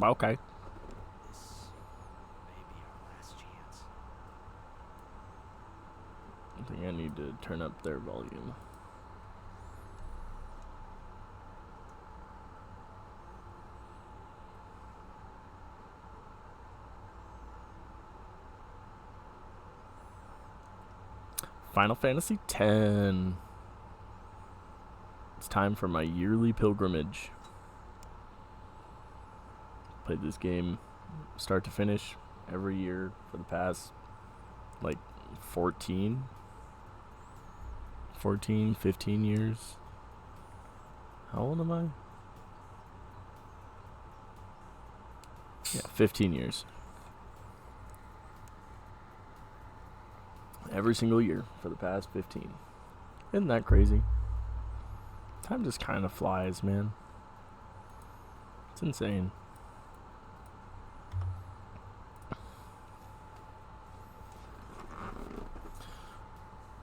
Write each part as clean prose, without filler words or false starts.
Okay. This may be our last chance. I think I need to turn up their volume. Final Fantasy X. It's time for my yearly pilgrimage. Played this game start to finish every year for the past like 14, 15 years. How old am I? Yeah, 15 years. Every single year for the past 15. Isn't that crazy? Time just kind of flies, man. It's insane.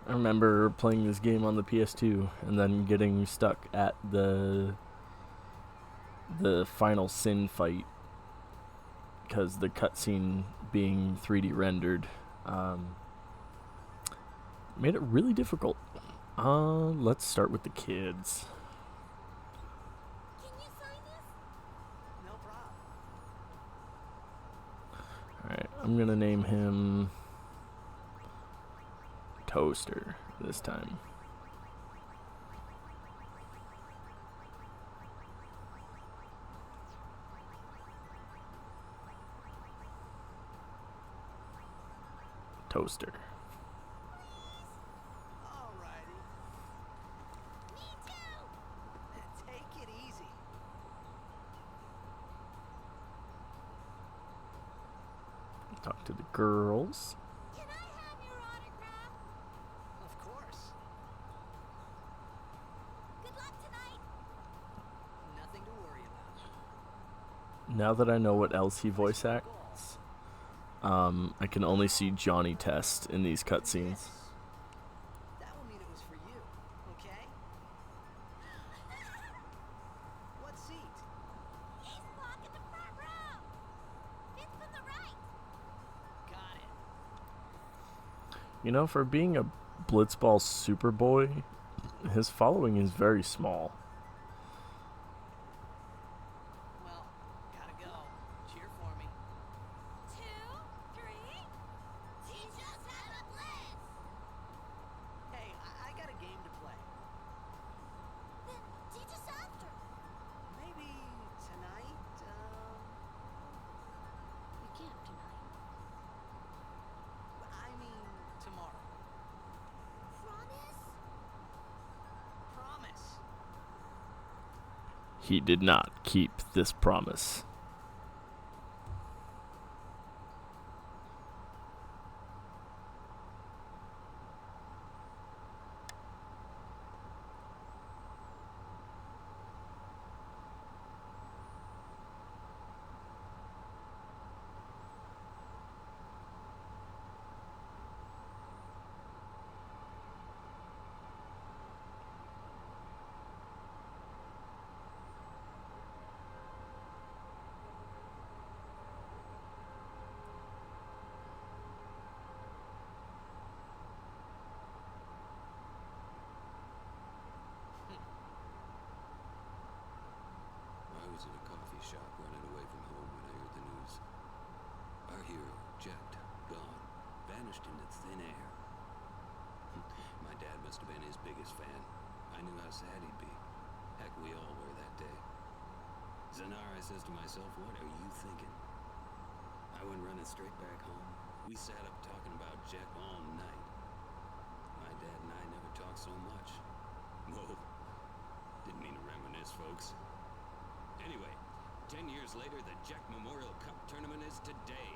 I remember playing this game on the PS2 and then getting stuck at the final sin fight because the cutscene being 3D rendered made it really difficult. Let's start with the kids. Can you sign this? No problem. Alright, I'm gonna name him Toaster this time. Toaster. Alrighty. Me too! Take it easy. Talk to the girls. Can I have your autograph? Of course. Good luck tonight! Nothing to worry about. Now that I know what else he voice acts, I can only see Johnny Test in these cutscenes. Yes. That will mean it was for you, okay? What seat? He's blocking the front row! Fifth from the right! Got it. You know, for being a Blitzball Superboy, his following is very small. Well, gotta go. Cheer for me. 2, 3. Teach us how to blitz! Hey, I got a game to play. Then teach us after. Maybe tonight? We can't tonight. I mean tomorrow. Promise? Promise. He did not keep this promise. I was in a coffee shop running away from home when I heard the news. Our hero, Jack, gone, vanished into thin air. My dad must have been his biggest fan. I knew how sad he'd be. Heck, we all were that day. Zanar, I says to myself, what are you thinking? I went running straight back home. We sat up talking about Jack all night. My dad and I never talked so much. Whoa. Didn't mean to reminisce, folks. Anyway, 10 years later, the Jack Memorial Cup tournament is today.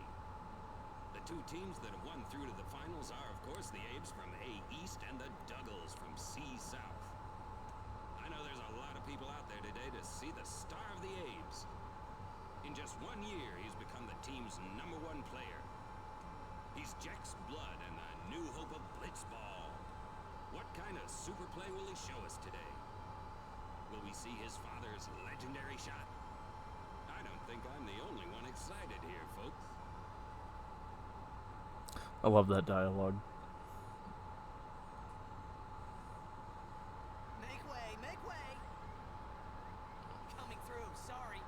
The two teams that have won through to the finals are, of course, the Abes from A East and the Duggles from C South. I know there's a lot of people out there today to see the star of the Abes. In just 1 year, he's become the team's #1 player. He's Jack's blood and the new hope of Blitzball. What kind of super play will he show us today? Will we see his father's legendary shot? I don't think I'm the only one excited here, folks. I love that dialogue. Make way, make way! Coming through, sorry.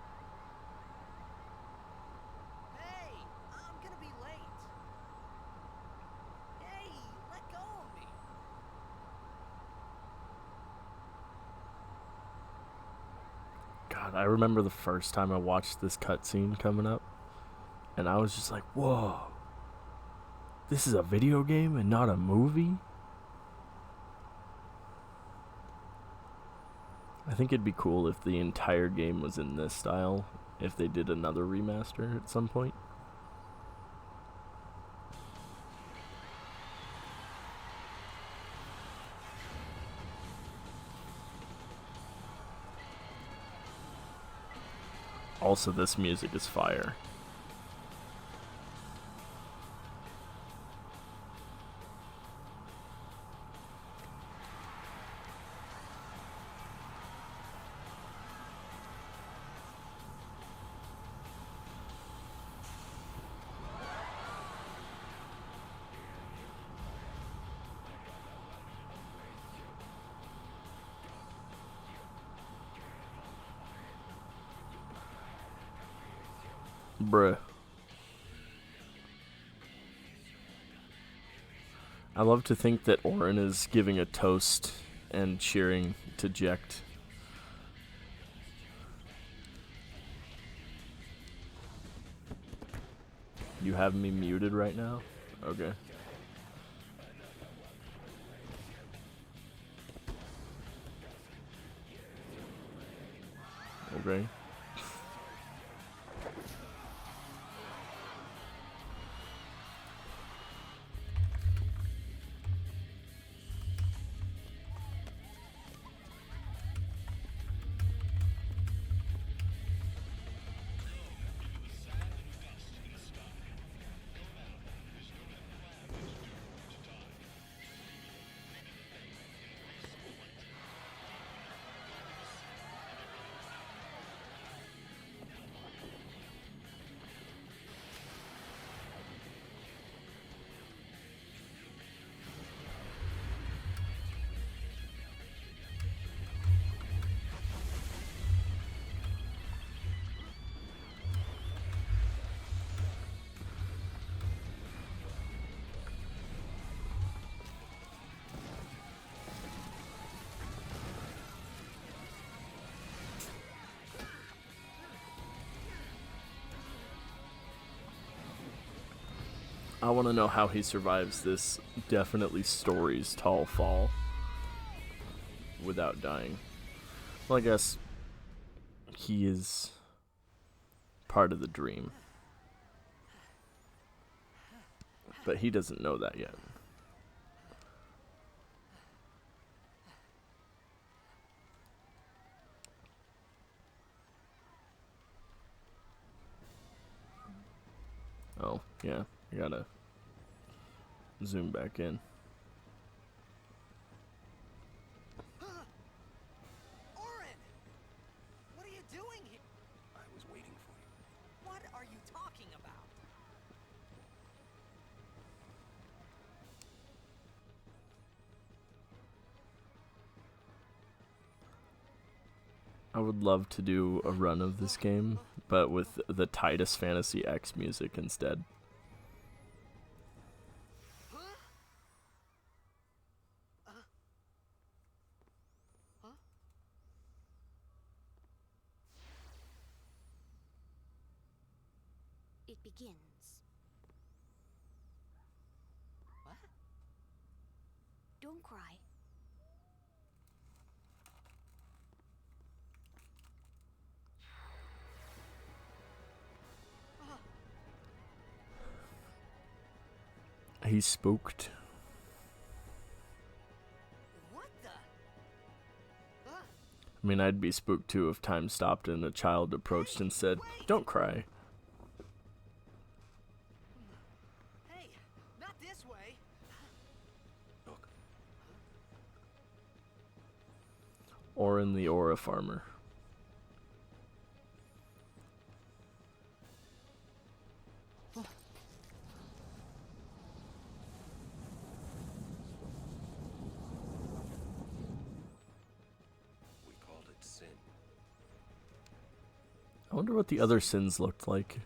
Hey, I'm gonna be late. Hey, let go of me. God, I remember the first time I watched this cutscene coming up, and I was just like, whoa, this is a video game and not a movie? I think it'd be cool if the entire game was in this style, if they did another remaster at some point. Also, this music is fire. Bruh. I love to think that Auron is giving a toast and cheering to Jecht. You have me muted right now? Okay. Okay. I want to know how he survives this definitely story's tall fall without dying. Well, I guess he is part of the dream. But he doesn't know that yet. Oh, yeah. I gotta zoom back in. Auron! What are you doing here? I was waiting for you. What are you talking about? I would love to do a run of this game, but with the Titus Fantasy X music instead. It begins. What? Don't cry. He's spooked. What the? I mean, I'd be spooked too if time stopped and a child approached and said, "Don't cry." Hey, not this way. Look, Auron the Aura Farmer. I wonder what the other sins looked like.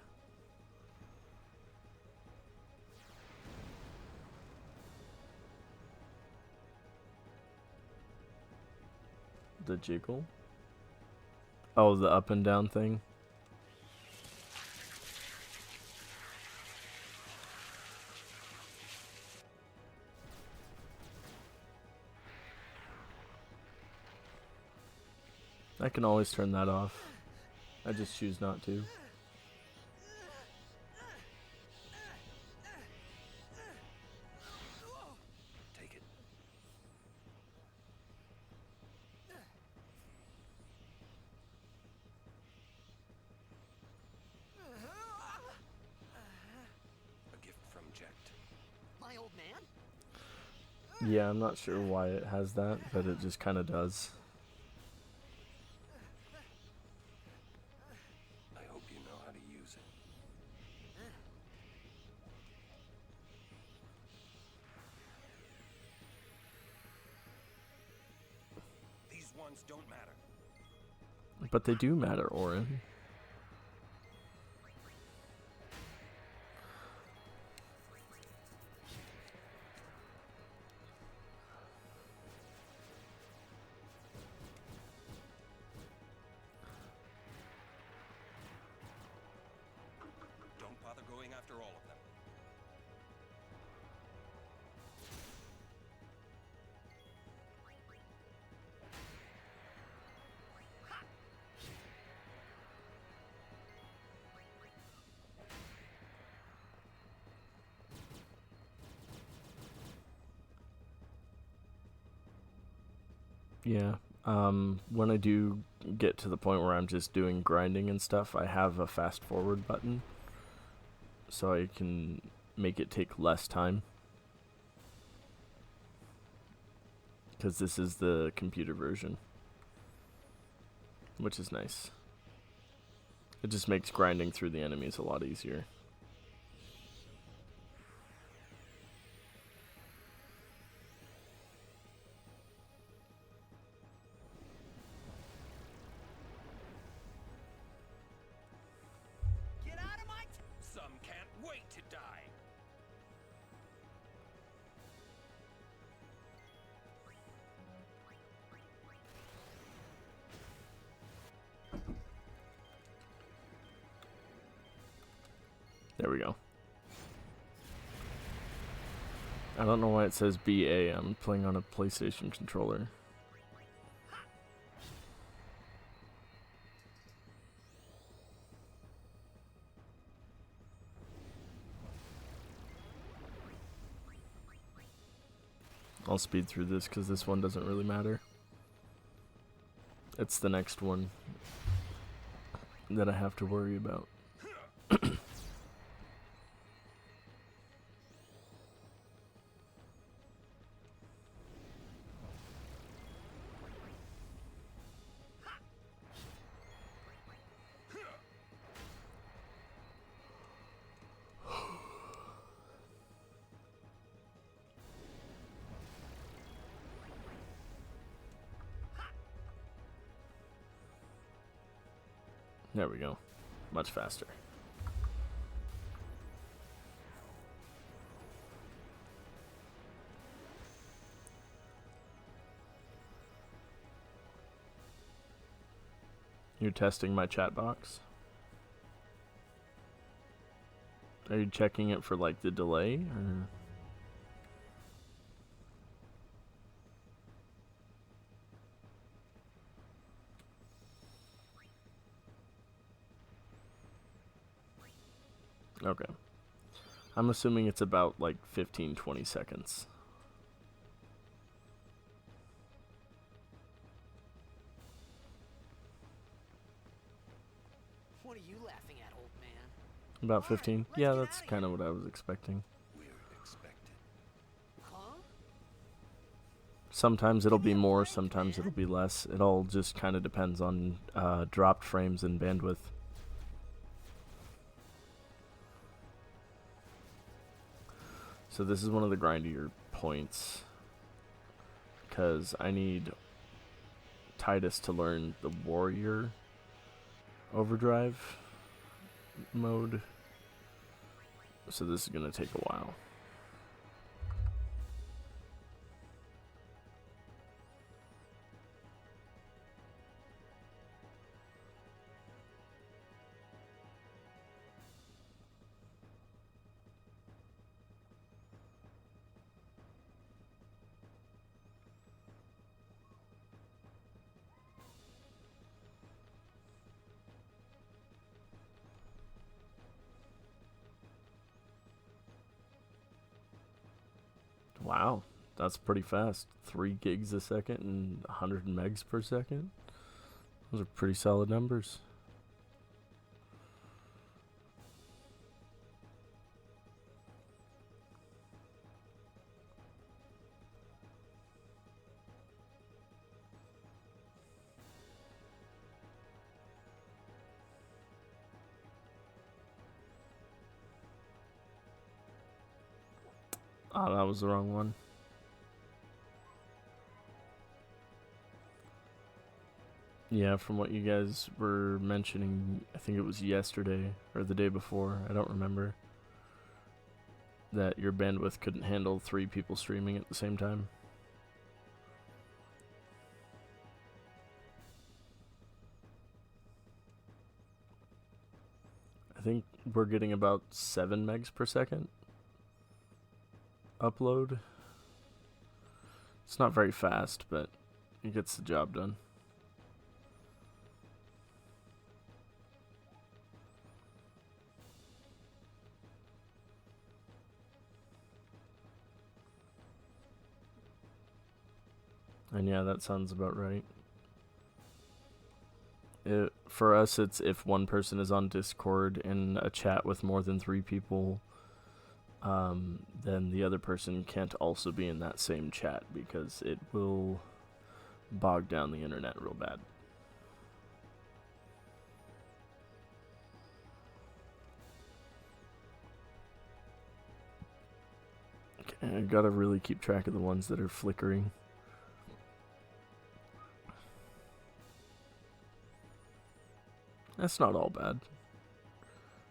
The jiggle? Oh, the up and down thing? I can always turn that off. I just choose not to. Take it. A gift from Jekt. My old man? Yeah, I'm not sure why it has that, but it just kind of does. I hope you know how to use it. These ones don't matter. But they do matter, Orin. Don't bother going after all of them. Yeah. When I do get to the point where I'm just doing grinding and stuff, I have a fast forward button. So I can make it take less time. Because this is the computer version. Which is nice. It just makes grinding through the enemies a lot easier. Get out of my Some can't wait to die. There we go. I don't know why it says BA. I'm playing on a PlayStation controller. I'll speed through this because this one doesn't really matter. It's the next one that I have to worry about. There we go. Much faster. You're testing my chat box? Are you checking it for like the delay or? Okay. I'm assuming it's about like 15-20 seconds. What are you laughing at, old man? About 15? let's Yeah, get that's outta kind of what I was expecting. We're expected. Huh? Sometimes it'll be more, sometimes it'll be less. It all just kind of depends on dropped frames and bandwidth. So this is one of the grindier points, because I need Titus to learn the warrior overdrive mode. So this is going to take a while. Wow, that's pretty fast. 3 gigs a second and 100 megs per second. Those are pretty solid numbers. Oh, that was the wrong one. Yeah, from what you guys were mentioning, I think it was yesterday or the day before, I don't remember, that your bandwidth couldn't handle 3 people streaming at the same time. I think we're getting about 7 megs per second upload. It's not very fast, but it gets the job done. And yeah, that sounds about right. For us, it's if one person is on Discord in a chat with more than 3 people, then the other person can't also be in that same chat because it will bog down the internet real bad. Okay, I gotta really keep track of the ones that are flickering. That's not all bad.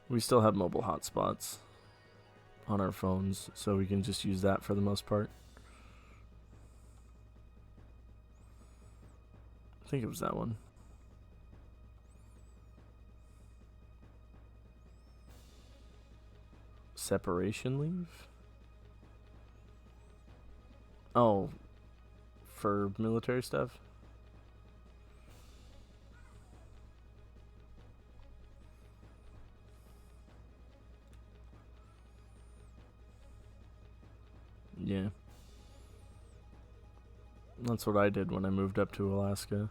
We still have mobile hotspots on our phones, so we can just use that for the most part. I think it was that one. Separation leave? Oh, for military stuff? Yeah. That's what I did when I moved up to Alaska.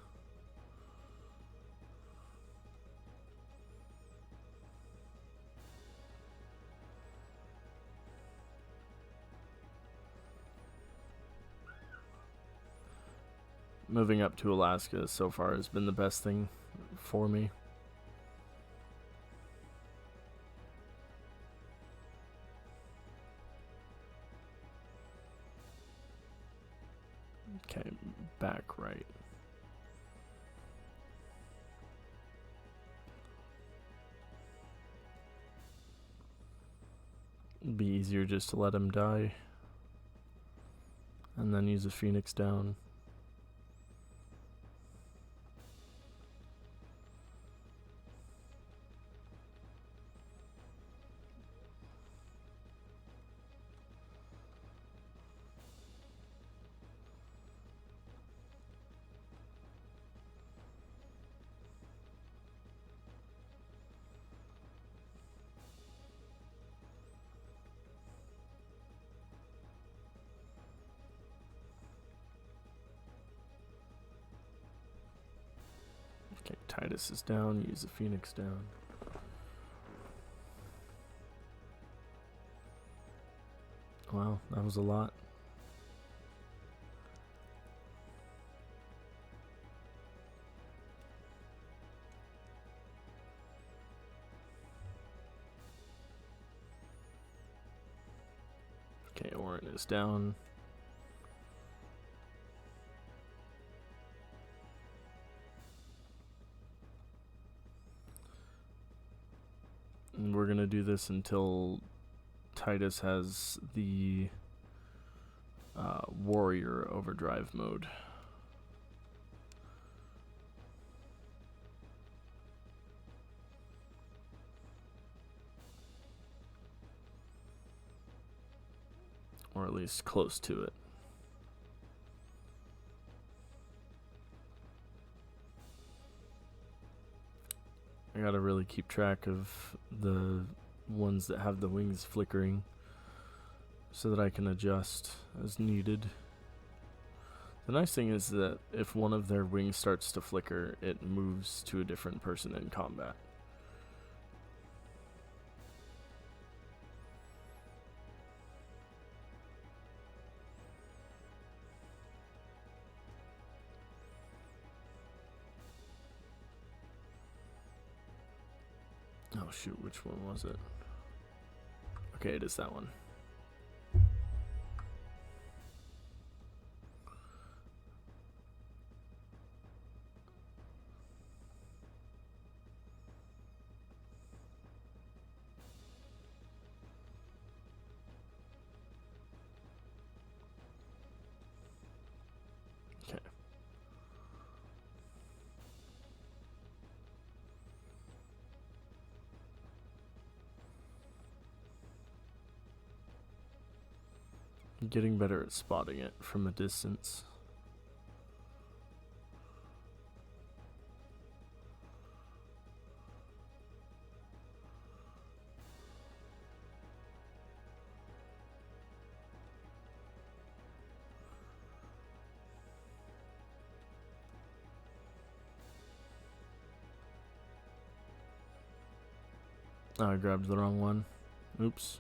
Moving up to Alaska so far has been the best thing for me. Okay, back right. It'd be easier just to let him die and then use a Phoenix down. Okay, Titus is down, use a Phoenix down. Wow, that was a lot. Okay, Orin is down. And we're gonna do this until Titus has the warrior overdrive mode. Or at least close to it. I gotta really keep track of the ones that have the wings flickering so that I can adjust as needed. The nice thing is that if one of their wings starts to flicker, it moves to a different person in combat. Oh shoot, which one was it? Okay, it is that one. Okay. I'm getting better at spotting it from a distance. Oh, I grabbed the wrong one. Oops.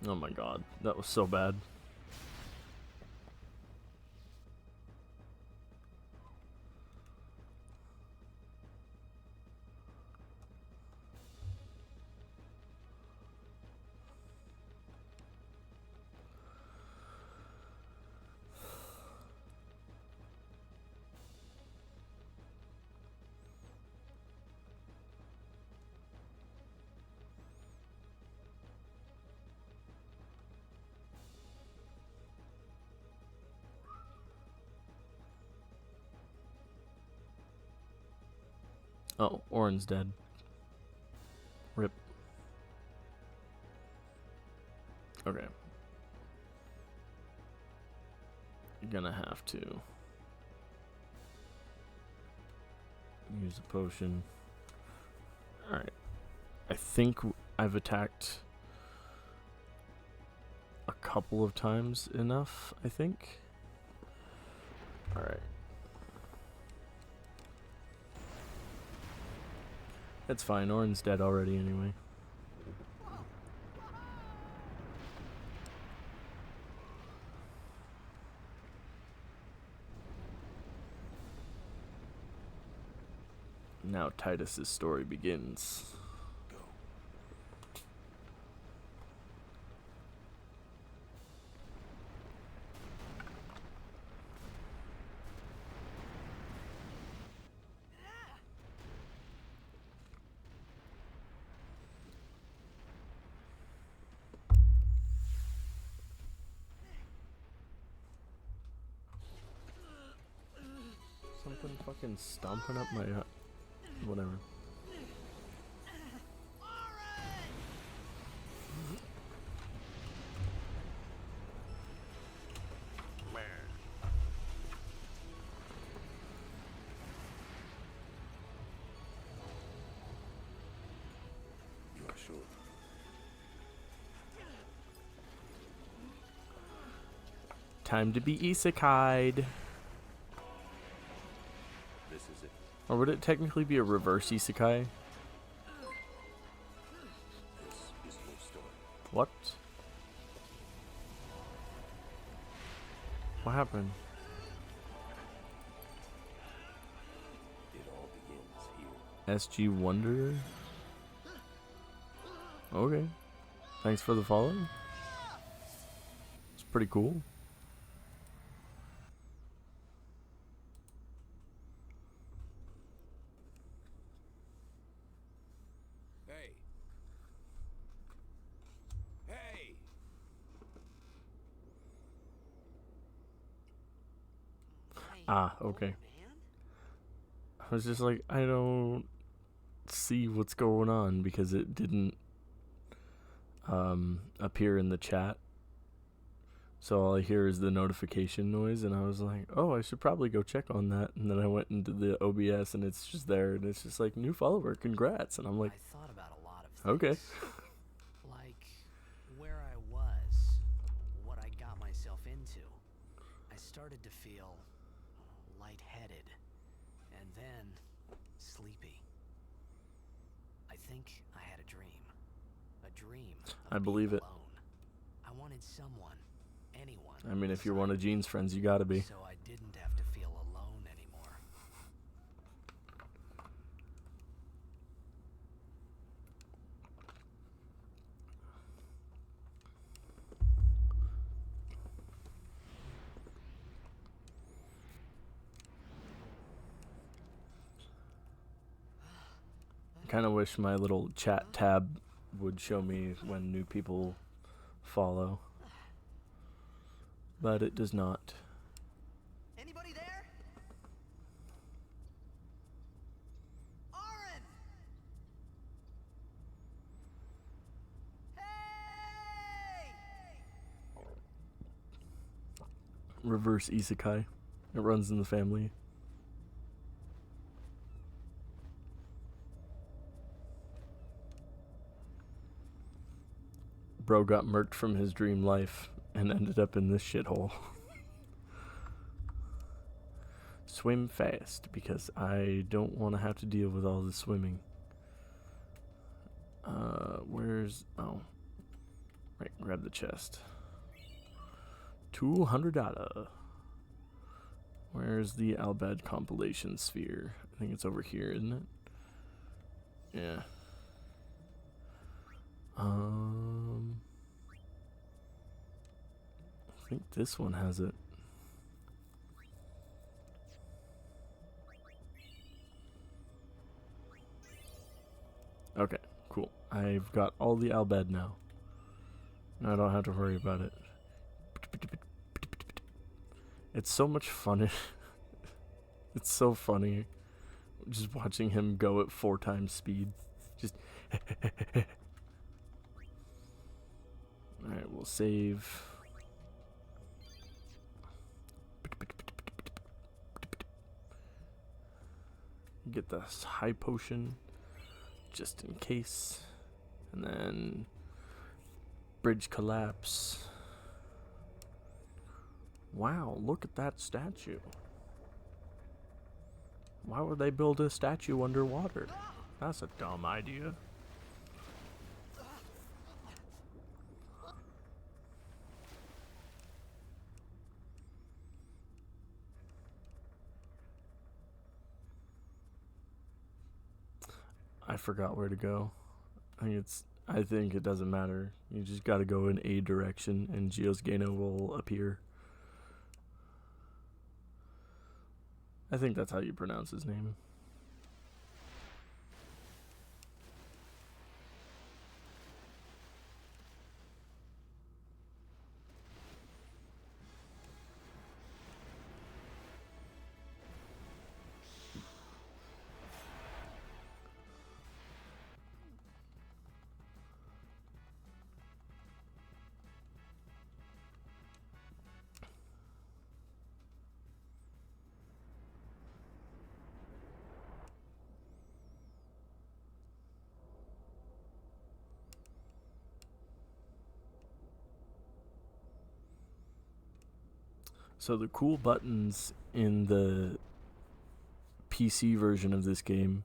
Oh my god, that was so bad. Oh, Orin's dead. Rip. Okay. You're gonna have to use a potion. Alright. I think I've attacked a couple of times enough, I think. Alright. It's fine, Orin's dead already anyway. Now Titus's story begins. Go. Something fucking stomping up my whatever. You are sure? Time to be isekai'd. This is it. Or would it technically be a reverse isekai? This is your story. What? What happened? It all begins here. SG Wanderer? Okay. Thanks for the follow. pretty cool. Hey. Hey. Ah, okay. Man? I was just like, I don't see what's going on because it didn't appear in the chat. So all I hear is the notification noise, and I was like, oh, I should probably go check on that. And then I went into the OBS, and it's just there, and it's just like, new follower, congrats. And I'm like, I thought about a lot of things. okay. Like where I was, what I got myself into. I started to feel lightheaded and then sleepy. I think I had a dream. A dream of I believe being it. alone. I wanted someone, anyone. I mean, if you're beside one of me, Gene's friends, you gotta be. so I didn't have to feel alone anymore. Kind of wish my little chat tab would show me when new people follow, but it does not. Anybody there? Aaron! Hey! Reverse isekai. It runs in the family. Bro got murked from his dream life and ended up in this shithole. Swim fast because I don't want to have to deal with all the swimming. Where's... Oh. Right, grab the chest. $200. Where's the Albad compilation sphere? I think it's over here, isn't it? Yeah. I think this one has it. Okay, cool. I've got all the Albad now. I don't have to worry about it. It's so much fun. It's so funny just watching him go at 4 times speed. Just alright, we'll save. Get this high potion just in case. And then bridge collapse. Wow, look at that statue. Why would they build a statue underwater? That's a dumb idea. I forgot where to go. I think it doesn't matter. You just gotta go in a direction and Geosgano will appear. I think that's how you pronounce his name. So the cool buttons in the PC version of this game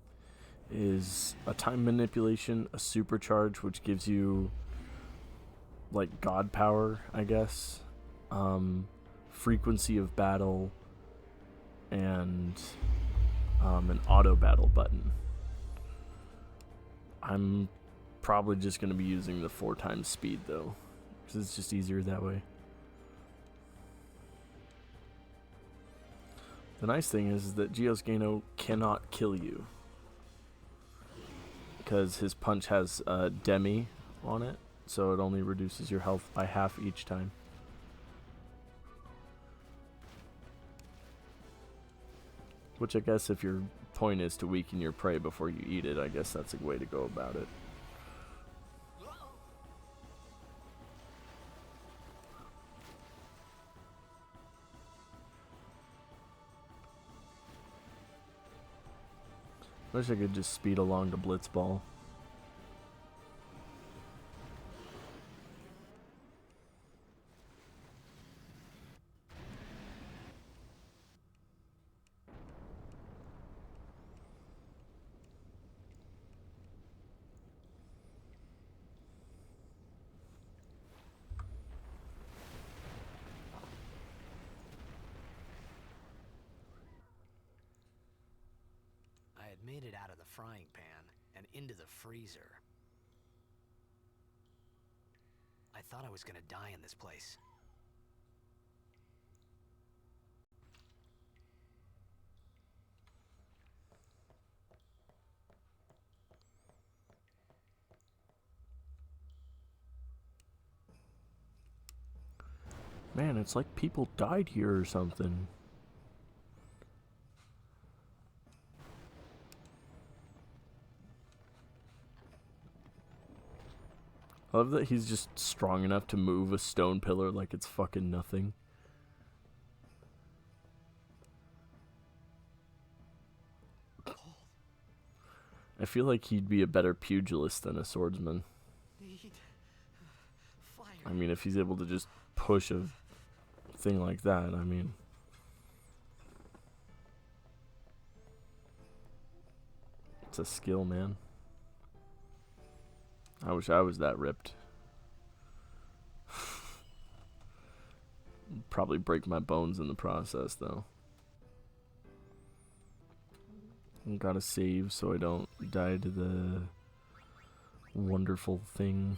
is a time manipulation, a supercharge, which gives you like god power, I guess, frequency of battle, and an auto battle button. I'm probably just going to be using the 4 times speed though, because it's just easier that way. The nice thing is that Geos Gano cannot kill you, because his punch has Demi on it, so it only reduces your health by half each time. Which I guess if your point is to weaken your prey before you eat it, I guess that's a way to go about it. Wish I could just speed along to Blitzball. I had made it out of the frying pan and into the freezer. I thought I was gonna die in this place. Man, it's like people died here or something. I love that he's just strong enough to move a stone pillar like it's fucking nothing. I feel like he'd be a better pugilist than a swordsman. Need fire. I mean, if he's able to just push a thing like that, I mean... It's a skill, man. I wish I was that ripped. Probably break my bones in the process, though. Gotta save so I don't die to the wonderful thing.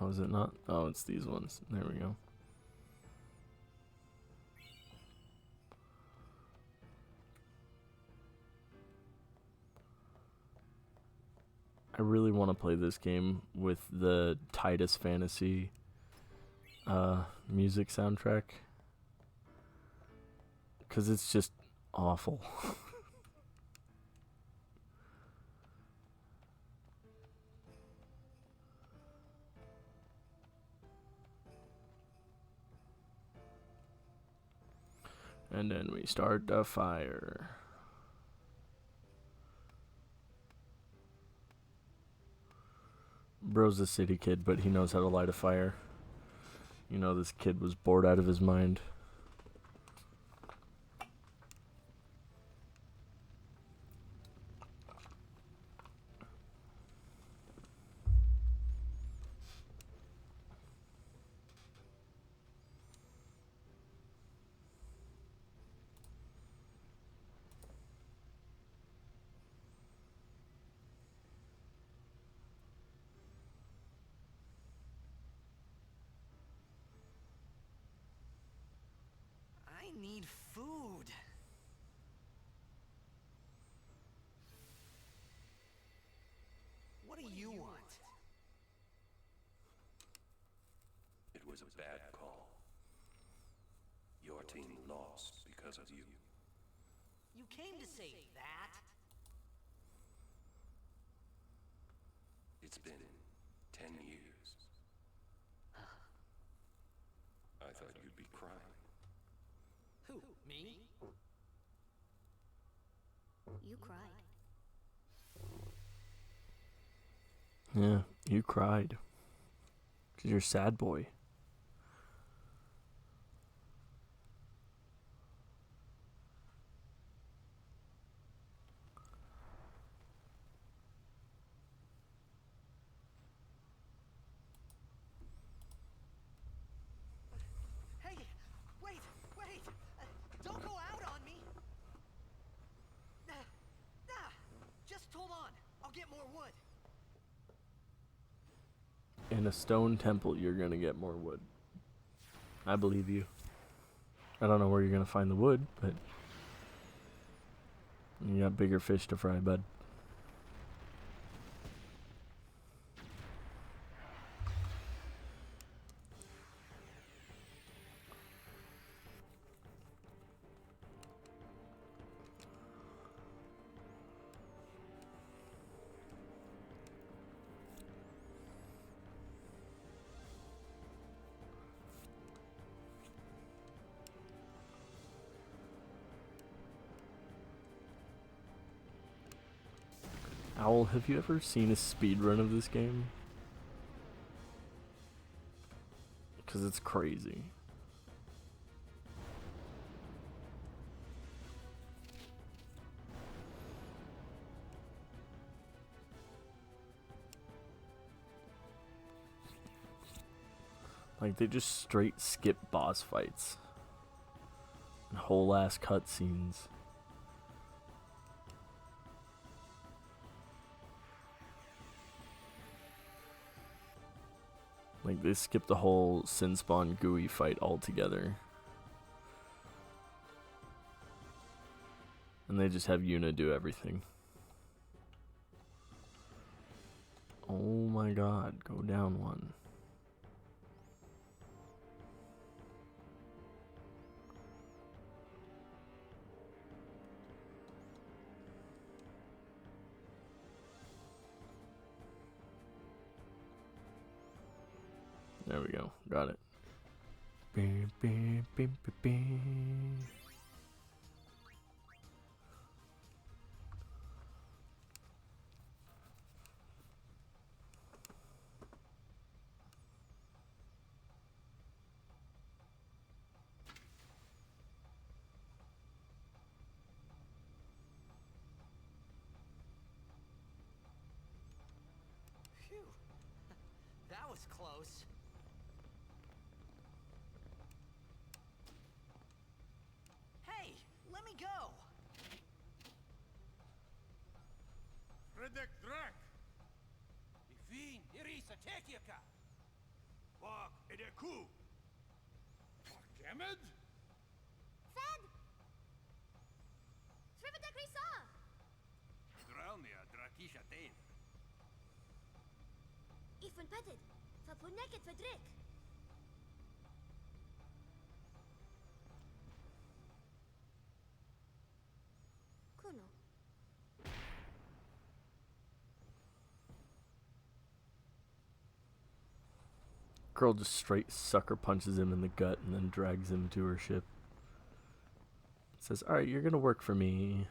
Oh, is it not? Oh, it's these ones. There we go. I really want to play this game with the Titus Fantasy music soundtrack, because it's just awful. And then we start the fire. Bro's a city kid, but he knows how to light a fire. You know, this kid was bored out of his mind. I need food. What do you want? It was a bad call. Your team lost because of you. You came to say that? It's been 10 years. I thought you'd be crying. Who, me? You cried. Yeah, you cried. 'Cause you're a sad boy. Hey, wait! Don't go out on In a stone temple, you're gonna get more wood. I believe you. I don't know where you're gonna find the wood, but you got bigger fish to fry, bud. Owl, have you ever seen a speedrun of this game? Because it's crazy. Like, they just straight skip boss fights. And whole ass cutscenes. Like, they skipped the whole Sinspawn GUI fight altogether. And they just have Yuna do everything. Oh my god, go down one. There we go. Got it. Beep, beep, beep, beep, beep. Phew. That was close. Hey, let me go. Fredek Drak! Ifin, Irisa, Tekika! Wag, Edeku! Gemed? Fed! Srivadak Risa! Dralmia, Drakisha Tain. Ifun Petted! Fapuneket Fedrik! Kuno. Girl just straight sucker punches him in the gut and then drags him to her ship. Says, alright, you're gonna work for me.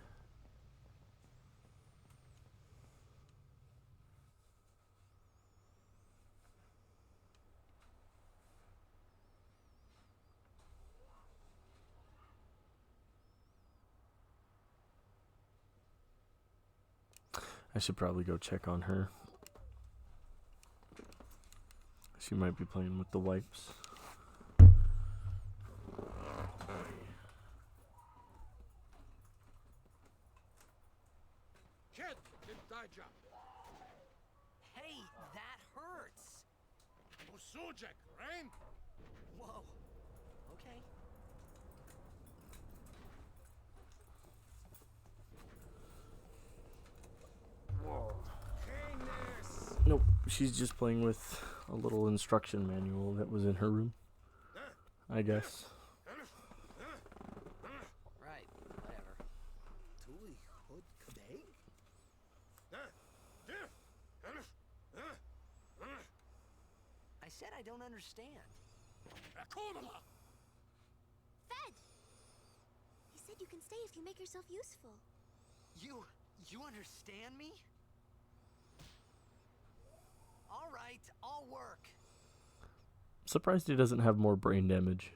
I should probably go check on her. She might be playing with the wipes. Kid, Daija, Hey, that hurts. Usujek, right? Whoa. Okay. Nope, she's just playing with a little instruction manual that was in her room, I guess. Right, whatever. Tuli Hud Kadeg? I said I don't understand. Fed! He said you can stay if you make yourself useful. You understand me? All right, I'll work. Surprised he doesn't have more brain damage.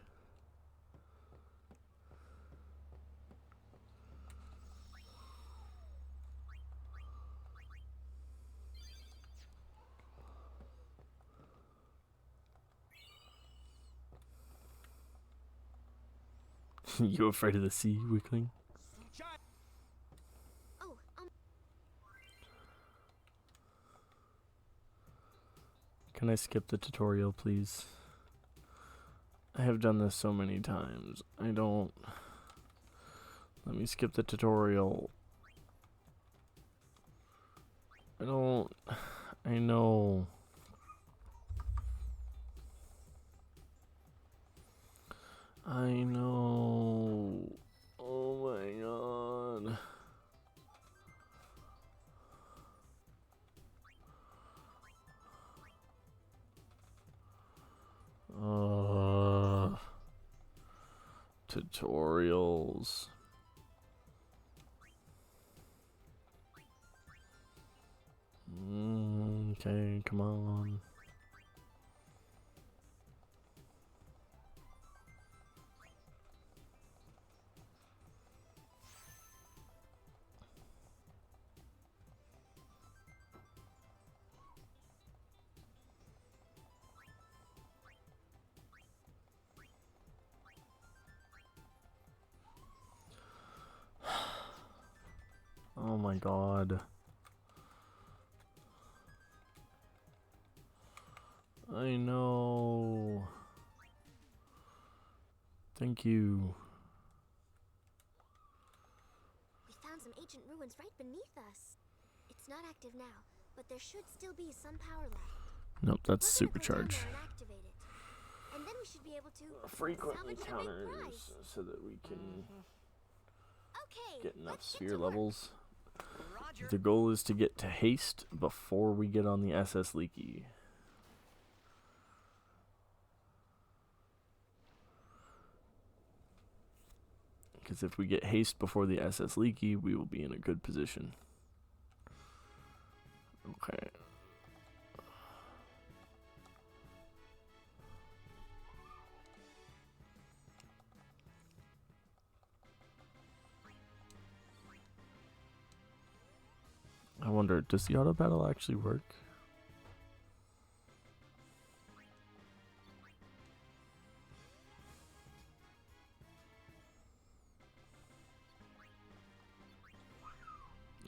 You afraid of the sea, weakling? Oh, Can Can I skip the tutorial, please? I have done this so many times. I don't... Let me skip the tutorial. I don't... I know... I know... Oh my god... Tutorials. Okay, come on. Oh my god. I know. Thank you. We found some ancient ruins right beneath us. It's not active now, but there should still be some power left. Nope, that's We're gonna go down supercharge. there and activate it. And then we should be able to Frequent salvage the big encounters prize. so that we can Okay, get enough let's get sphere to work. levels. Roger. The goal is to get to haste before we get on the SS Leaky. Because if we get haste before the SS Leaky, we will be in a good position. Okay. I wonder, does the auto battle actually work?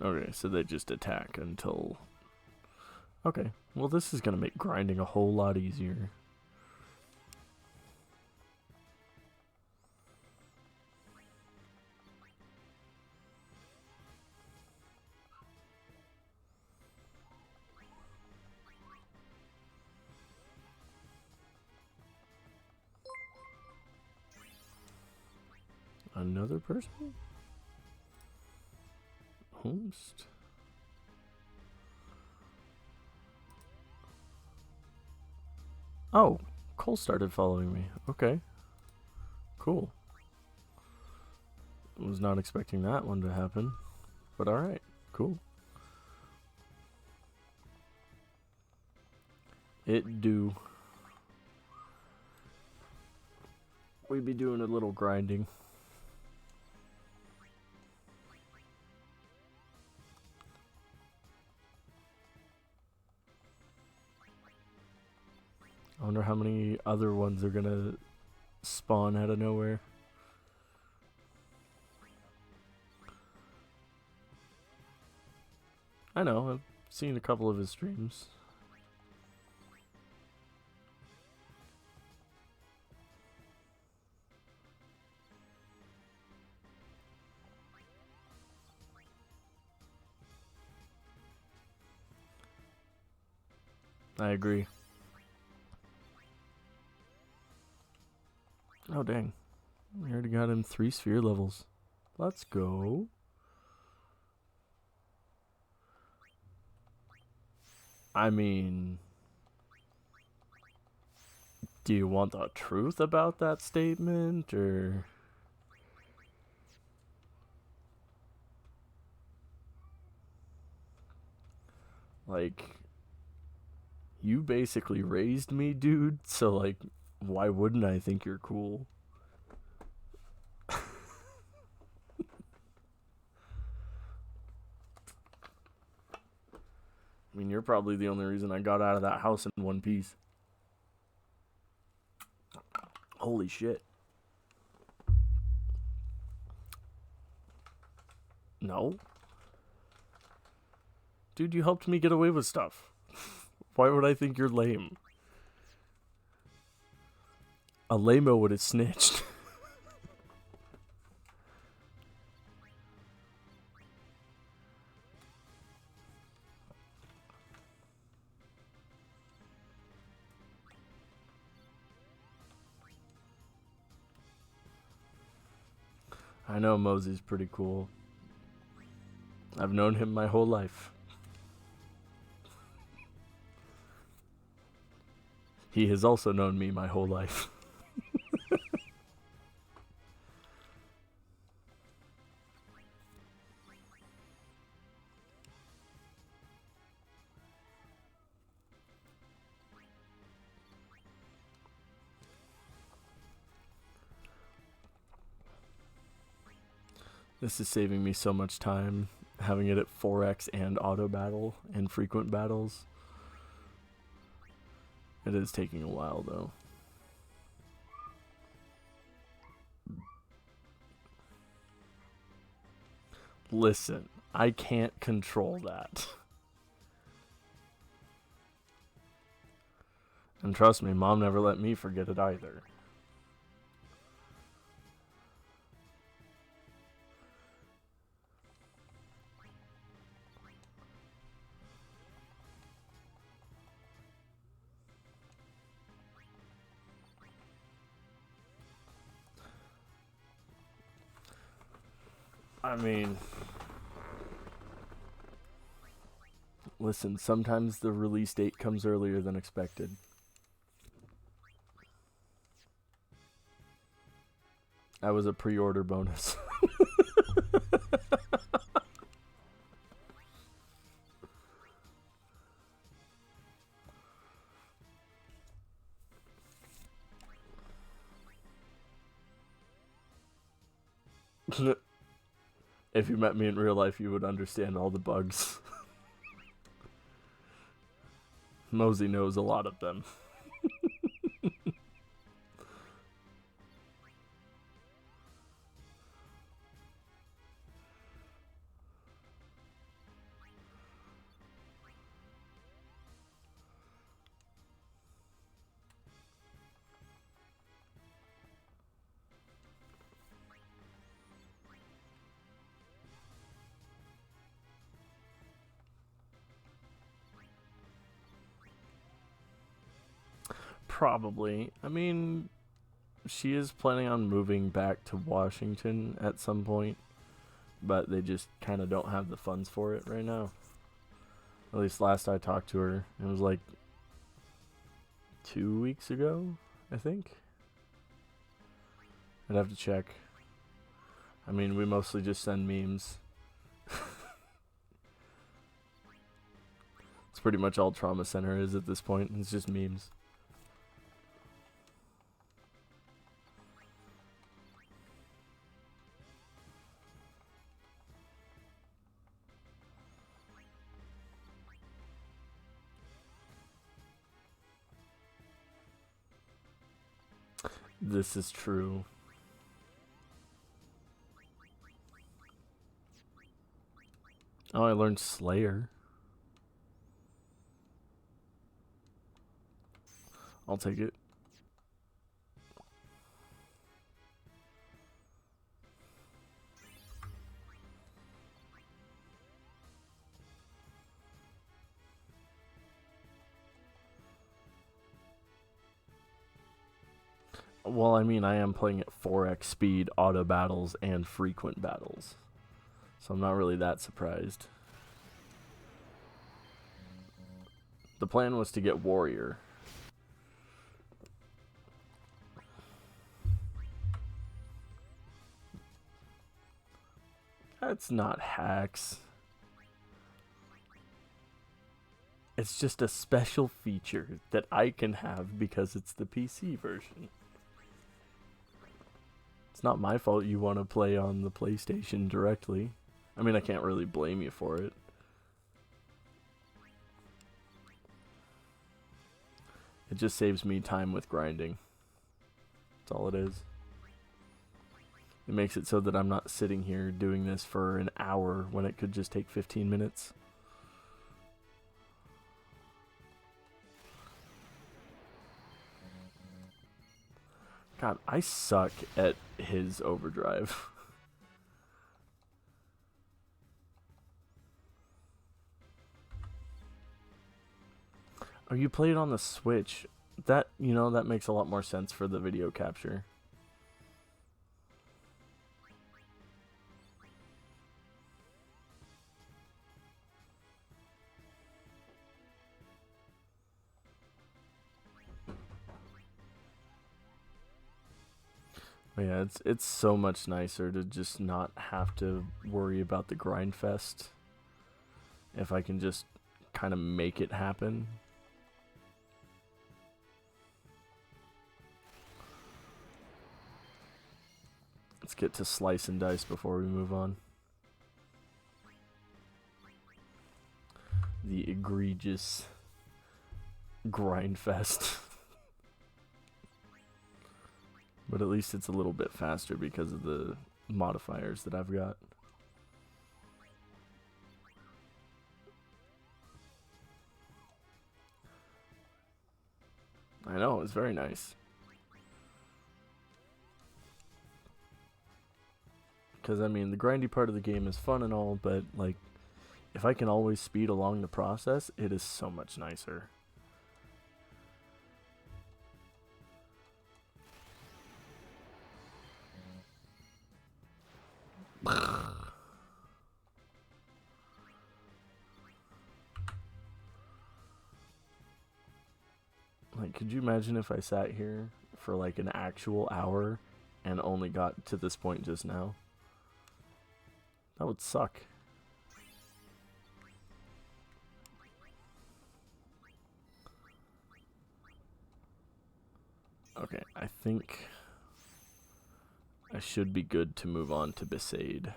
Okay, so they just attack until... Okay, well this is gonna make grinding a whole lot easier. Another person? Host? Oh, Cole started following me. Okay. Cool. Was not expecting that one to happen. But alright, cool. It do. We be doing a little grinding. I wonder how many other ones are gonna spawn out of nowhere. I know, I've seen a couple of his streams. I agree. Oh dang. We already got him 3 sphere levels. Let's go. I mean, do you want the truth about that statement, or... Like, you basically raised me, dude, so like, why wouldn't I think you're cool? I mean, you're probably the only reason I got out of that house in one piece. Holy shit. No. Dude, you helped me get away with stuff. Why would I think you're lame? A lame-o would have snitched. I know Mosey's pretty cool. I've known him my whole life. He has also known me my whole life. This is saving me so much time, having it at 4x and auto battle and frequent battles. It is taking a while though. Listen, I can't control that. And trust me, Mom never let me forget it either. I mean, listen, sometimes the release date comes earlier than expected. That was a pre-order bonus. If you met me in real life, you would understand all the bugs. Mosey knows a lot of them. Probably. I mean, she is planning on moving back to Washington at some point, but they just kind of don't have the funds for it right now. At least last I talked to her, it was like 2 weeks ago, I think. I'd have to check. I mean, we mostly just send memes. It's pretty much all Trauma Center is at this point. It's just memes. This is true. Oh, I learned Slayer. I'll take it. Well, I mean, I am playing at 4x speed, auto battles, and frequent battles. So I'm not really that surprised. The plan was to get Warrior. That's not hacks. It's just a special feature that I can have because it's the PC version. It's not my fault you want to play on the PlayStation directly. I mean, I can't really blame you for it. It just saves me time with grinding. That's all it is. It makes it so that I'm not sitting here doing this for an hour when it could just take 15 minutes. God, I suck at his overdrive. Oh, you play it on the Switch. That, that makes a lot more sense for the video capture. Yeah, it's so much nicer to just not have to worry about the grind fest. If I can just kind of make it happen. Let's get to slice and dice before we move on. The egregious grind fest. But at least it's a little bit faster because of the modifiers that I've got. I know, it's very nice. Because, I mean, the grindy part of the game is fun and all, but, like, if I can always speed along the process, it is so much nicer. Like, could you imagine if I sat here for like an actual hour and only got to this point just now? That would suck. Okay, I think I should be good to move on to Besaid.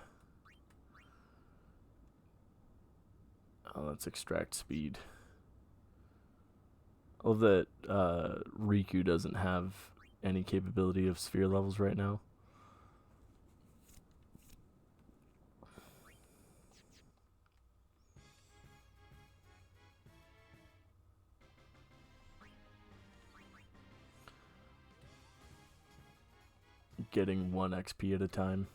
Oh, let's extract speed. Oh, that Riku doesn't have any capability of sphere levels right now. Getting 1 XP at a time.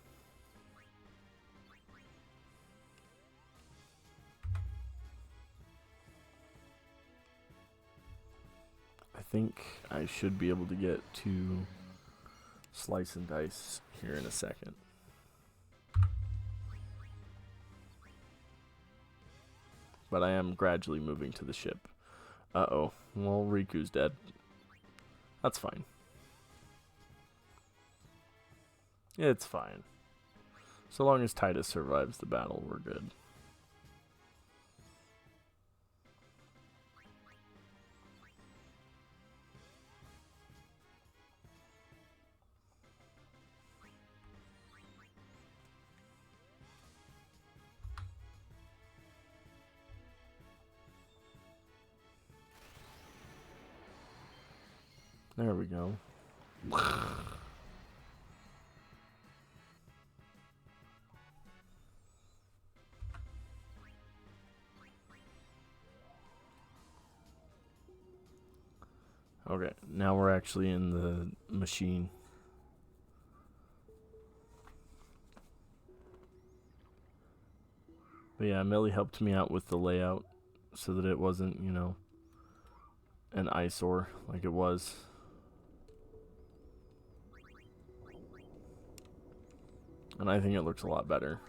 I think I should be able to get to slice and dice here in a second. But I am gradually moving to the ship. Uh-oh. Well, Riku's dead. That's fine. It's fine. So long as Titus survives the battle, we're good. There we go. Okay, now we're actually in the machine. But yeah, Millie helped me out with the layout so that it wasn't, an eyesore like it was. And I think it looks a lot better.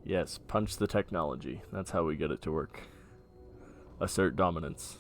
Yes, punch the technology. That's how we get it to work. Assert dominance.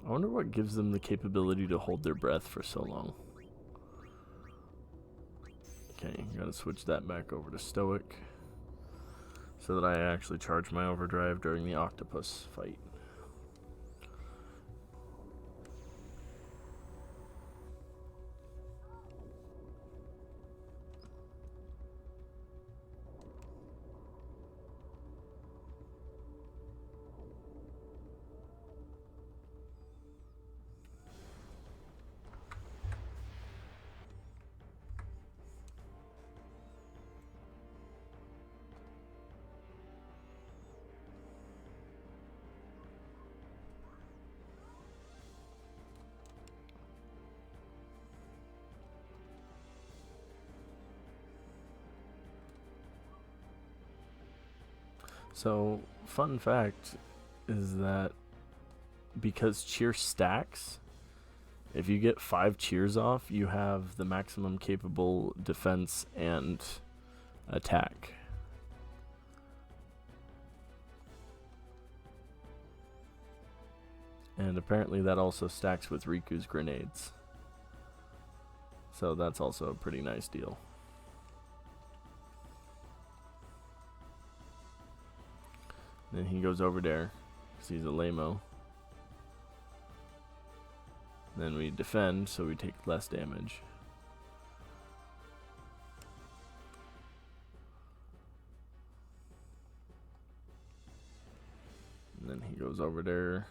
I wonder what gives them the capability to hold their breath for so long. Okay, gotta switch that back over to Stoic so that I actually charge my overdrive during the octopus fight. So, fun fact is that because cheer stacks, if you get 5 cheers off, you have the maximum capable defense and attack. And apparently that also stacks with Riku's grenades. So that's also a pretty nice deal. Then he goes over there, because he's a lame-o. Then we defend, so we take less damage. And then he goes over there.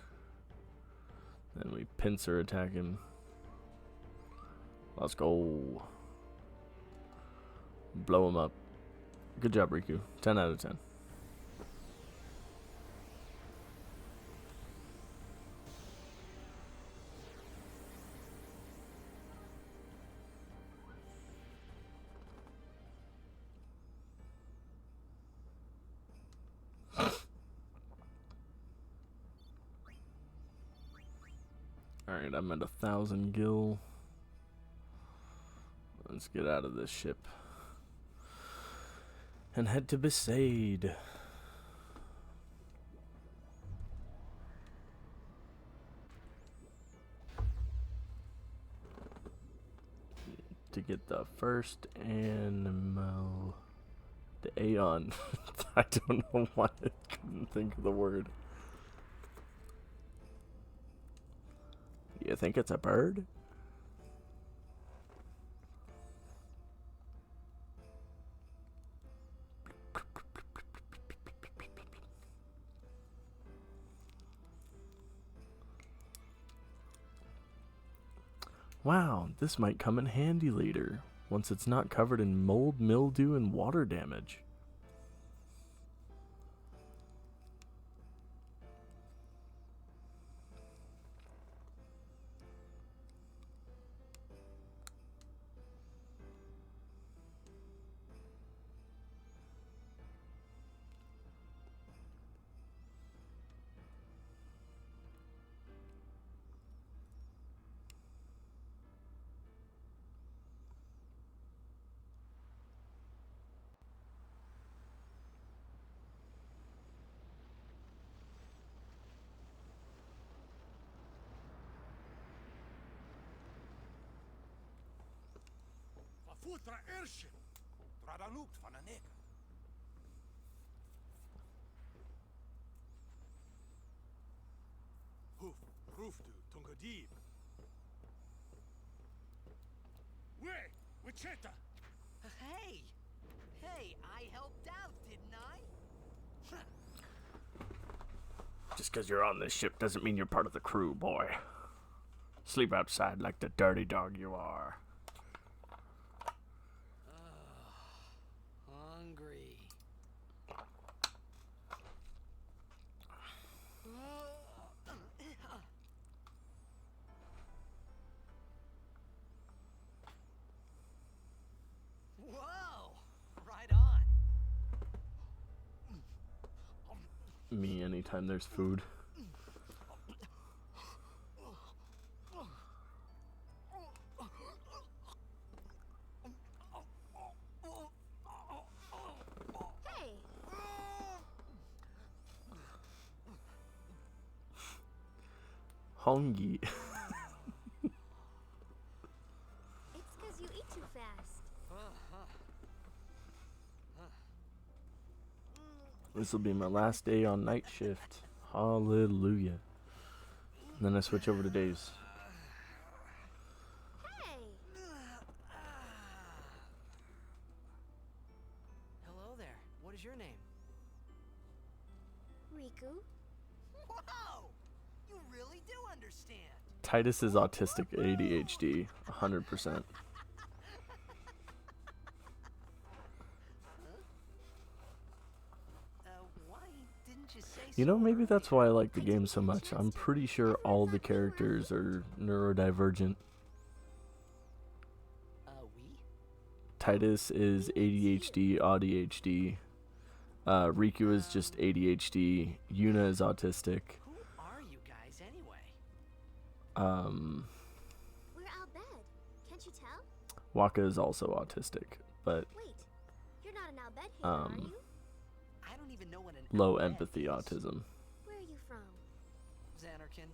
Then we pincer attack him. Let's go. Blow him up. Good job, Riku. 10 out of 10. Alright, I'm at 1,000 gil. Let's get out of this ship and head to Besaid. To get the first animal. The Aeon. I don't know why I couldn't think of the word. You think it's a bird? Wow, this might come in handy later, once it's not covered in mold, mildew, and water damage. Futra Ership! Tradanukt van een nek. Hoef, roefdu, tongadieb. Wait, Wichita! Hey! Hey, I helped out, didn't I? Just because you're on this ship doesn't mean you're part of the crew, boy. Sleep outside like the dirty dog you are. Hungry. Whoa! Right on. Me anytime there's food. Hey, Hongi. it's because you eat too fast. This will be my last day on night shift. Hallelujah. And then I switch over to days. Hey, Hello there. What is your name? Riku. Whoa! You really do understand. Titus is autistic ADHD, 100%. Why didn't you say You know, so maybe that's earlier? why I like the game so much. I'm pretty sure all the characters are neurodivergent. We? Titus is ADHD, ADHD. Riku is just ADHD. Yuna is autistic. Who are you guys anyway? We're Albed. Can't you tell? Waka is also autistic, but Wait, you're not an Albed hater, are you? I don't even know what an low Albed empathy is. autism. Where are you from? Xanarkin.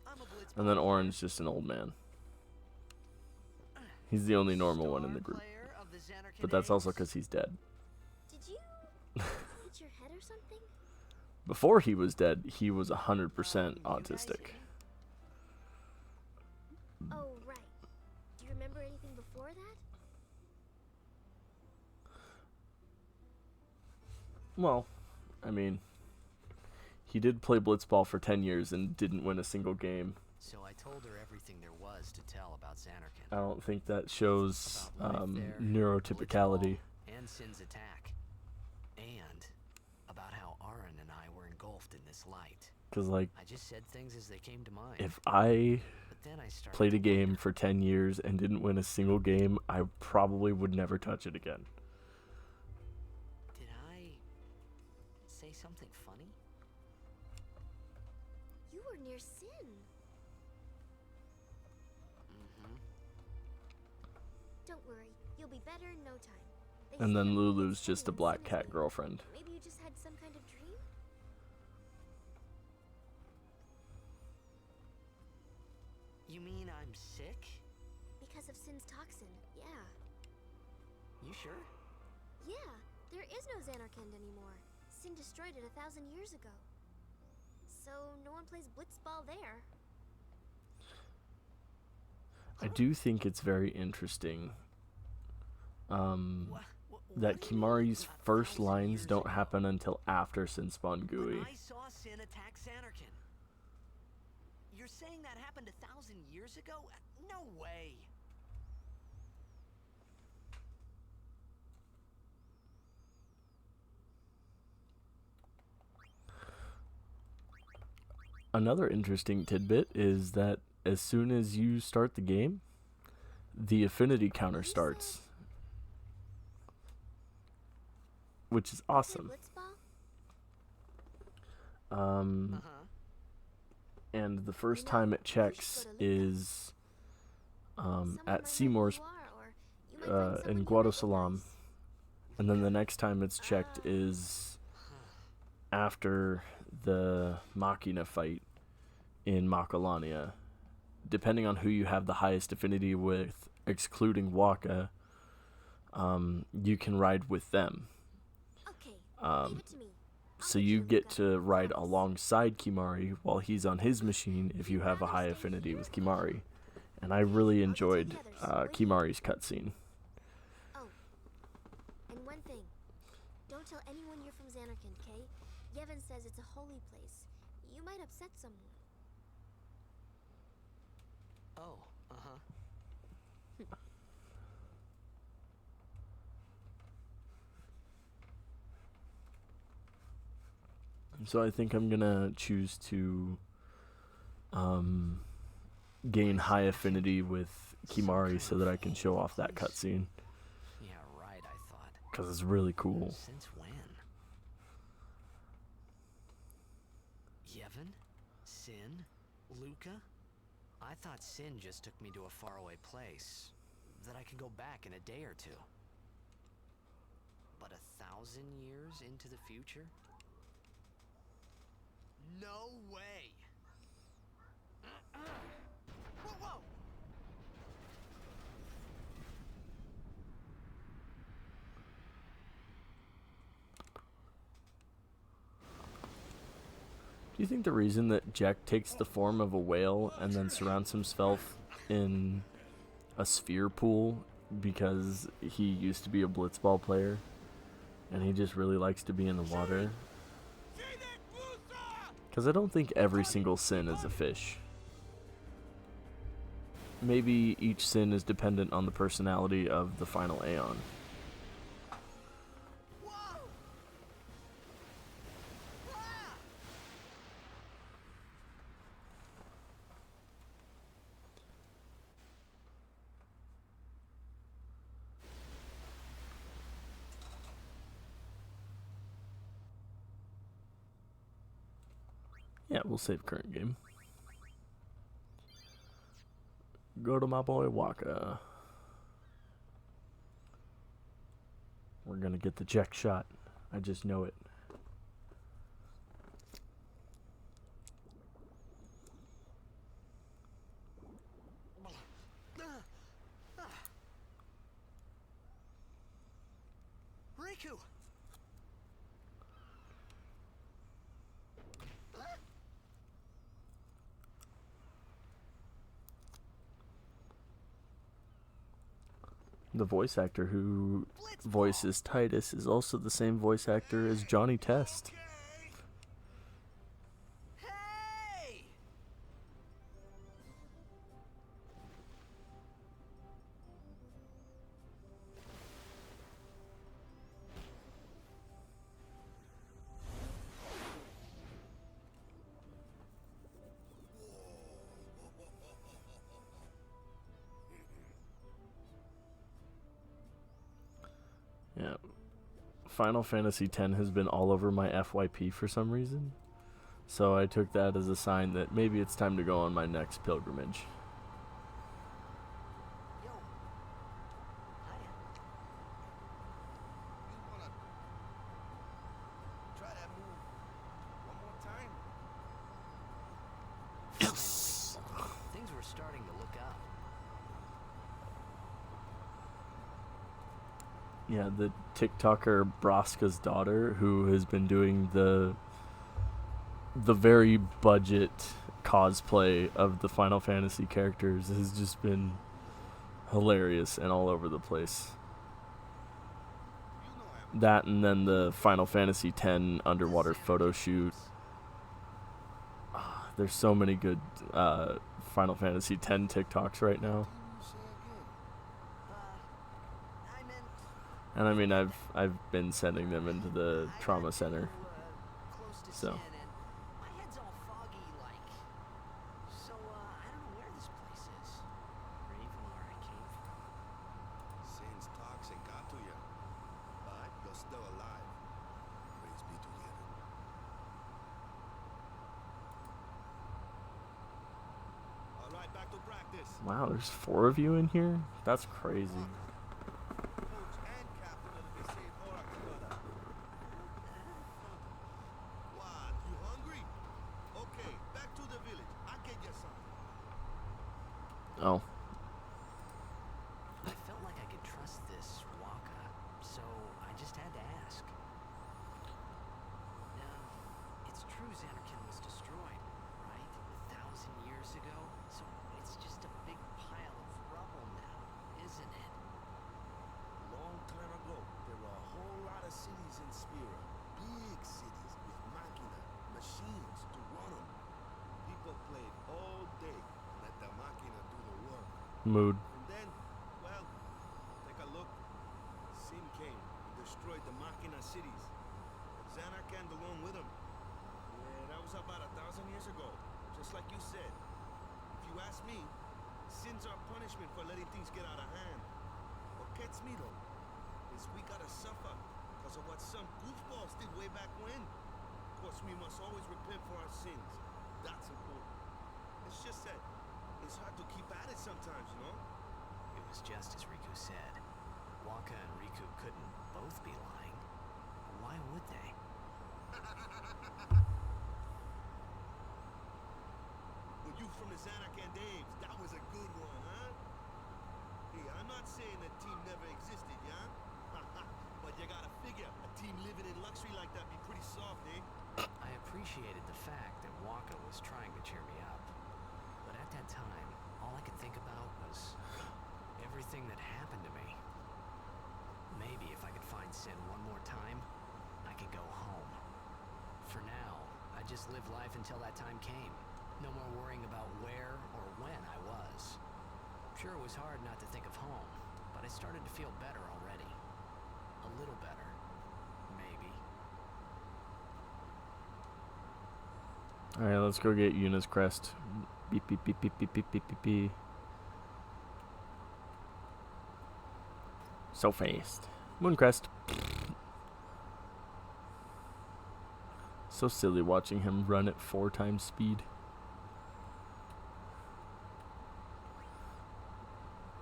I'm a Blitzball And then player. Orange, just an old man. He's the only normal one in the Star group. player of the Xanarkin But that's also Eggs? because he's dead. Did you hit your head or something? Before he was dead, he was 100% You guys autistic. see? Oh, right. Do you remember anything before that? Well, I mean, he did play blitzball for 10 years and didn't win a single game. So I told her everything there was to tell about Xanarkin. I don't think that shows About life there, neurotypicality. Blitzball, and Sin's attack. And about how Aaron and I were engulfed in this light. Because, like, I just said things as they came to mind. if I But then I started played a to game wonder, for 10 years and didn't win a single game, I probably would never touch it again. did I say something funny? You were near Sin. Mm-hmm. Don't worry, you'll be better in no time. They And say then everything Lulu's is just a fine when black Sin is cat with you. girlfriend. Maybe you just had some kind of dream? You mean I'm sick? Because of Sin's toxin, yeah. You sure? Yeah, there is no Xanarkand anymore. Sin destroyed it 1,000 years ago. So no one plays blitzball there. I do think it's very interesting that What do you mean, Kimari's first 1,000 lines years don't ago? happen until after Sin spawned When Gooey. I saw Sin attack Xanarkin. You're saying that happened 1,000 years ago? No way. Another interesting tidbit is that as soon as you start the game, the affinity counter starts, which is Play awesome. blitzball? Uh-huh. And the first You know, time it you should checks go to Luca. is Someone might know at who Seymour's you are, or you might find in someone you Guadosalam, recognize. and then the next time it's checked Ah. is after the Machina fight in Macalania. Depending on who you have the highest affinity with, excluding Waka, you can ride with them. Okay, Um, leave it to me. I'll So get you you get Luca, to ride promise. alongside Kimari while he's on his machine if you have a high affinity with Kimari. And I really enjoyed Kimari's cutscene. Oh, and one thing. Don't tell anyone you're from Xanarkand, okay? Yevon says it's a holy place. You might upset someone. Oh, uh-huh. So I think I'm gonna choose to gain high affinity with Kimari so that I can show off that cutscene, Yeah, right, I thought. because it's really cool. Since when? Yevon? Sin? Luca? I thought Sin just took me to a faraway place that I could go back in a day or two. But 1,000 years into the future? No way! Whoa, whoa! Do you think the reason that Jack takes the form of a whale and then surrounds himself in a sphere pool because he used to be a blitzball player and he just really likes to be in the water? Because I don't think every single sin is a fish. Maybe each sin is dependent on the personality of the final Aeon. Whoa! Ah! Yeah, we'll save current game. Go to my boy Waka. We're gonna get the check shot. I just know it. Riku! The voice actor who voices Titus is also the same voice actor as Johnny Test. Hey! Yeah. Final Fantasy X has been all over my FYP for some reason. So I took that as a sign that maybe it's time to go on my next pilgrimage. Yo. Hiya. You wanna try that move one more time? Finally. Things were starting to look up. Yeah, the TikToker Braska's daughter, who has been doing the very budget cosplay of the Final Fantasy characters, has just been hilarious and all over the place. You know I'm That and then the Final Fantasy X underwater photo shoot. There's so many good Final Fantasy X TikToks right now. you say again. I meant And I mean, I've been sending them into the I trauma got center. too, close to So. Sin and my head's all foggy like. So I don't know where this place is. Or even where I came from. Sin's toxin got to you, but you're still alive. Praise be to Yevon. All right, back to practice. Wow, there's 4 of you in here? That's crazy. Coach and captain of the Visayas Aurochs brother. What? You hungry? Okay, back to the village. I'll get you some. Oh, I felt like I could trust this Waka, so I just had to ask. Now, it's true Xanarkand was destroyed, right? 1,000 years ago? So it's just a big pile of rubble now, isn't it? Long time ago, there were a whole lot of cities in Spira. Big cities with machines to run them. People played all day, let the machina do the work. mood. And then, well, take a look. Sin came and destroyed the machina cities. Xanarkand along with him. Yeah, that was about 1,000 years ago. Just like you said. If you ask me, Sin's our punishment for letting things get out of hand. What gets me though, is we gotta suffer because of what some goofballs did way back when. Of course, we must always repent for our sins. That's important. It's just that it's hard to keep at it sometimes, you know? It was just as Riku said. Waka and Riku couldn't both be lying. Why would they? Well, you from the Xanarkand Daves, that was a good one, huh? Hey, I'm not saying that team never existed, yeah? But you gotta figure, a team living in luxury like that be pretty soft, eh? I appreciated the fact that Waka was trying to cheer me up. But at that time, all I could think about was everything that happened to me. Maybe if I could find Sin one more time, I could go home. For now, I just lived life until that time came. No more worrying about where or when I was. Sure, it was hard not to think of home, but I started to feel better already. A little better. Maybe. Alright, let's go get Yuna's crest. Beep, beep, beep, beep, beep, beep, beep, beep, beep. So fast. Mooncrest. So silly watching him run at 4 times speed.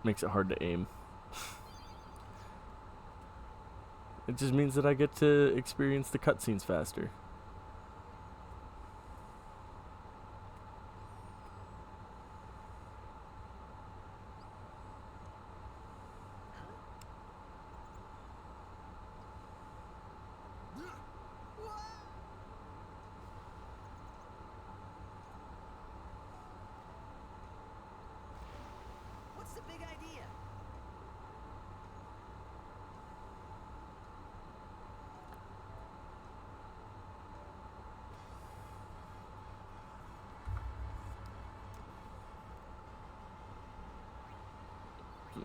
Makes it hard to aim. It just means that I get to experience the cutscenes faster. What's the big idea?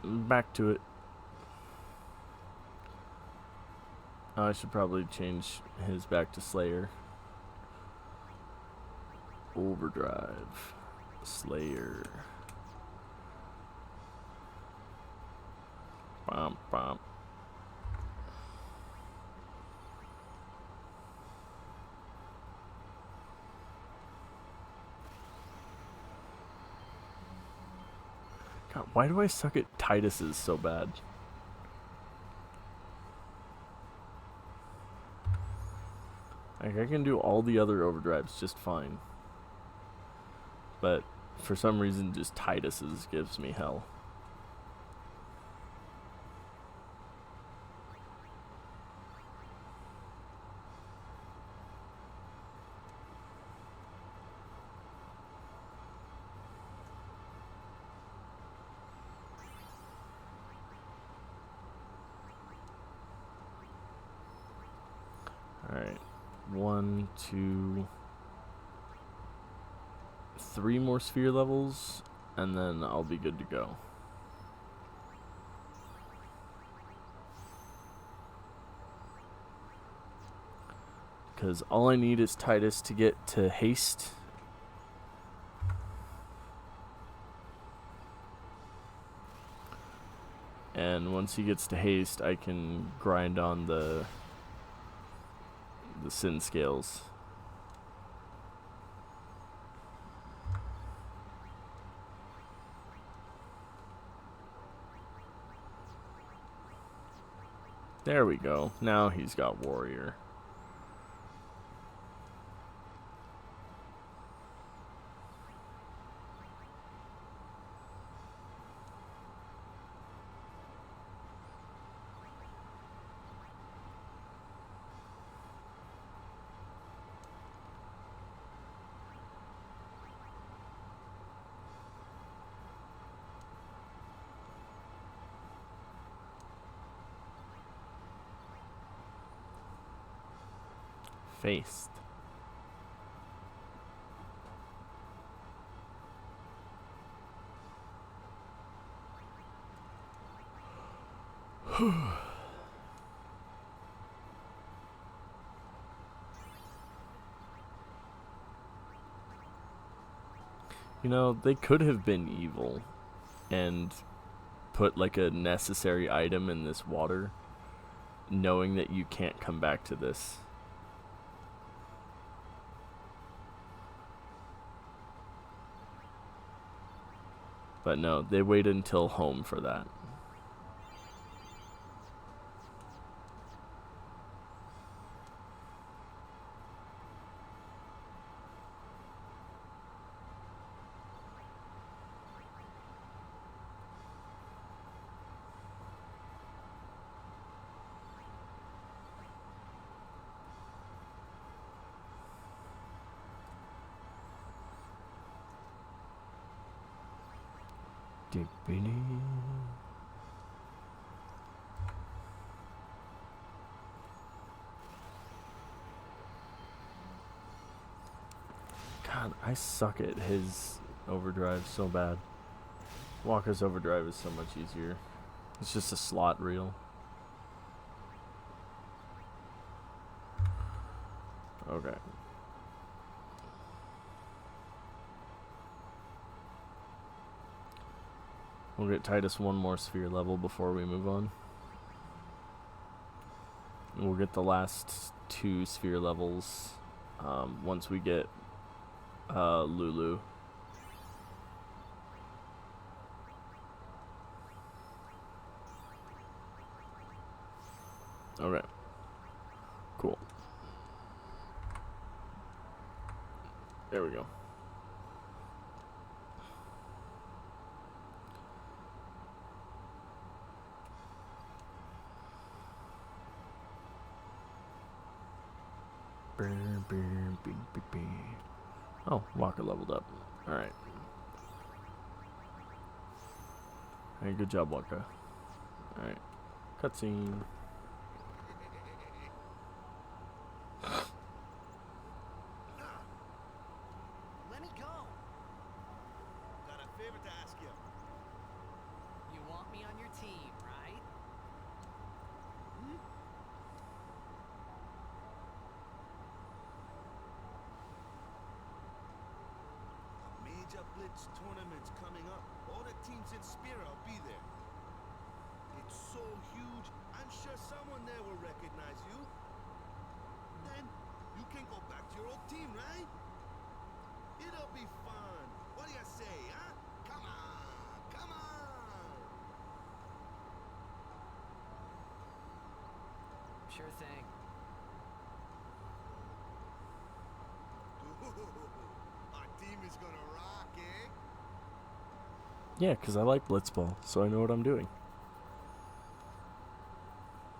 Back to it. Oh, I should probably change his back to Slayer. Overdrive. Slayer. Bump, bump. God, why do I suck at Titus's so bad? Like, I can do all the other overdrives just fine. But for some reason, just Titus's gives me hell. Alright. 1, 2, 3 more sphere levels, and then I'll be good to go. Because all I need is Titus to get to haste. And once he gets to haste, I can grind on the sin scales. There we go. Now he's got warrior. Faced. You know, they could have been evil and put like a necessary item in this water, knowing that you can't come back to this. But no, they waited until home for that. God, I suck at his overdrive so bad. Wakka's overdrive is so much easier. It's just a slot reel. Okay. We'll get Titus one more sphere level before we move on. And we'll get the last 2 sphere levels once we get Lulu. Okay. Cool. There we go. Oh, Walker leveled up. Alright. Hey, good job, Walker. Alright. Cutscene. Let me go. Got a favor to ask you. You want me on your team, right? A major blitz tournament's coming up. All the teams in Spira will be there. It's so huge, I'm sure someone there will recognize you. Then you can go back to your old team, right? It'll be fun. What do you say, huh? Come on, come on. Sure thing. Our team is gonna rock, eh? Yeah, because I like Blitzball, so I know what I'm doing.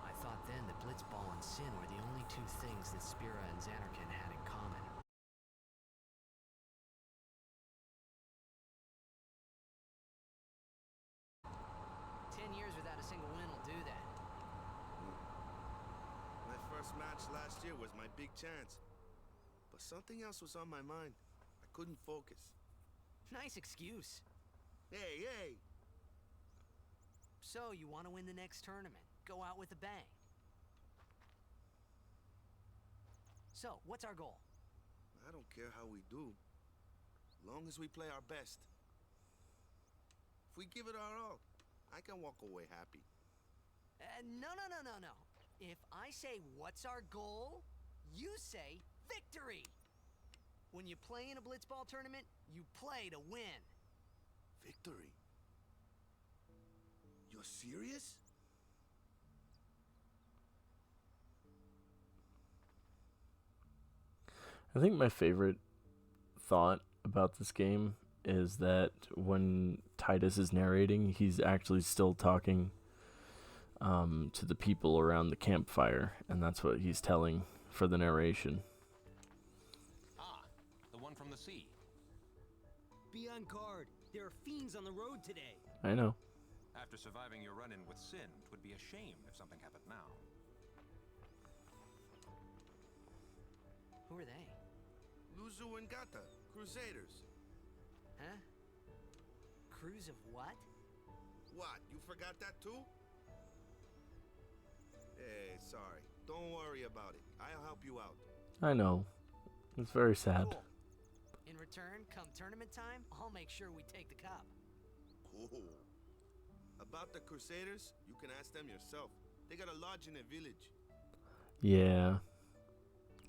I thought then that Blitzball and Sin were the only two things that Spira and Xanarkin had in common. Years without a single win will do that. My first match last year was my big chance. But something else was on my mind. I couldn't focus. Nice excuse. Hey, hey! So, you want to win the next tournament? Go out with a bang. So, what's our goal? I don't care how we do. Long as we play our best. If we give it our all, I can walk away happy. No. If I say what's our goal, you say victory. When you play in a Blitzball tournament, you play to win. Victory? You're serious? I think my favorite thought about this game is that when Tidus is narrating, he's actually still talking to the people around the campfire, and that's what he's telling for the narration. Ah, the one from the sea. Be on guard. There are fiends on the road today. I know. After surviving your run-in with Sin, it would be a shame if something happened now. Who are they? Luzu and Gata, Crusaders. Huh? Crews of what? What, you forgot that too? Hey, sorry. Don't worry about it. I'll help you out. I know. It's very sad. Cool. In return, come tournament time, I'll make sure we take the cup. Cool. About the Crusaders, you can ask them yourself. They got a lodge in a village. Yeah.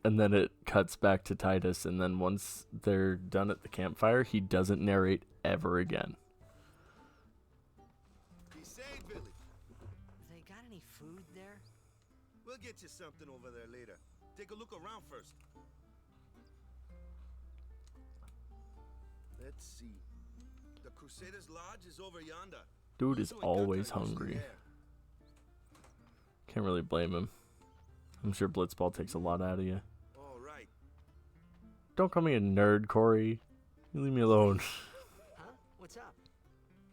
And then it cuts back to Tidus, and then once they're done at the campfire, he doesn't narrate ever again. Besaid village. They got any food there? We'll get you something over there later. Take a look around first. Let's see. The Crusaders' lodge is over yonder. Dude is Luzu and Gata always are usually hungry. there. Can't really blame him. I'm sure Blitzball takes a lot out of you. All right. Don't call me a nerd, Corey. You leave me alone. Huh? What's up?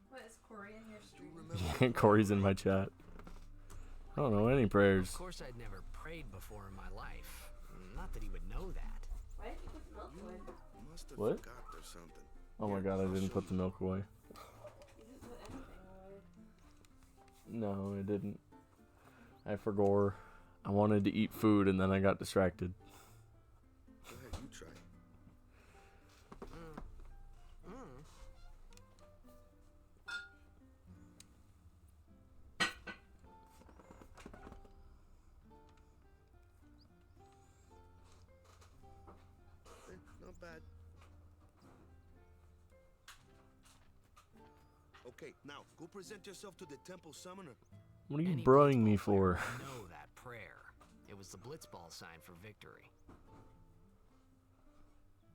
What is Corey in your stream? Remember Corey's in my chat. I don't know any prayers. Of course I'd never prayed before in my life. Not that he would know that. Why did you put the milk away? Must have What? forgot or something. Oh my god, I didn't put the milk away. You didn't put anything away. No, I didn't. I forgot. I wanted to eat food and then I got distracted. Go ahead, you try. Okay, now go present yourself to the temple summoner. What are you Any broing me blitzball player for? would know that prayer. It was the blitzball sign for victory.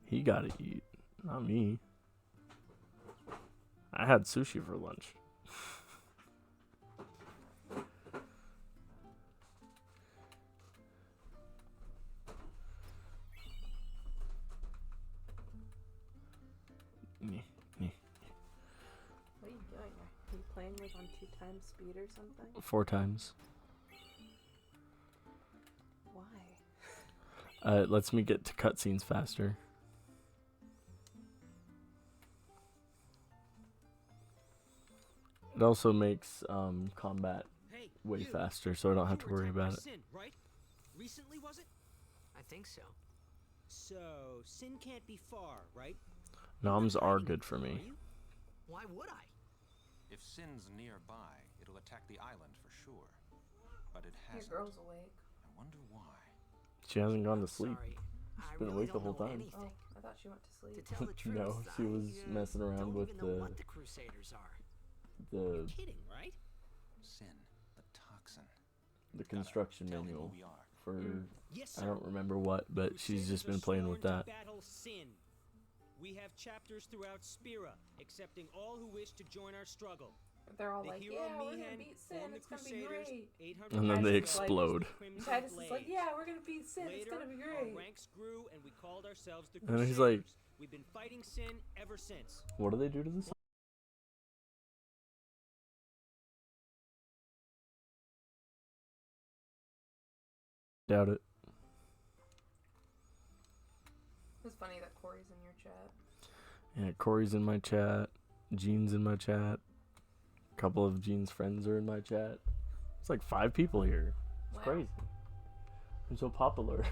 He gotta eat, not me. I had sushi for lunch. What are you doing? Are you playing like on 2 times speed or something? 4 times. Why? It lets me get to cutscenes faster. It also makes combat Hey, way you. faster, so I don't have to You were worry attacked by about it. Sin, right? Recently, was it? I think so. So, Sin can't be far, right? Noms are good for me. Why would I? If Sin's nearby, it'll attack the island for sure. But it Your hasn't. girl's awake. I wonder why. She hasn't gone to sleep. Sorry. I been really awake the don't whole know time. anything. Oh, I thought she went to To sleep. tell the truth, No, she was messing around don't with even know the what the Crusaders are. the Kidding, right? Sin, the toxin. the construction Tell him manual who we are. for Yes, I sir. don't remember what, but she's just been playing with that. Battle Sin. We have chapters throughout Spira, accepting all who wish to join our struggle. They're all The like, hero yeah, we're gonna Mihan beat Sin. formed the It's gonna be Crusaders, great. 800 And then they years ago, explode. Crimson Titus is like, Blade. yeah, we're gonna beat Sin. It's Later, gonna be our great. ranks grew and we called ourselves the And Crusaders. he's like- We've been fighting Sin ever since. What do they do to this? Doubt it. It's funny that Corey's in your chat. Yeah, Corey's in my chat. Gene's in my chat. A couple of Gene's friends are in my chat. It's like 5 people here. It's Wow. crazy. I'm so popular.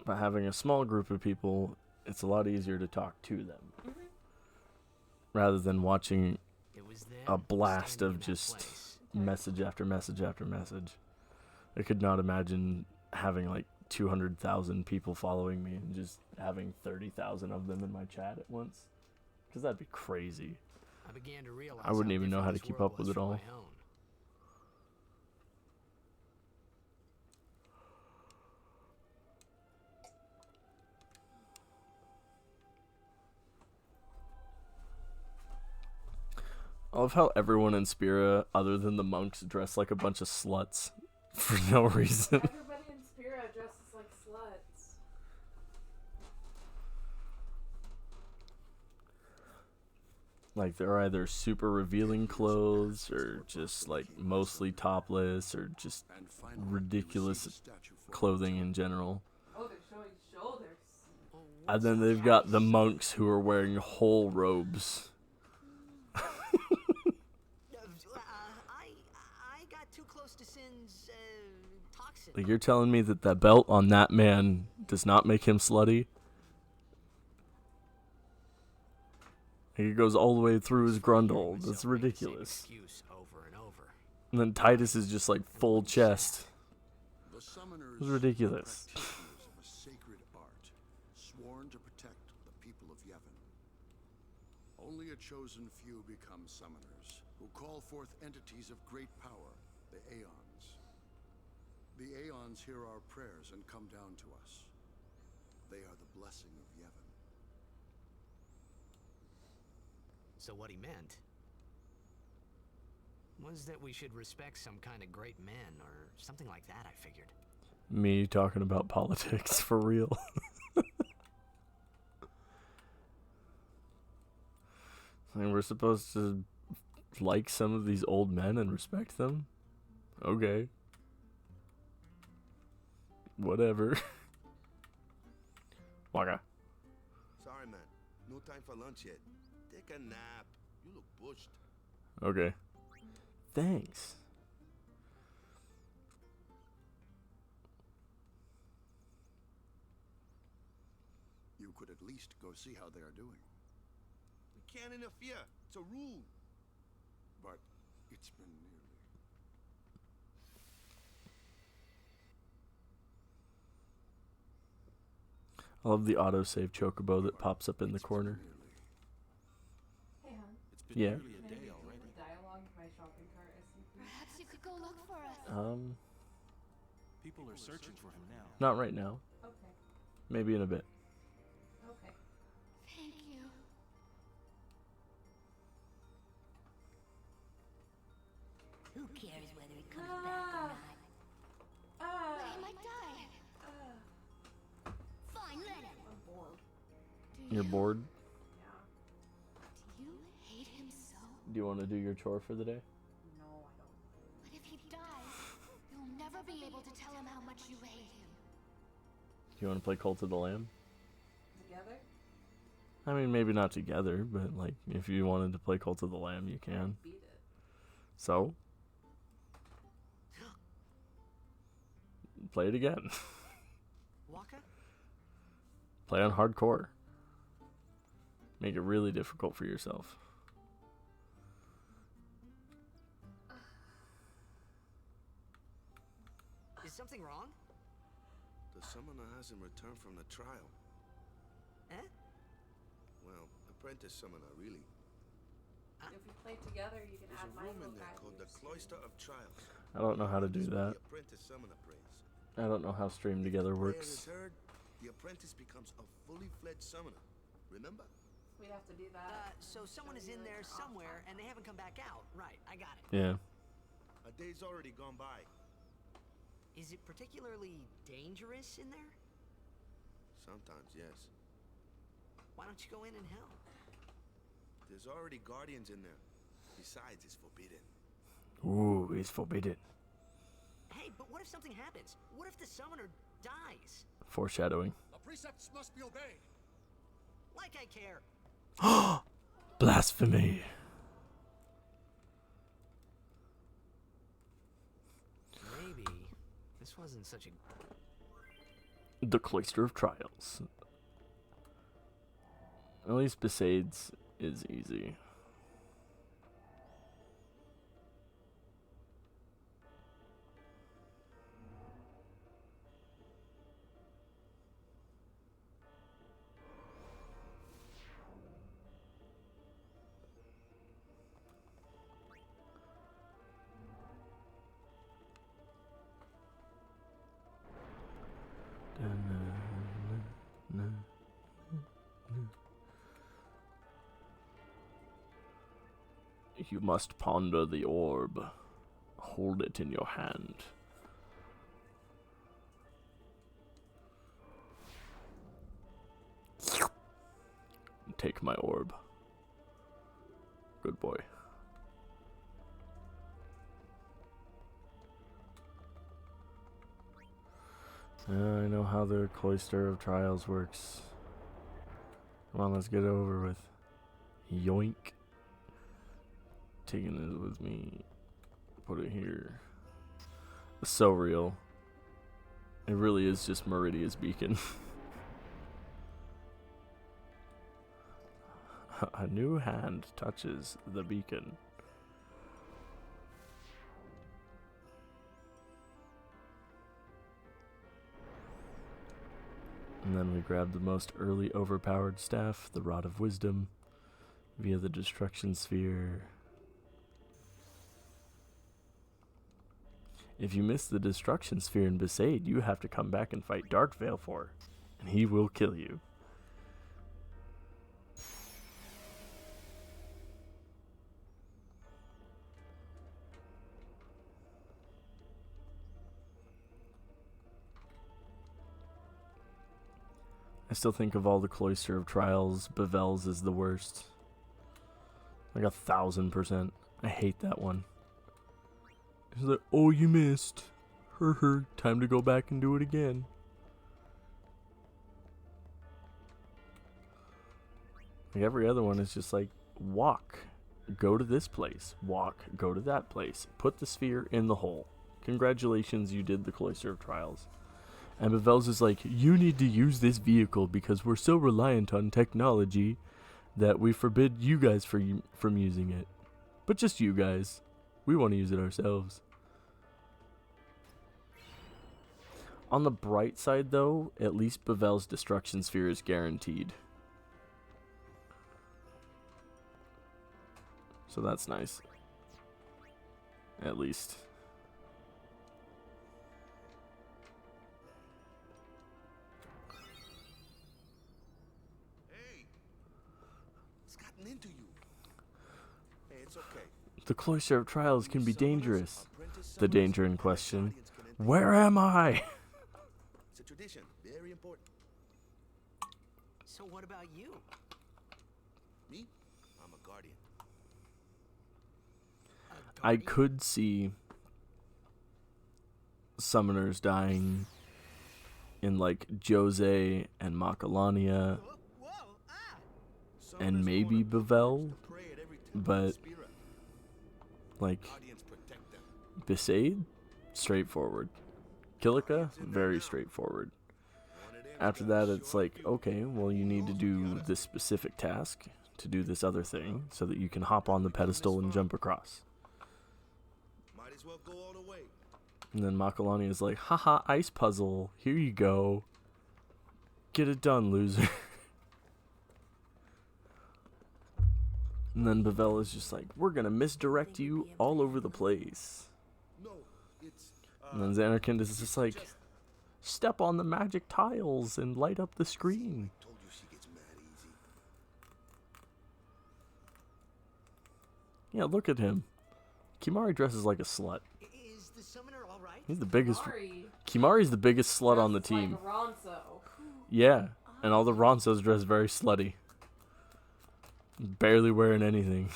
But having a small group of people, it's a lot easier to talk to them. Rather than watching It was there, a blast standing of in that just place. message after message after message. I could not imagine having like 200,000 people following me and just having 30,000 of them in my chat at once. Because that'd be crazy. I began to realize I wouldn't how even know different how to this keep world up with was it from all. my own. I love how everyone in Spira, other than the monks, dress like a bunch of sluts for no reason. Everybody in Spira dresses like sluts. Like they're either super revealing clothes or just like mostly topless or just ridiculous clothing in general. Oh, they're showing shoulders. And then they've got the monks who are wearing whole robes. I got too close to Sin's toxin. Like you're telling me that belt on that man does not make him slutty? Like it goes all the way through his grundle. That's Myself made the same ridiculous. excuse over and over. And then Titus is just like full chest. The summoners It was ridiculous. are practitioners of a sacred art, sworn to protect the people of Yevon. Only a chosen few become summoners, who call forth entities of great power, the Aeons. The Aeons hear our prayers and come down to us. They are the blessing of Yevon. So what he meant was that we should respect some kind of great men or something like that, I figured. Me talking about politics for real. And we're supposed to like some of these old men and respect them? Okay. Whatever. Waka. Sorry, man. No time for lunch yet. Take a nap. You look bushed. Okay. Thanks. You could at least go see how they are doing. We can't interfere. It's a rule. But it's been nearly. I love the autosave chocobo that pops up in the corner. Hey, hon. It's been Yeah. nearly a day already. Dialogue to my shopping cart SCP. Perhaps you could go look for us. People are searching for him now. Not right now. Okay. Maybe in a bit. Okay. Thank you. Who cares whether he comes back or not? But he might die. Fine, let him. I'm bored. You're bored? Do you hate him so? Do you want to do your chore for the day? No, I don't. But if he dies, you'll never be able to tell him how much you hate him. Do you want to play Cult of the Lamb? Together? I mean, maybe not together, but like, if you wanted to play Cult of the Lamb, you can. Beat it. So? Play it again. Waka? Play on hardcore. Make it really difficult for yourself. Is something wrong? The summoner hasn't returned from the trial. Eh? Well, apprentice summoner, really. If we play together, you can There's add a my room little in there guy. called the Cloister of Trials. I don't know how to do This is where that. The apprentice summoner prays. I don't know how Stream Together Prayer works. is heard, the apprentice becomes a fully fledged summoner. Remember? We'd have to do that. So someone is in there somewhere and they haven't come back out. Right, I got it. Yeah. A day's already gone by. Is it particularly dangerous in there? Sometimes, yes. Why don't you go in and help? There's already guardians in there. Besides, it's forbidden. Ooh, it's forbidden. Hey, but what if something happens? What if the summoner dies? Foreshadowing. The precepts must be obeyed. Like I care. Blasphemy. Maybe this wasn't such a... The Cloister of Trials. At least Besaides is easy. You must ponder the orb. Hold it in your hand. Take my orb. Good boy. I know how the Cloister of Trials works. Come on, let's get it over with. Yoink. Taking this with me. Put it here. So real. It really is just Meridia's beacon. A new hand touches the beacon. And then we grab the most early overpowered staff, the Rod of Wisdom, via the Destruction Sphere. If you miss the Destruction Sphere in Besaid, you have to come back and fight Dark Veil for, and he will kill you. I still think of all the Cloister of Trials, Bevel's is the worst. Like 1,000%. I hate that one. It's like, oh, you missed. Time to go back and do it again. Like every other one is just like, walk. Go to this place. Walk. Go to that place. Put the sphere in the hole. Congratulations, you did the Cloister of Trials. And Bevel's is like, you need to use this vehicle because we're so reliant on technology that we forbid you guys from using it. But just you guys. We want to use it ourselves. On the bright side, though, at least Bavel's destruction sphere is guaranteed. So that's nice. At least. Hey, it's gotten into you. Hey, it's okay. The Cloister of Trials can be dangerous. The danger in question. Where am I? It's a tradition, very important. So what about you? Me? I'm a guardian. I could see summoners dying in like Jose and Macalania and maybe Bavel, but like Besaid, straightforward. Kilika, very straightforward. After that, it's like, okay, well, you need to do this specific task to do this other thing so that you can hop on the pedestal and jump across. Might as well go all the way. And then Macalania is like, haha, ice puzzle, here you go. Get it done, loser. And then Bavel is just like, we're gonna misdirect you all over the place. No, it's And then Xanarkand is just like, step on the magic tiles and light up the screen. told you she gets mad easy. Yeah, look at him. Kimahri dresses like a slut. Is the summoner all right? He's the biggest. Sorry. Kimahri's the biggest slut on the Dresses like team. Ronso. Yeah, and all the Ronsos dress very slutty. Barely wearing anything.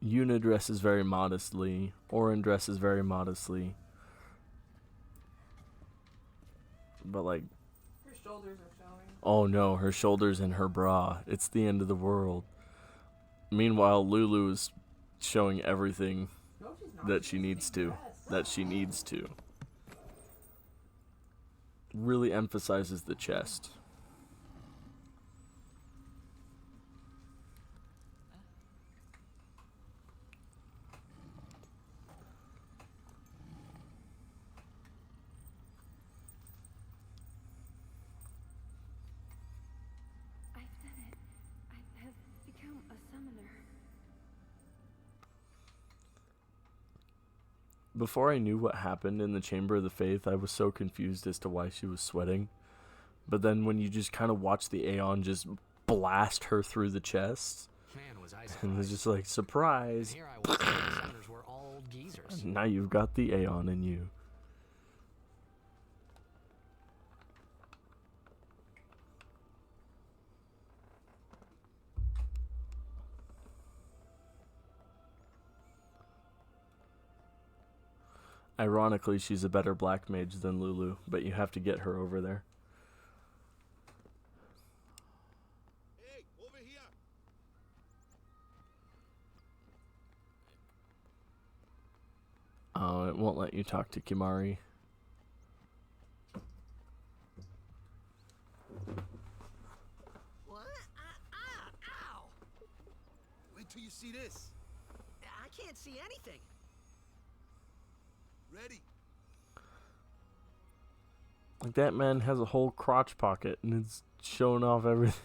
Yuna dresses very modestly. Orin dresses very modestly. But like, Her shoulders are showing. oh no, her shoulders and her bra. It's the end of the world. Meanwhile, Lulu is showing everything No, she's not. that she needs to. Dressed. That she needs to. Really emphasizes the chest. I've done it. I have become a summoner. Before I knew what happened in the Chamber of the Faith, I was so confused as to why she was sweating. But then when you just kind of watch the Aeon just blast her through the chest, Man, was I and it's surprised. just like, surprise! Here I was thinking the summoners were all old geezers. Now you've got the Aeon in you. Ironically, she's a better black mage than Lulu, but you have to get her over there. Hey, over here. Oh, it won't let you talk to Kimahri. What? Ow! Wait till you see this. I can't see anything. Ready? Like, that man has a whole crotch pocket and it's showing off everything.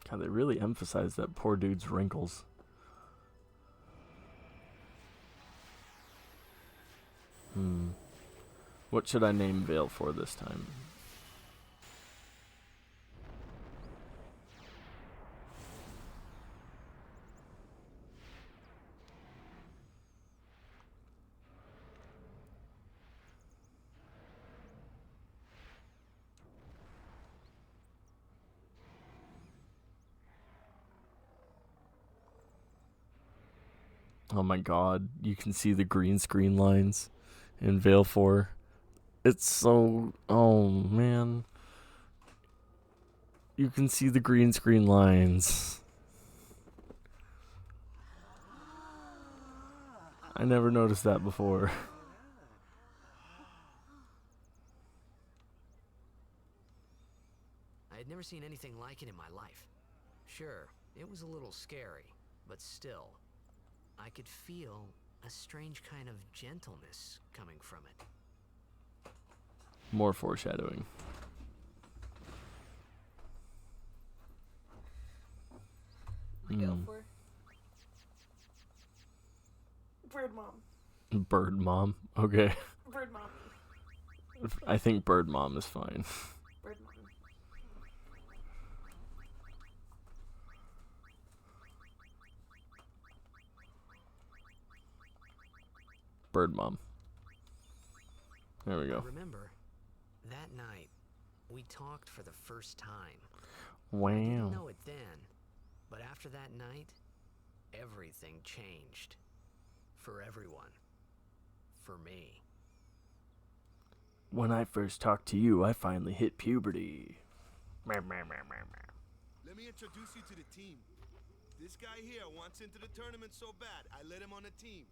God, they really emphasize that poor dude's wrinkles. What should I name Vale for this time? Oh my god, you can see the green screen lines in Vale 4. It's so... Oh, man. You can see the green screen lines. I never noticed that before. I had never seen anything like it in my life. Sure, it was a little scary, but still, I could feel a strange kind of gentleness coming from it. More foreshadowing. Go for Bird Mom. Bird Mom? Okay. Bird Mom. I think Bird Mom is fine. Bird Mom. Bird Mom. There we go. Remember, that night, we talked for the first time. Wow. I didn't know it then, but after that night, everything changed. For everyone. For me. When I first talked to you, I finally hit puberty. Let me introduce you to the team. This guy here wants into the tournament so bad, I let him on the team.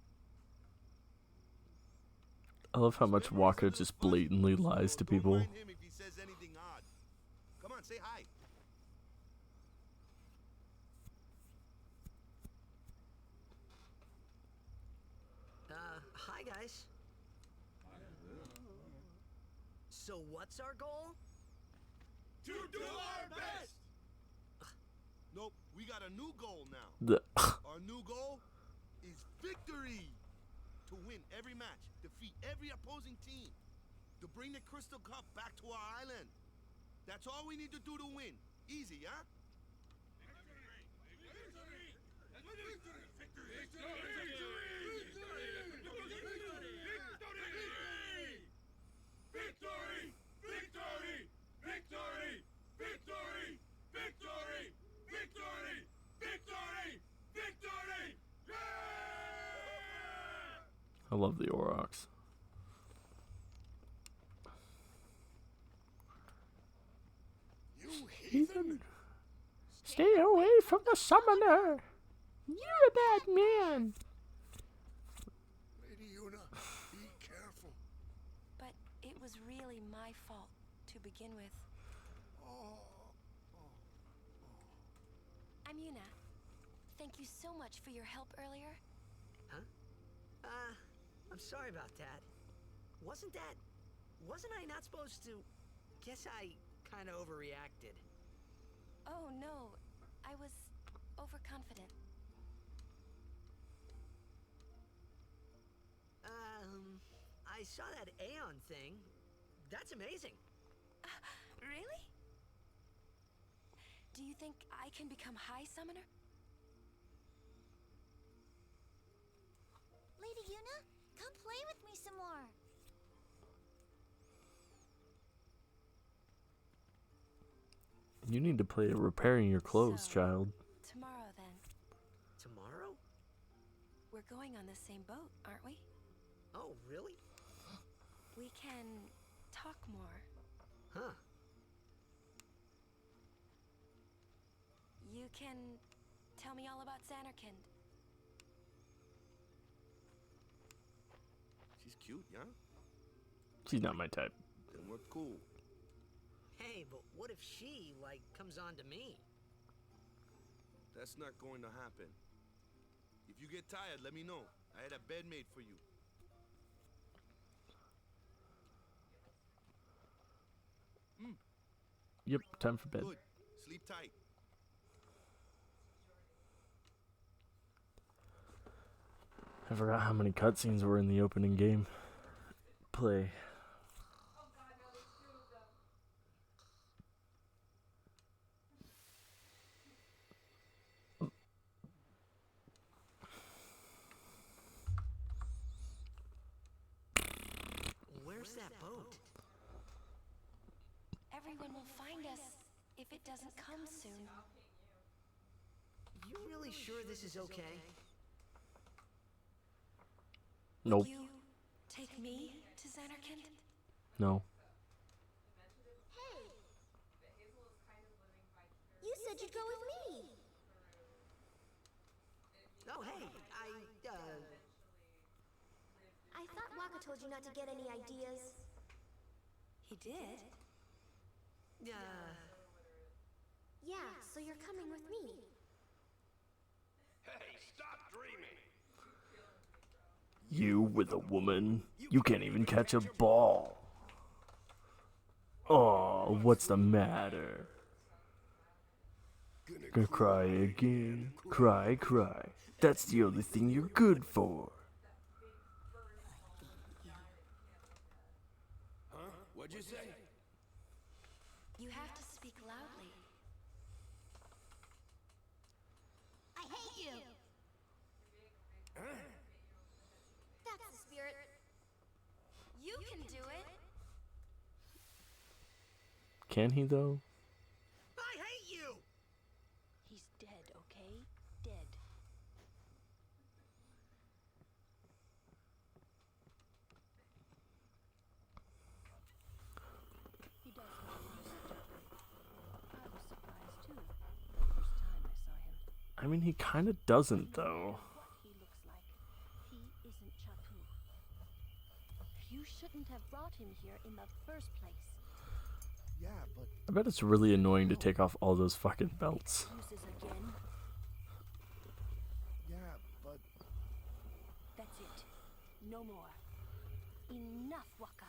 I love how much Walker just blatantly lies to people. Don't mind him if he says anything odd. Come on, say hi. Hi guys. So what's our goal? To do our best! Nope, we got a new goal now. Our new goal is victory! To win every match, defeat every opposing team, to bring the Crystal Cup back to our island. That's all we need to do to win. Easy, huh? Victory! Victory! Victory! Victory! Victory! Victory! Victory! Victory! Victory! Victory! Victory! Victory! I love the Aurochs. You heathen! Stay away from the summoner! You're a bad man! Lady Yuna, be careful. But it was really my fault to begin with. I'm Yuna. Thank you so much for your help earlier. Huh? I'm sorry about that. Wasn't I not supposed to... Guess I kinda overreacted. Oh no, I was overconfident. I saw that Aeon thing. That's amazing. Really? Do you think I can become High Summoner? Lady Yuna, come play with me some more. You need to play repairing your clothes, child. Tomorrow then. Tomorrow? We're going on the same boat, aren't we? Oh, really? We can talk more. Huh. You can tell me all about Xanarkand. She's cute, yeah? She's not my type. Then we're cool. Hey, but what if she, like, comes on to me? That's not going to happen. If you get tired, let me know. I had a bed made for you. Yep, time for bed. Good. Sleep tight. I forgot how many cutscenes were in the opening game. Play. Where's that boat? Everyone will find us if it doesn't come soon. You really sure this is okay? Nope. You take me to Xanarkand? No. Hey! You said you'd go with me! Oh, hey, I thought Waka told you not to get any ideas. He did? Yeah, so you're coming with me. Hey, stop dreaming! You with a woman? You can't even catch a ball. Oh, what's the matter? Gonna cry again. Cry, cry. That's the only thing you're good for. Huh? What'd you say? You have to speak loudly. I hate you! That's the spirit. You can do it! Can he though? I hate you! He's dead, okay? Dead. He does have a voice, I was surprised too, the first time I saw him. I mean, he kind of doesn't though. What he looks like. He isn't Chapu. You shouldn't have brought him here in the first place. Yeah, but I bet it's really annoying to take off all those fucking belts. Uses again. yeah, but That's it. No more. Enough, Waka.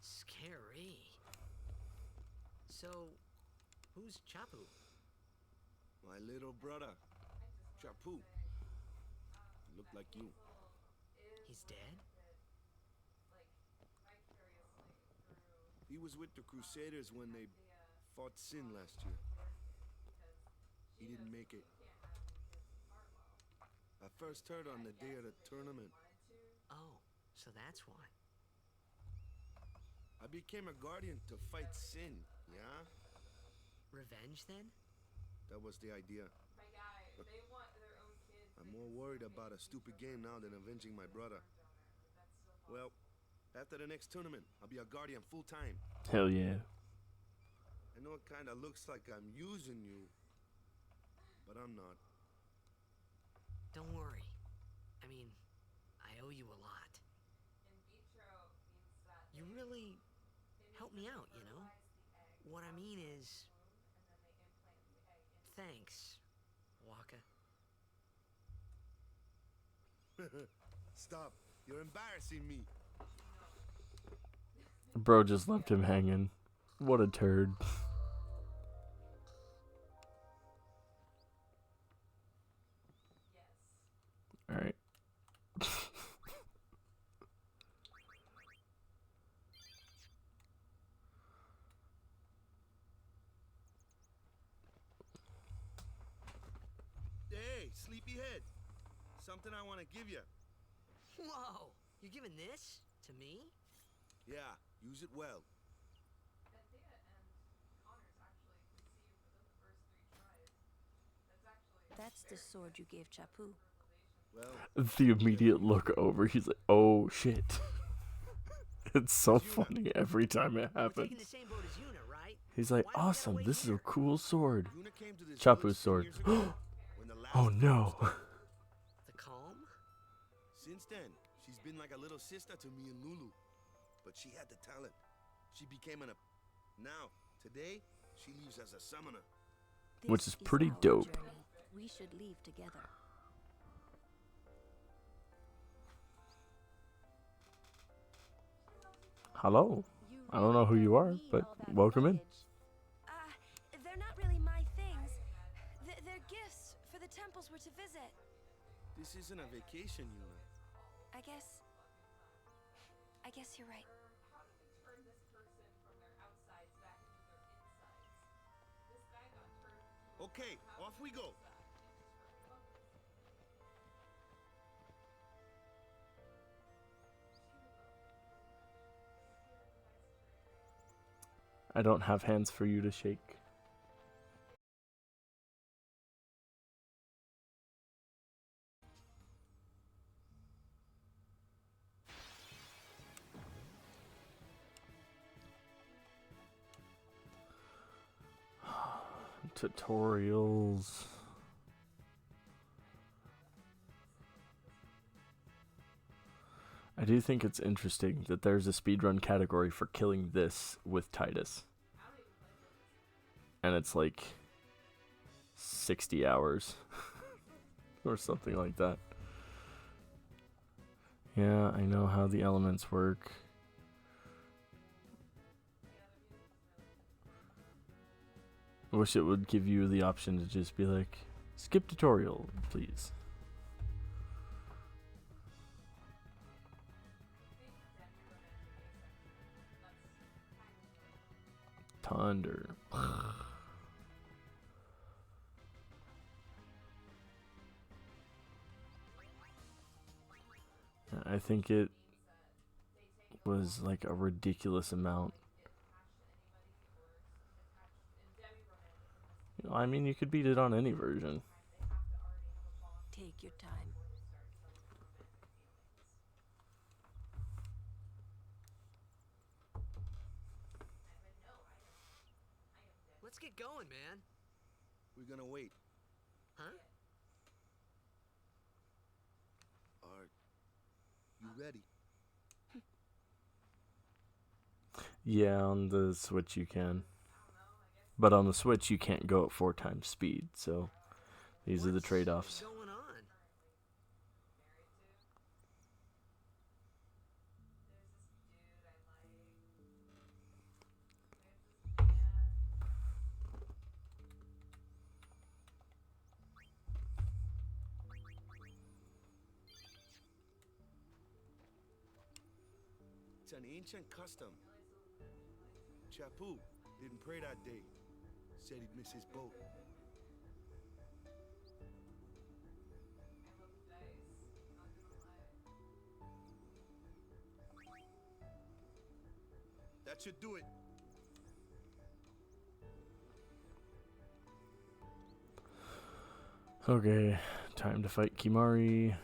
Scary. So, who's Chapu? My little brother, Chapu. Looked like you. He's dead? He was with the Crusaders when they fought Sin last year. He didn't make it. I first heard on the day of the tournament. Oh, so that's why. I became a guardian to fight Sin, yeah? Revenge, then? That was the idea. I'm more worried about a stupid game now than avenging my brother. Well, after the next tournament, I'll be a guardian full time. Hell yeah. I know it kinda looks like I'm using you, but I'm not. Don't worry. I mean, I owe you a lot. You really helped me out, you know? What I mean is... Thanks, Waka. Stop. You're embarrassing me. Bro just left him hanging. What a turd. Alright. Hey, sleepyhead. Something I want to give you. Whoa! You're giving this to me? Yeah, use it well. That's the sword you gave Chapu. Well, The immediate look over, he's like, oh shit. It's so funny every time it We're taking the happens. same boat as Yuna, right? He's like, Why do we gotta awesome, wait this is here? a cool sword. Yuna came to this Chapu's village 10 sword. years ago, when the last Oh war no. started. The calm? Since then, she's been like a little sister to me and Lulu. But she had the talent. She became Now, today, she leaves as a summoner. Which This is pretty our dope. journey. We should leave together. Hello. I don't know who you are, but welcome in. They're not really my things. They're gifts for the temples we're to visit. This isn't a vacation, Yuna. I guess you're right. Okay, off we go. I don't have hands for you to shake. Tutorials. I do think it's interesting that there's a speedrun category for killing this with Titus. And it's like 60 hours or something like that. Yeah, I know how the elements work. I wish it would give you the option to just be like, skip tutorial, please. Thunder. I think it was like a ridiculous amount. I mean, you could beat it on any version. Take your time. Let's get going, man. We're gonna wait. Huh? Are you ready? Yeah, on the Switch you can. But on the Switch you can't go at 4 times speed, so these are the trade-offs. What's going on? It's an ancient custom. Chapu didn't pray that day. Said he'd miss his boat. That should do it. Okay, time to fight Kimahri.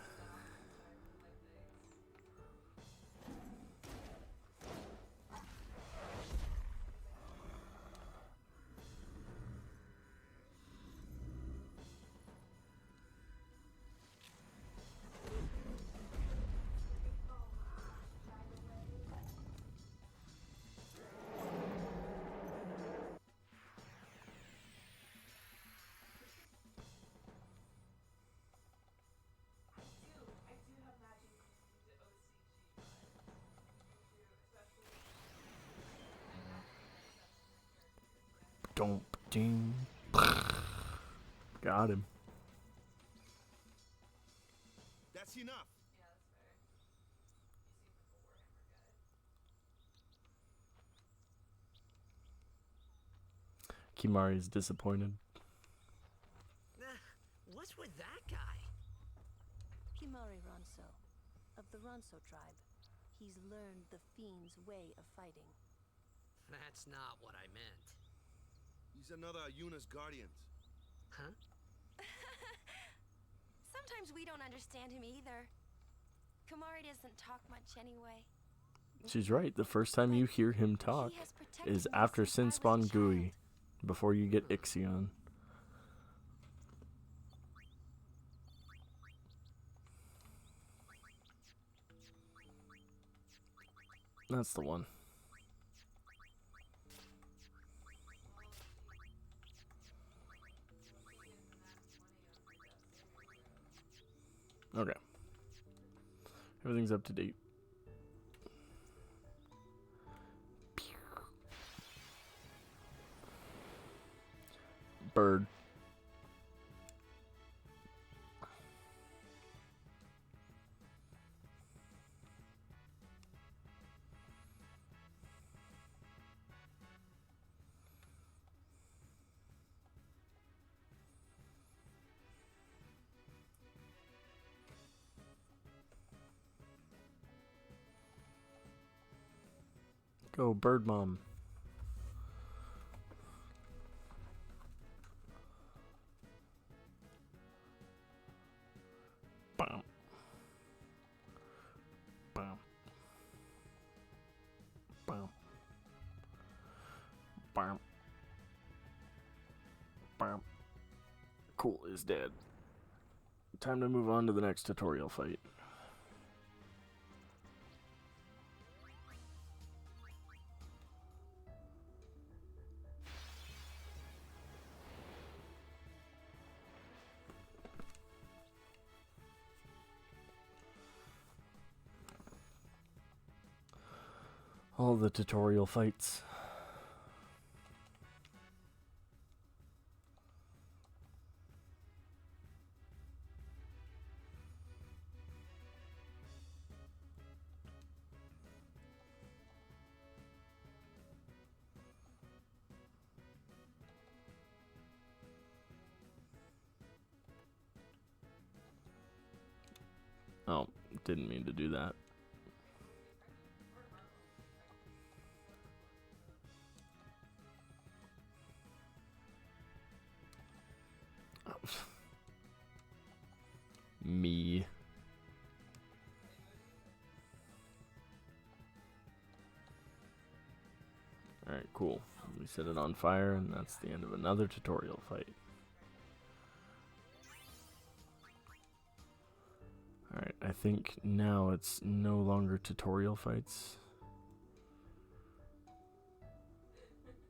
Don't ding. Got him. That's enough. Kimahri's disappointed. What's with that guy? Kimahri Ronso, of the Ronso tribe. He's learned the Fiend's way of fighting. That's not what I meant. He's another Yuna's guardians. Huh? Sometimes we don't understand him either. Kimahri doesn't talk much anyway. She's right. The first time you hear him talk is after Sin Spawn Gui, before you get Ixion. That's the one. Okay. Everything's up to date. Bird. Go, Bird Mom. Bam. Bam. Cool is dead. Time to move on to the next tutorial fight. All the tutorial fights. Oh, didn't mean to do that. Me. Alright, cool. We set it on fire, and that's the end of another tutorial fight. Alright, I think now it's no longer tutorial fights.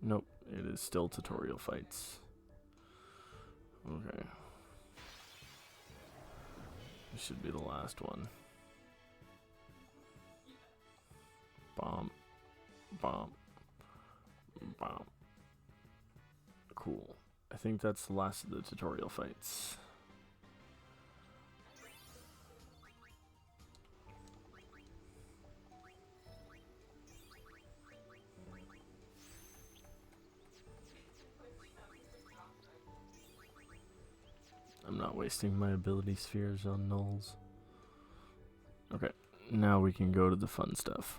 Nope, it is still tutorial fights. Okay. This should be the last one. Bomb. Bomb. Bomb. Cool. I think that's the last of the tutorial fights. I'm not wasting my ability spheres on nulls. Okay, now we can go to the fun stuff.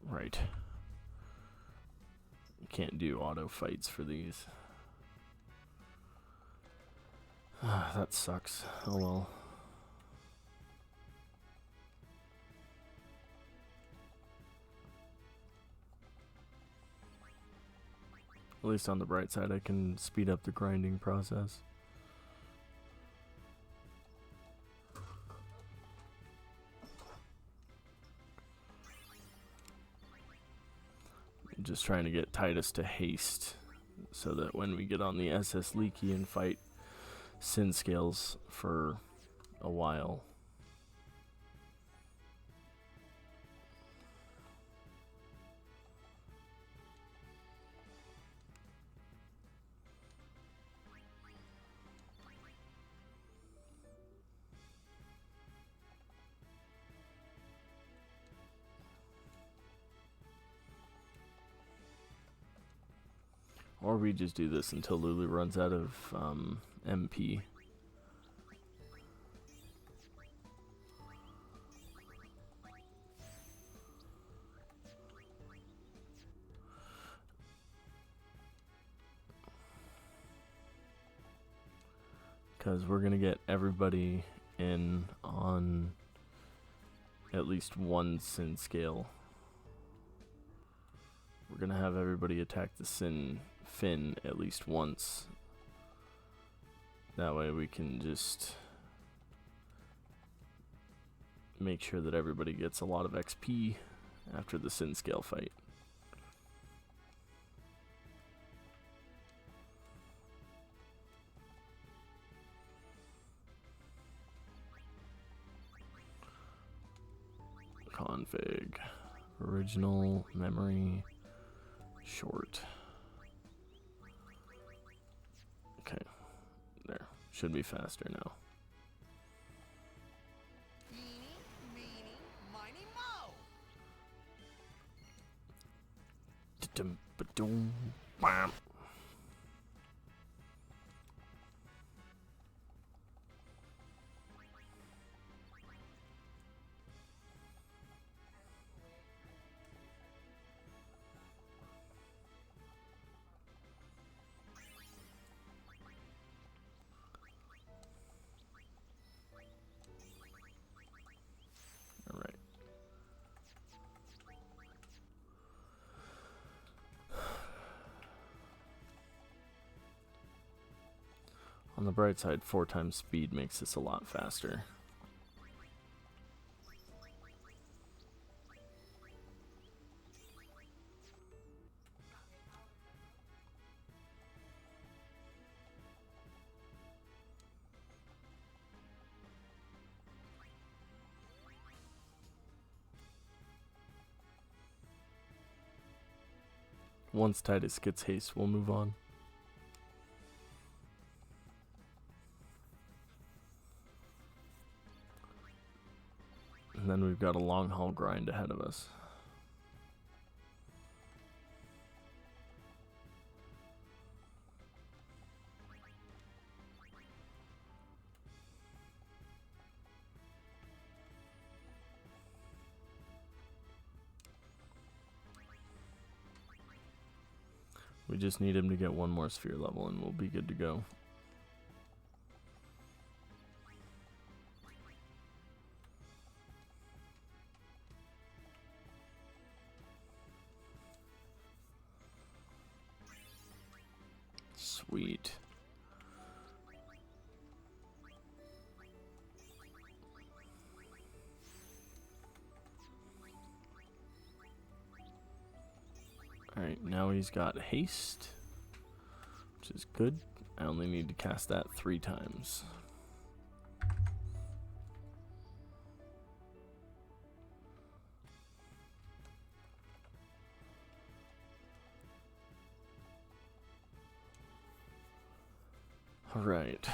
Right. You can't do auto fights for these. That sucks. Oh well. At least on the bright side, I can speed up the grinding process. I'm just trying to get Titus to haste so that when we get on the SS Leaky and fight Sin Scales for a while. Or we just do this until Lulu runs out of MP. Because we're going to get everybody in on at least one Sin Scale. We're going to have everybody attack the Sin Fin at least once. That way we can just make sure that everybody gets a lot of XP after the Sin Scale fight. Config, original, memory, short. Okay, there. Should be faster now. Bam. On the bright side, 4 times speed makes this a lot faster. Once Titus gets haste, we'll move on. And then we've got a long haul grind ahead of us. We just need him to get one more sphere level and we'll be good to go. Sweet. Alright, now he's got haste, which is good. I only need to cast that 3 times. Alright.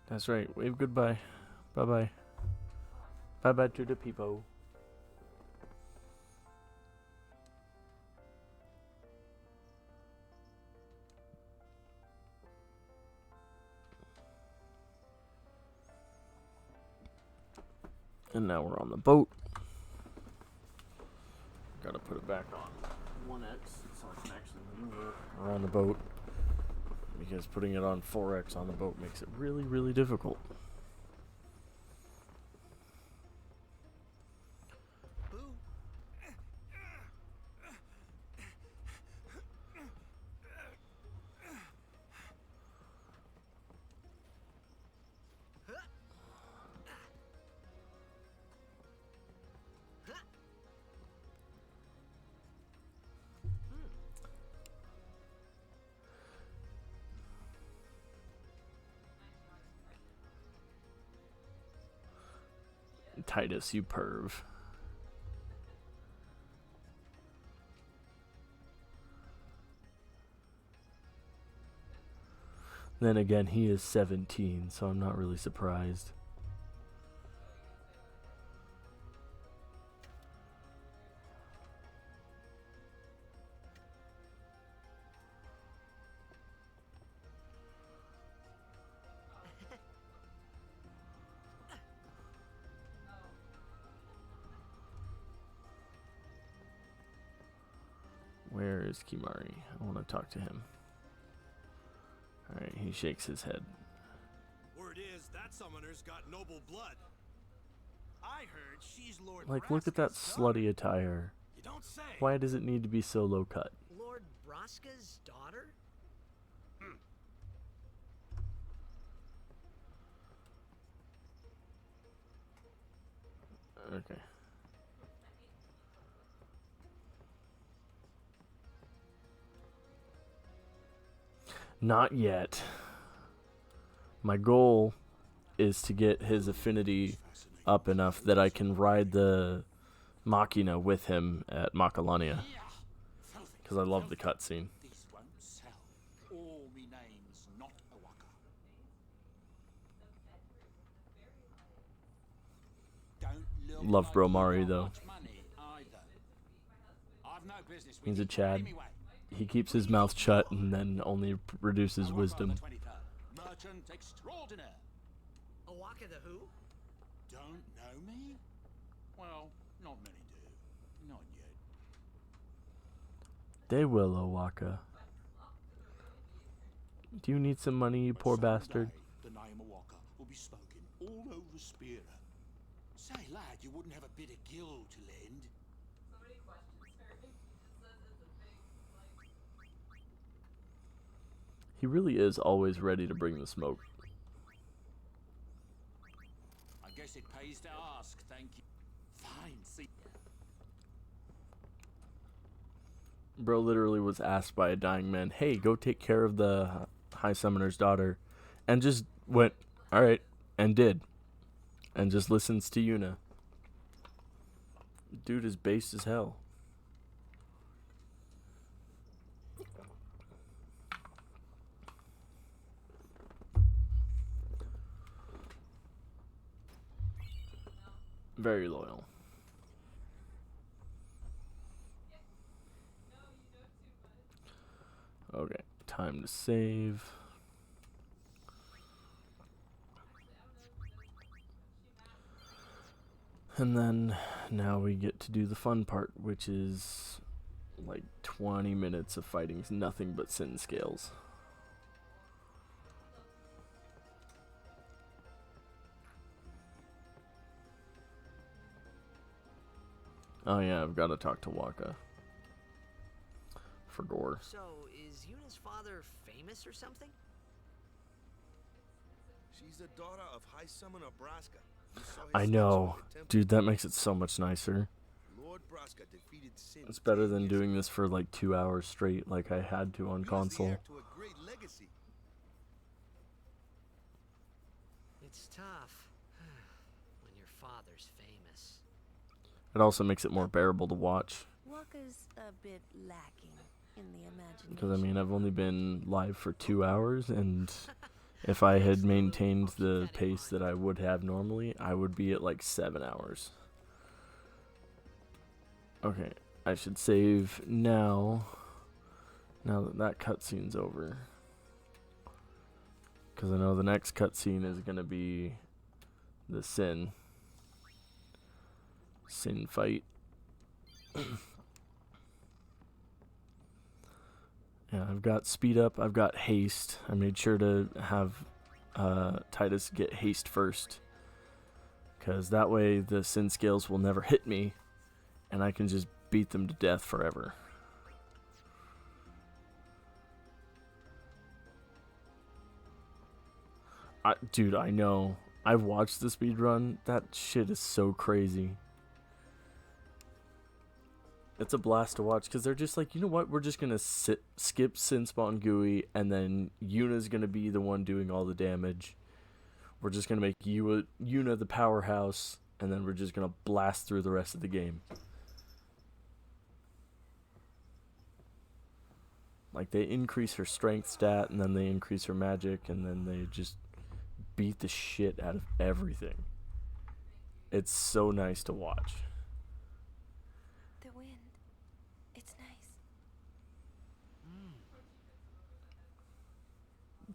That's right. Wave goodbye. Bye-bye. Bye-bye to the people. And now we're on the boat. Gotta put it back on 1x so I can actually move it around the boat. Because putting it on 4x on the boat makes it really, really difficult. Titus, you perv. Then again, he is 17, so I'm not really surprised. Where is Kimari? I want to talk to him. Alright, he shakes his head. Word is that summoner's got noble blood. I heard she's Lord Like, look at that slutty attire. You don't say. Why does it need to be so low cut? Lord Braska's daughter? Okay. Not yet. My goal is to get his affinity up enough that I can ride the Machina with him at Macalania. Because I love the cutscene. Love Bro Mari though. He's a Chad. he keeps his mouth shut and then only produces wisdom. Merchant extraordinaire. Owaka the who? Don't know me? Well, not many do. Not yet. They will, Owaka. Do you need some money, you poor bastard? The name Owaka will be spoken all over Spira. Say, lad, you wouldn't have a bit of gil to lend? He really is always ready to bring the smoke. I guess it pays to ask, thank you. Fine, see. Bro literally was asked by a dying man, hey, go take care of the High Summoner's daughter. And just went, alright, and did. And just listens to Yuna. Dude is based as hell. Very loyal. Okay, time to save. And then now we get to do the fun part, which is like 20 minutes of fighting nothing but sin scales. Oh yeah, I've got to talk to Waka. For Gore. So, is Yuna's father famous or something? She's the daughter of High Summoner Braska. I know. Dude, that makes it so much nicer. Lord Braska defeated Sin. It's better than doing this for like 2 hours straight like I had to on console. It's tough when your father's famous. It also makes it more bearable to watch. Waka's a bit lacking in the imagination. Because, I mean, I've only been live for 2 hours, and if I had maintained the pace that I would have normally, I would be at like 7 hours. Okay, I should save now that that cutscene's over. Because I know the next cutscene is going to be the Sin fight. Yeah, I've got speed up, I've got haste. I made sure to have Tidus get haste first. Because that way the sin scales will never hit me. And I can just beat them to death forever. Dude, I know. I've watched the speed run. That shit is so crazy. It's a blast to watch because they're just like, you know what? We're just going to skip Sinspawn GUI, and then Yuna's going to be the one doing all the damage. We're just going to make Yuna the powerhouse, and then we're just going to blast through the rest of the game. Like, they increase her strength stat, and then they increase her magic, and then they just beat the shit out of everything. It's so nice to watch. The wind. It's nice.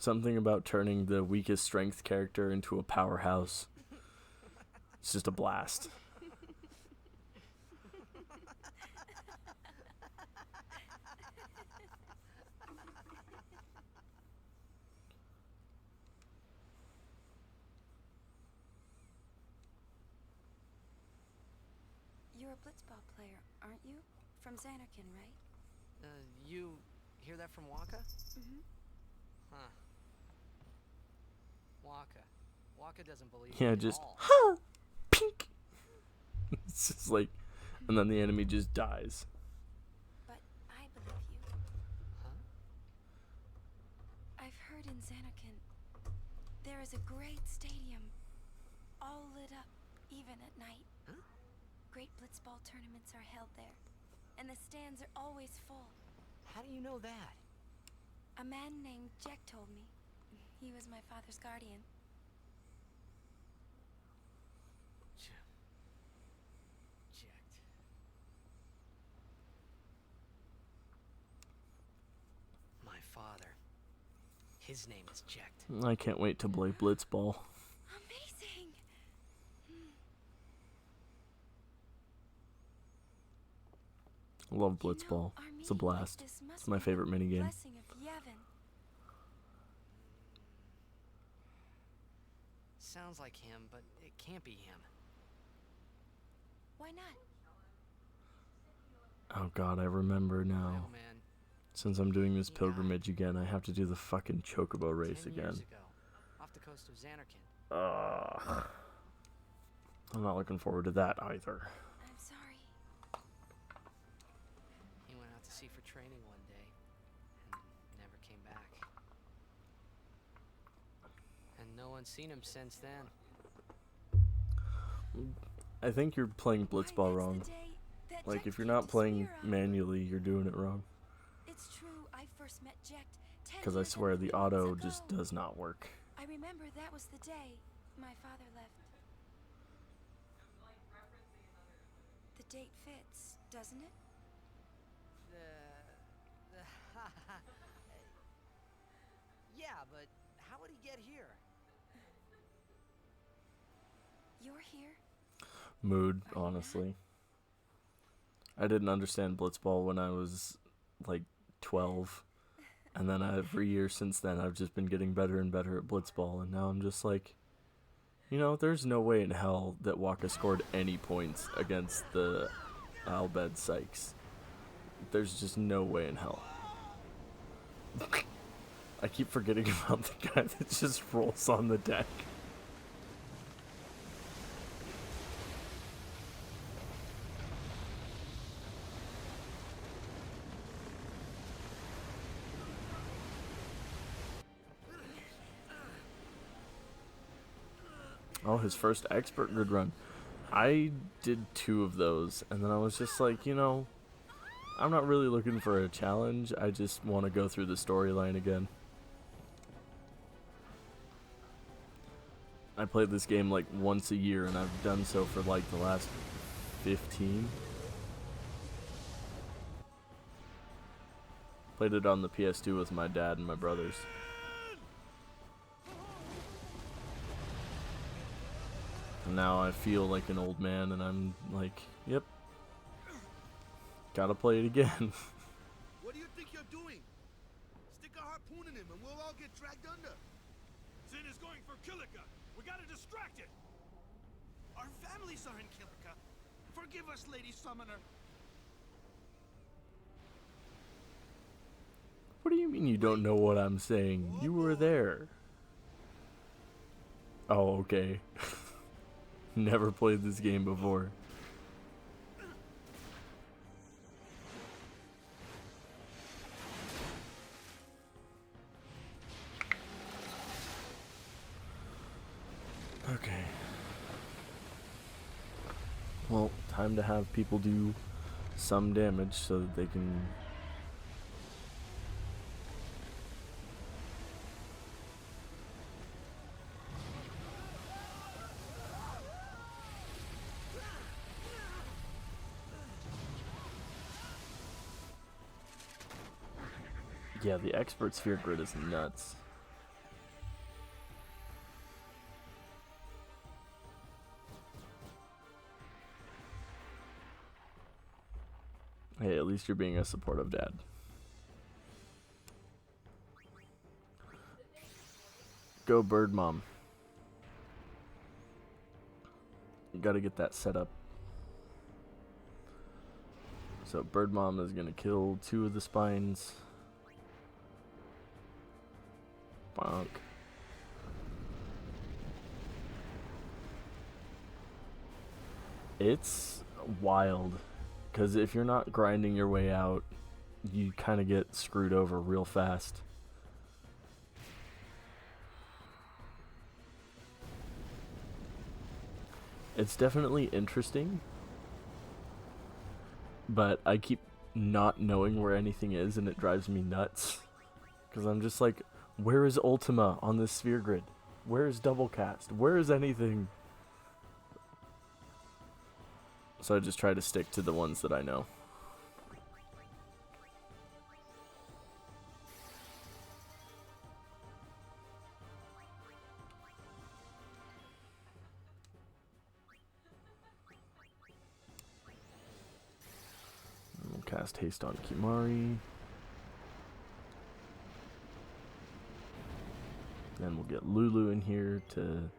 Something about turning the weakest strength character into a powerhouse. It's just a blast. You're a blitzball player, aren't you? From Xanarkand, right? You hear that from Waka? Mm-hmm. Huh. Waka doesn't believe Yeah, me just, at all. huh, pink. It's just like, and then the enemy just dies. But I believe you. Huh? I've heard in Xanarkand there is a great stadium, all lit up, even at night. Huh? Great blitzball tournaments are held there, and the stands are always full. How do you know that? A man named Jack told me. He was my father's guardian. father. His name is Jecht. I can't wait to play Blitzball. Amazing. I love Blitzball. It's a blast. It's my favorite minigame. Blessing of Yevon. Sounds like him, but it can't be him. Why not? Oh god, I remember now. Well, man, Since I'm doing this pilgrimage again, I have to do the fucking Chocobo race 10 again. years ago, off the coast of Xanarkand. Ugh. I'm not looking forward to that either. I'm sorry. He went out to sea for training one day and never came back. And no one's seen him since then. I think you're playing Blitzball wrong. Like, if you're not playing manually, you're doing it wrong. It's true, I first met Jecht 10 Because I years swear the ago. auto just does not work. I remember that was the day my father left. The date fits, doesn't it? Yeah, but how would he get here? You're here? Mood, honestly. I didn't understand Blitzball when I was like 12. And then every year since then, I've just been getting better and better at Blitzball. And now I'm just like, you know, there's no way in hell that Waka scored any points against the Albed Sykes. There's just no way in hell. I keep forgetting about the guy that just rolls on the deck. Oh, his first expert grid run. I did 2 of those, and then I was just like, you know, I'm not really looking for a challenge. I just want to go through the storyline again. I play this game like once a year, and I've done so for like the last 15. Played it on the PS2 with my dad and my brothers. And now I feel like an old man, and I'm like, yep, gotta play it again. What do you think you're doing? Stick a harpoon in him and we'll all get dragged under. Sin is going for Kilika. We gotta distract it. Our families are in Kilika. Forgive us, Lady Summoner. What do you mean you don't know what I'm saying? You were there. Oh, okay. Never played this game before. Okay. Well, time to have people do some damage so that they can... Yeah, the expert sphere grid is nuts. Hey, at least you're being a supportive dad. Go Bird Mom. You gotta get that set up. So Bird Mom is gonna kill 2 of the spines. Bonk. It's wild, because if you're not grinding your way out, you kind of get screwed over real fast. It's definitely interesting, but I keep not knowing where anything is, and it drives me nuts, because I'm just like, where is Ultima on this sphere grid? Where is Doublecast? Where is anything? So I just try to stick to the ones that I know. cast haste on Kimari. Then we'll get Lulu in here to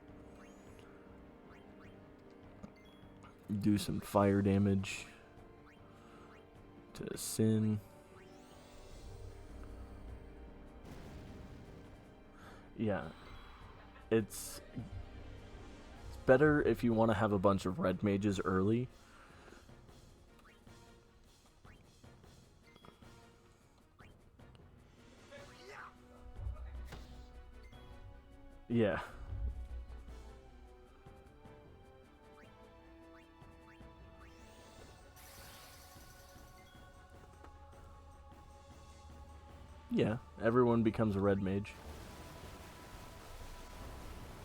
do some fire damage to Sin. Yeah, it's better if you want to have a bunch of red mages early. Yeah. Yeah, everyone becomes a red mage.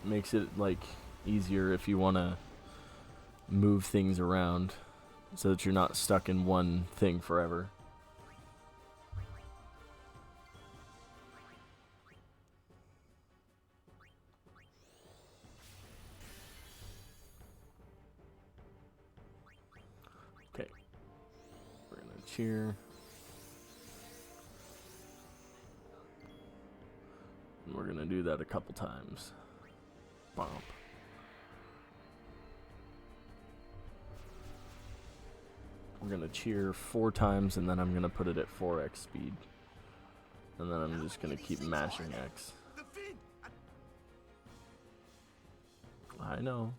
Makes it like easier if you want to move things around so that you're not stuck in one thing forever. Okay. We're going to cheer. And we're going to do that a couple times. Bump. We're going to cheer 4 times, and then I'm going to put it at 4x speed. And then I'm just going to keep mashing X. I know.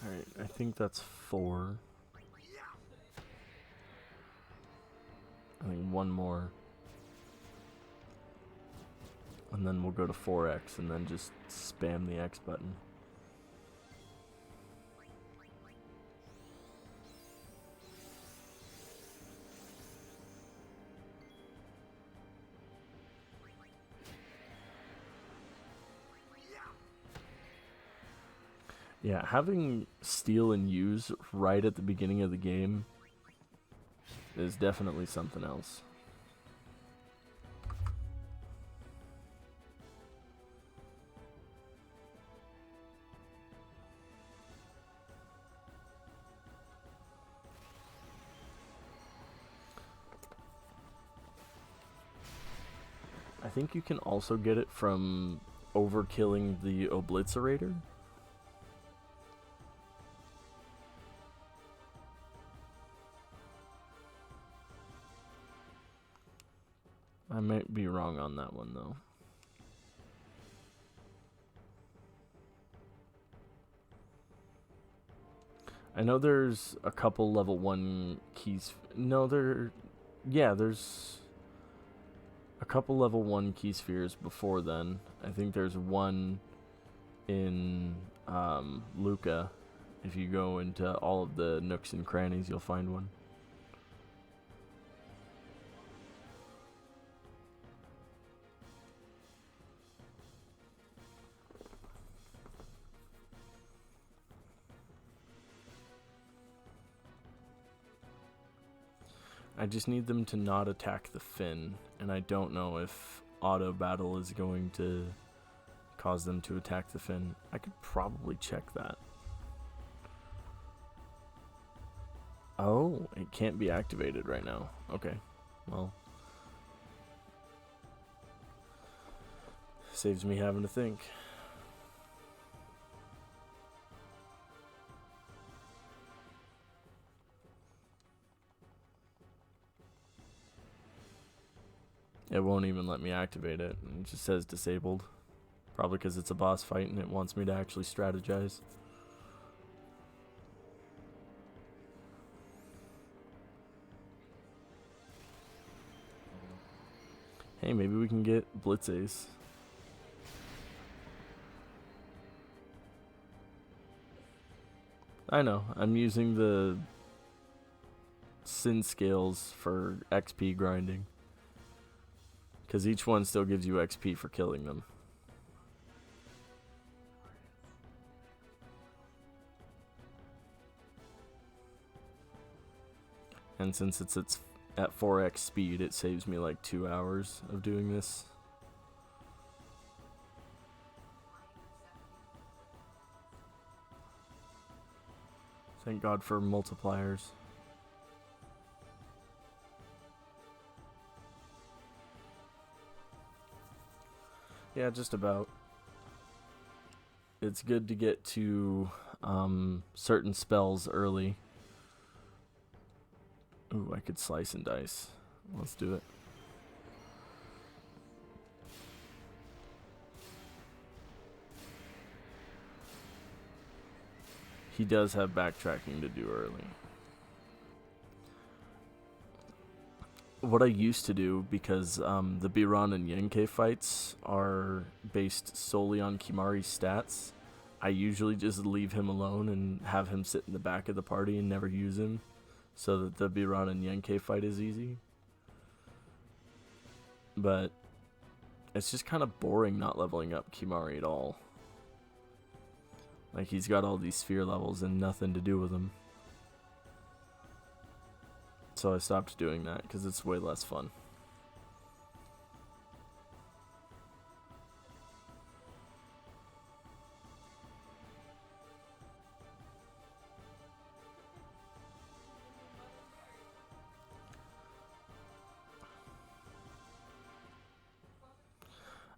Alright, I think that's 4. I think one more. And then we'll go to 4x and then just spam the X button. Yeah, having steal and use right at the beginning of the game is definitely something else. I think you can also get it from overkilling the Obliterator. I might be wrong on that one, though. I know there's a couple level 1 keys. No, there's a couple level 1 key spheres before then. I think there's one in Luca. If you go into all of the nooks and crannies, you'll find one. I just need them to not attack the fin, and I don't know if auto battle is going to cause them to attack the fin. I could probably check that. Oh, it can't be activated right now. Okay, well, saves me having to think. It won't even let me activate it. It just says disabled. Probably because it's a boss fight and it wants me to actually strategize. Hey, maybe we can get Blitz Ace. I know. I'm using the sin scales for XP grinding. Because each one still gives you XP for killing them. And since it's at 4x speed, it saves me like 2 hours of doing this. Thank God for multipliers. Yeah, just about. It's good to get to certain spells early. Ooh, I could slice and dice. Let's do it. He does have backtracking to do early. What I used to do, because the Biran and Yenke fights are based solely on Kimahri's stats, I usually just leave him alone and have him sit in the back of the party and never use him, so that the Biran and Yenke fight is easy. But it's just kind of boring not leveling up Kimahri at all. Like, he's got all these sphere levels and nothing to do with them. So I stopped doing that because it's way less fun.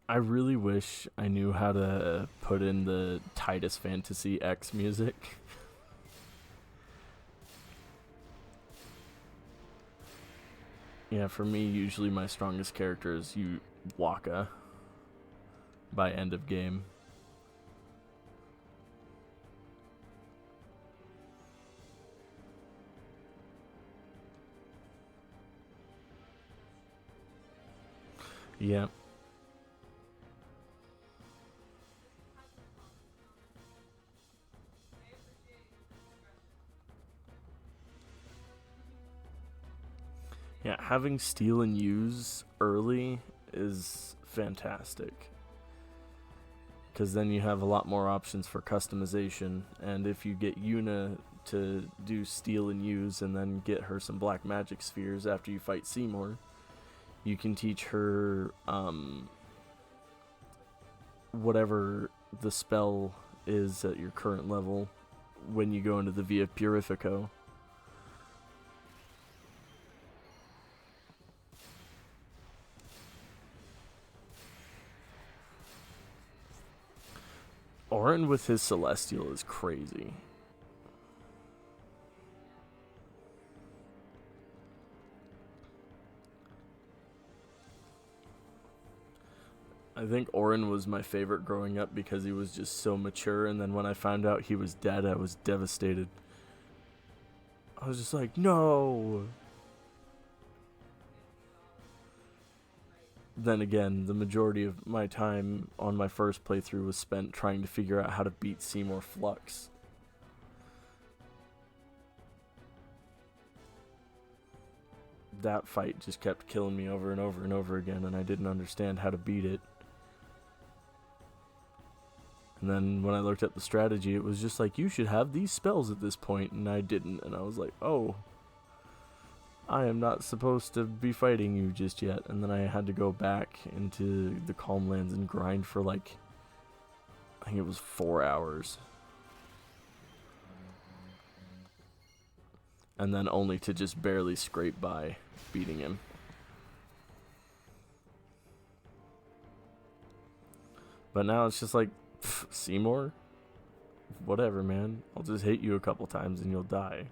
I really wish I knew how to put in the Titus Fantasy X music. Yeah, for me, usually my strongest character is Waka by end of game. Yeah. Yeah, having steal and use early is fantastic. Because then you have a lot more options for customization. And if you get Yuna to do steal and use and then get her some black magic spheres after you fight Seymour, you can teach her whatever the spell is at your current level when you go into the Via Purifico. Auron with his Celestial is crazy. I think Auron was my favorite growing up because he was just so mature, and then when I found out he was dead, I was devastated. I was just like, no! Then again, the majority of my time on my first playthrough was spent trying to figure out how to beat Seymour Flux. That fight just kept killing me over and over and over again, and I didn't understand how to beat it. And then when I looked at the strategy, it was just like, you should have these spells at this point, and I didn't, and I was like, oh, I am not supposed to be fighting you just yet. And then I had to go back into the Calm Lands and grind for like, I think it was 4 hours. And then only to just barely scrape by beating him. But now it's just like, Seymour? Whatever, man. I'll just hit you a couple times and you'll die.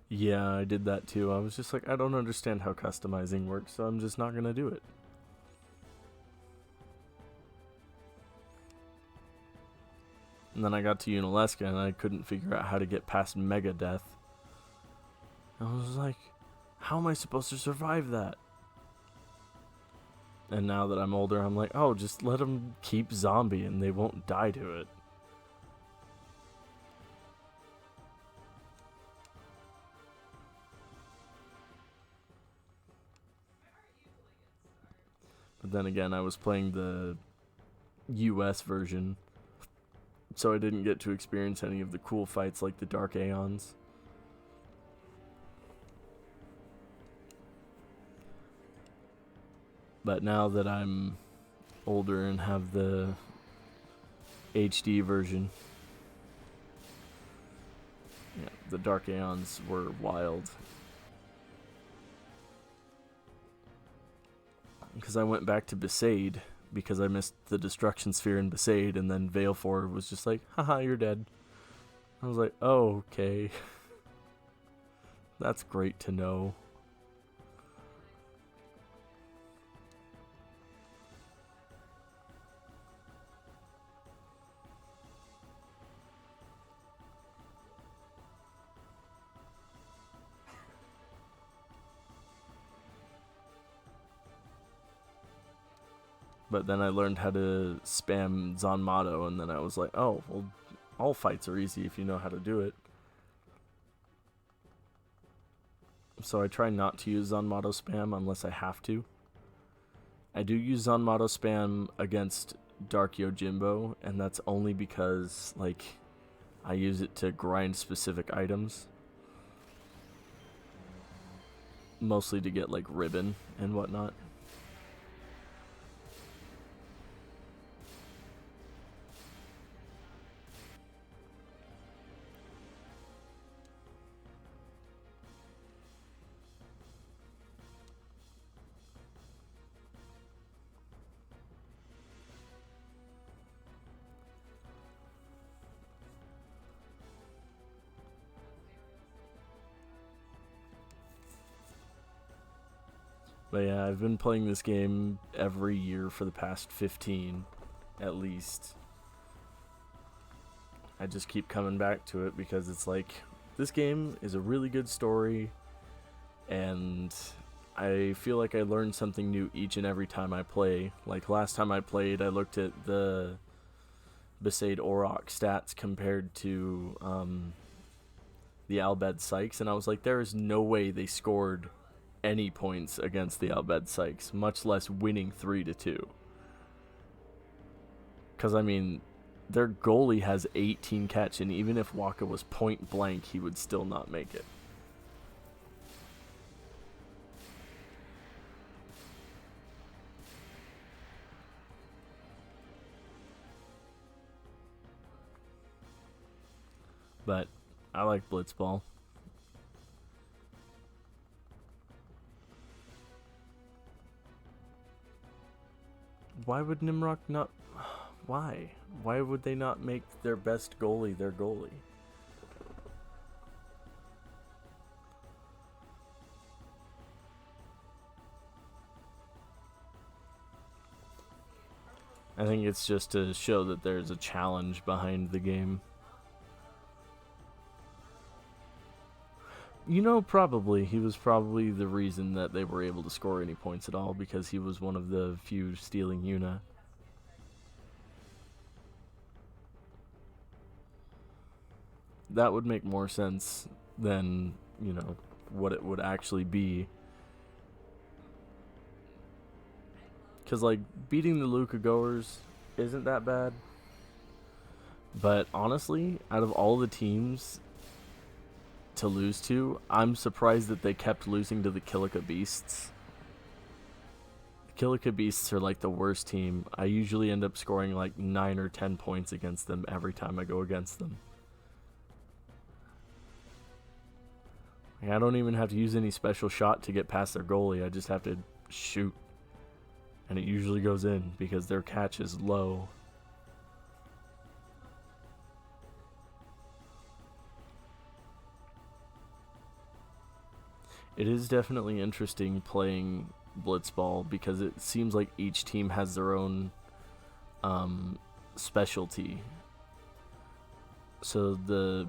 Yeah, I did that too. I was just like, I don't understand how customizing works, so I'm just not gonna do it. And then I got to Unalesca and I couldn't figure out how to get past Megadeth. I was like, how am I supposed to survive that? And now that I'm older, I'm like, oh, just let them keep zombie and they won't die to it. But then again, I was playing the US version, so I didn't get to experience any of the cool fights like the Dark Aeons. But now that I'm older and have the HD version, yeah, the Dark Aeons were wild. Because I went back to Besaid because I missed the Destruction Sphere in Besaid, and then Valefor was just like, haha, you're dead. I was like, oh, okay. That's great to know. But then I learned how to spam Zanmato, and then I was like, oh, well, all fights are easy if you know how to do it. So I try not to use Zanmato spam unless I have to. I do use Zanmato spam against Dark Yojimbo, and that's only because, like, I use it to grind specific items. Mostly to get, like, ribbon and whatnot. But yeah, I've been playing this game every year for the past 15, at least. I just keep coming back to it because it's like, this game is a really good story, and I feel like I learn something new each and every time I play. Like last time I played, I looked at the Besaid Auroch stats compared to the Al Bhed Psyches, and I was like, there is no way they scored any points against the Al Bhed Psyches, much less winning 3-2. Because, I mean, their goalie has 18 catch, and even if Waka was point blank, he would still not make it. But I like Blitzball. Why would Nimrock not... Why? Why would they not make their best goalie their goalie? I think it's just to show that there's a challenge behind the game. You know, probably. He was probably the reason that they were able to score any points at all, because he was one of the few stealing Yuna. That would make more sense than, you know, what it would actually be. Because, like, beating the Luca goers isn't that bad. But, honestly, out of all the teams to lose to, I'm surprised that they kept losing to the Kilika Beasts. The Kilika Beasts are like the worst team. I usually end up scoring like 9 or 10 points against them every time I go against them. I don't even have to use any special shot to get past their goalie. I just have to shoot. And it usually goes in because their catch is low. It is definitely interesting playing Blitzball because it seems like each team has their own specialty. So the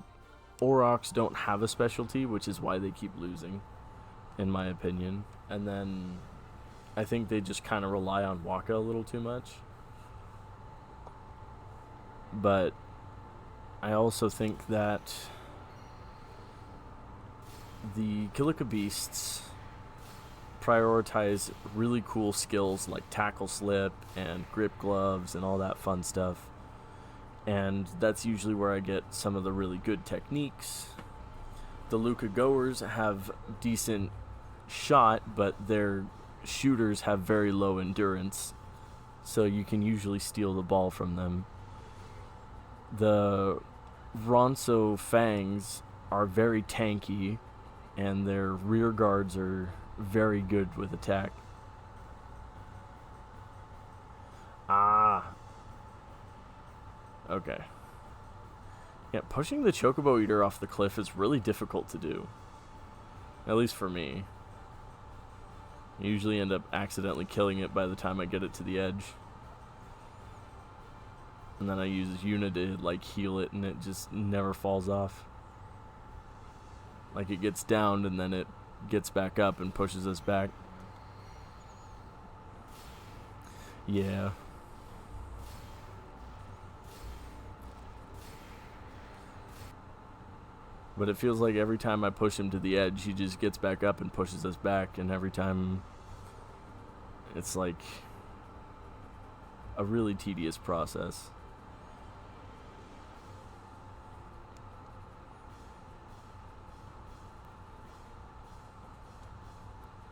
Aurochs don't have a specialty, which is why they keep losing, in my opinion. And then I think they just kind of rely on Waka a little too much. But I also think that the Kilika Beasts prioritize really cool skills like tackle slip and grip gloves and all that fun stuff. And that's usually where I get some of the really good techniques. The Luca Goers have decent shot, but their shooters have very low endurance, so you can usually steal the ball from them. The Ronso Fangs are very tanky, and their rear guards are very good with attack. Okay. Yeah, pushing the Chocobo Eater off the cliff is really difficult to do. At least for me. I usually end up accidentally killing it by the time I get it to the edge. And then I use Yuna to like heal it, and it just never falls off. Like it gets downed and then it gets back up and pushes us back. Yeah. But it feels like every time I push him to the edge, he just gets back up and pushes us back. And every time, it's like a really tedious process.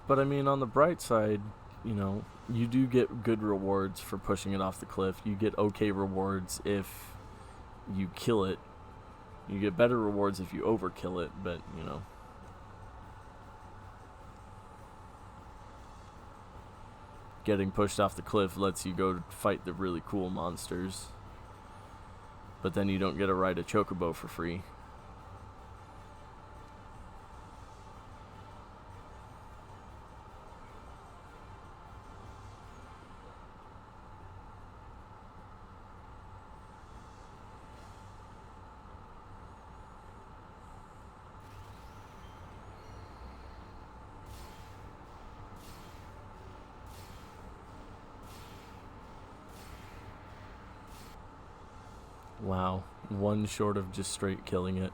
But I mean, on the bright side, you know, you do get good rewards for pushing it off the cliff. You get okay rewards if you kill it. You get better rewards if you overkill it, but, you know. Getting pushed off the cliff lets you go fight the really cool monsters. But then you don't get to ride a Chocobo for free. Wow, one short of just straight killing it.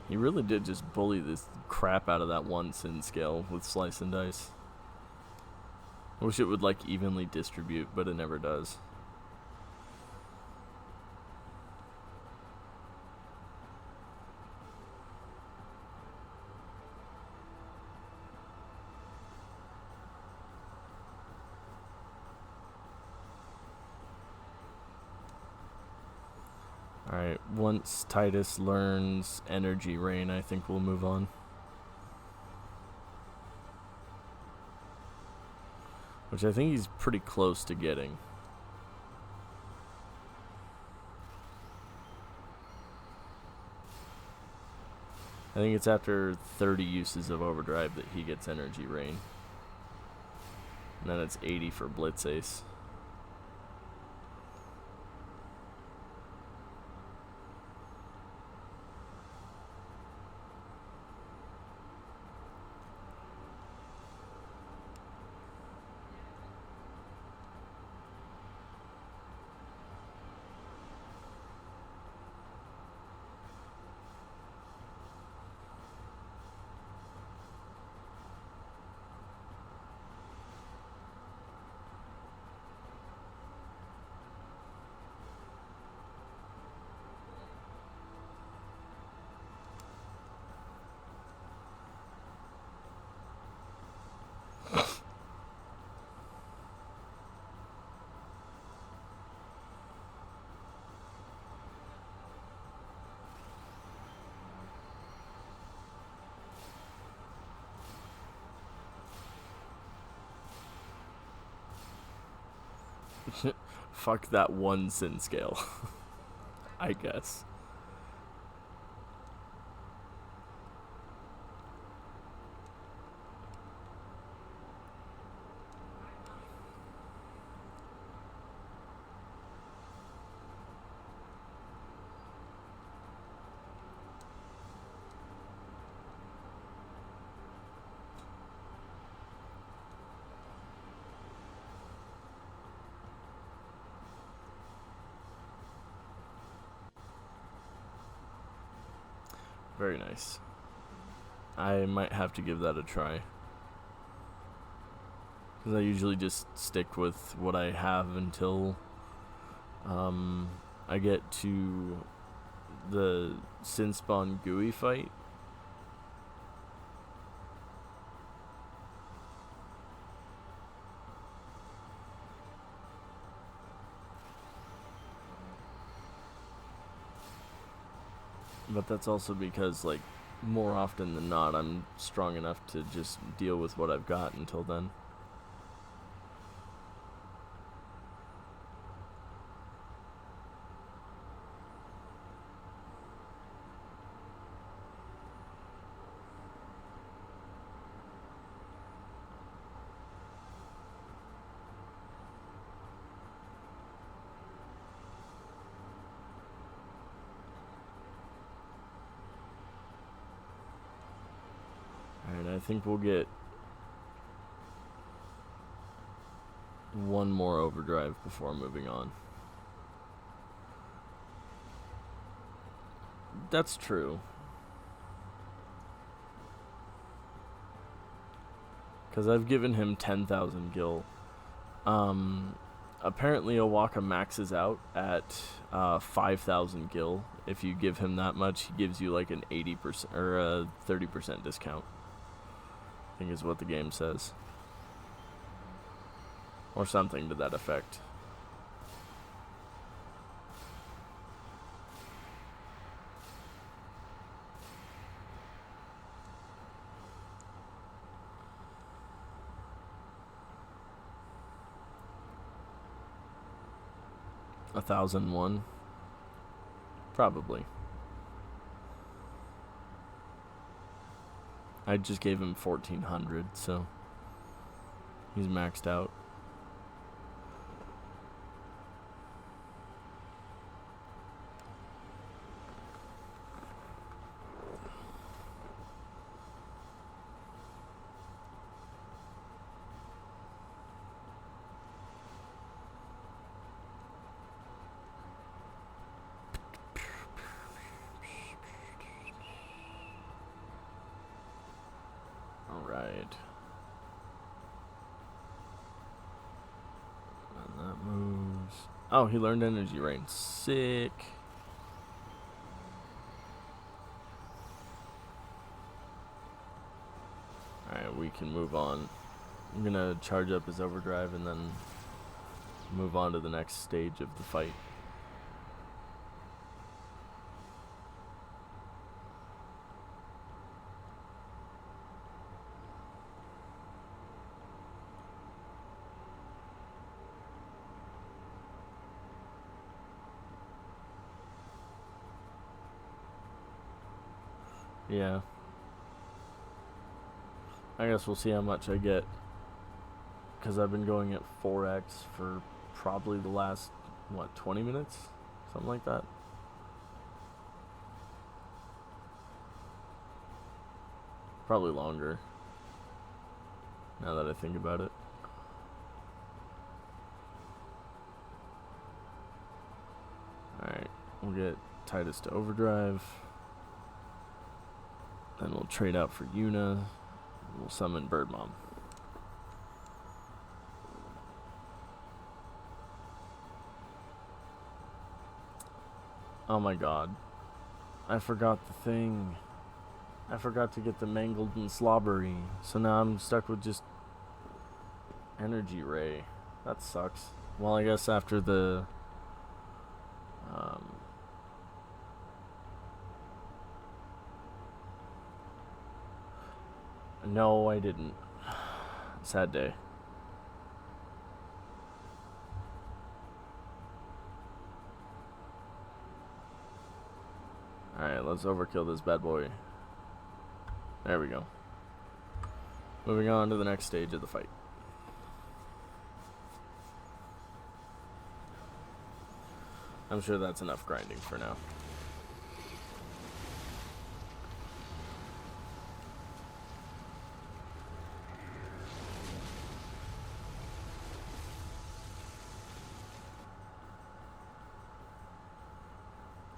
He really did just bully this crap out of that one sin scale with Slice and Dice. I wish it would like evenly distribute, but it never does. Alright, once Titus learns Energy Rain, I think we'll move on. Which I think he's pretty close to getting. I think it's after 30 uses of Overdrive that he gets Energy Rain. And then it's 80 for Blitz Ace. Fuck that one sin scale. I guess. Very nice. I might have to give that a try. Because I usually just stick with what I have until I get to the Sin-Spawn GUI fight. But that's also because, like, more often than not, I'm strong enough to just deal with what I've got until then. I think we'll get one more overdrive before moving on. That's true. Because I've given him 10,000 gil. Apparently Owaka maxes out at 5,000 gil. If you give him that much, he gives you like an 80% or a 30% discount. I think is what the game says. Or something to that effect. $1,001? Probably. I just gave him 1,400, so he's maxed out. Alright. And that moves. Oh, he learned Energy Rain. Sick. Alright, we can move on. I'm gonna charge up his overdrive and then move on to the next stage of the fight. Yeah. I guess we'll see how much I get. Because I've been going at 4x for probably the last, what, 20 minutes? Something like that. Probably longer. Now that I think about it. Alright, we'll get Titus to overdrive. Then we'll trade out for Yuna. We'll summon Bird Mom. Oh my god. I forgot the thing. I forgot to get the Mangled and Slobbery. So now I'm stuck with just Energy Ray. That sucks. Well, I guess after the no, I didn't. Sad day. Alright, let's overkill this bad boy. There we go. Moving on to the next stage of the fight. I'm sure that's enough grinding for now.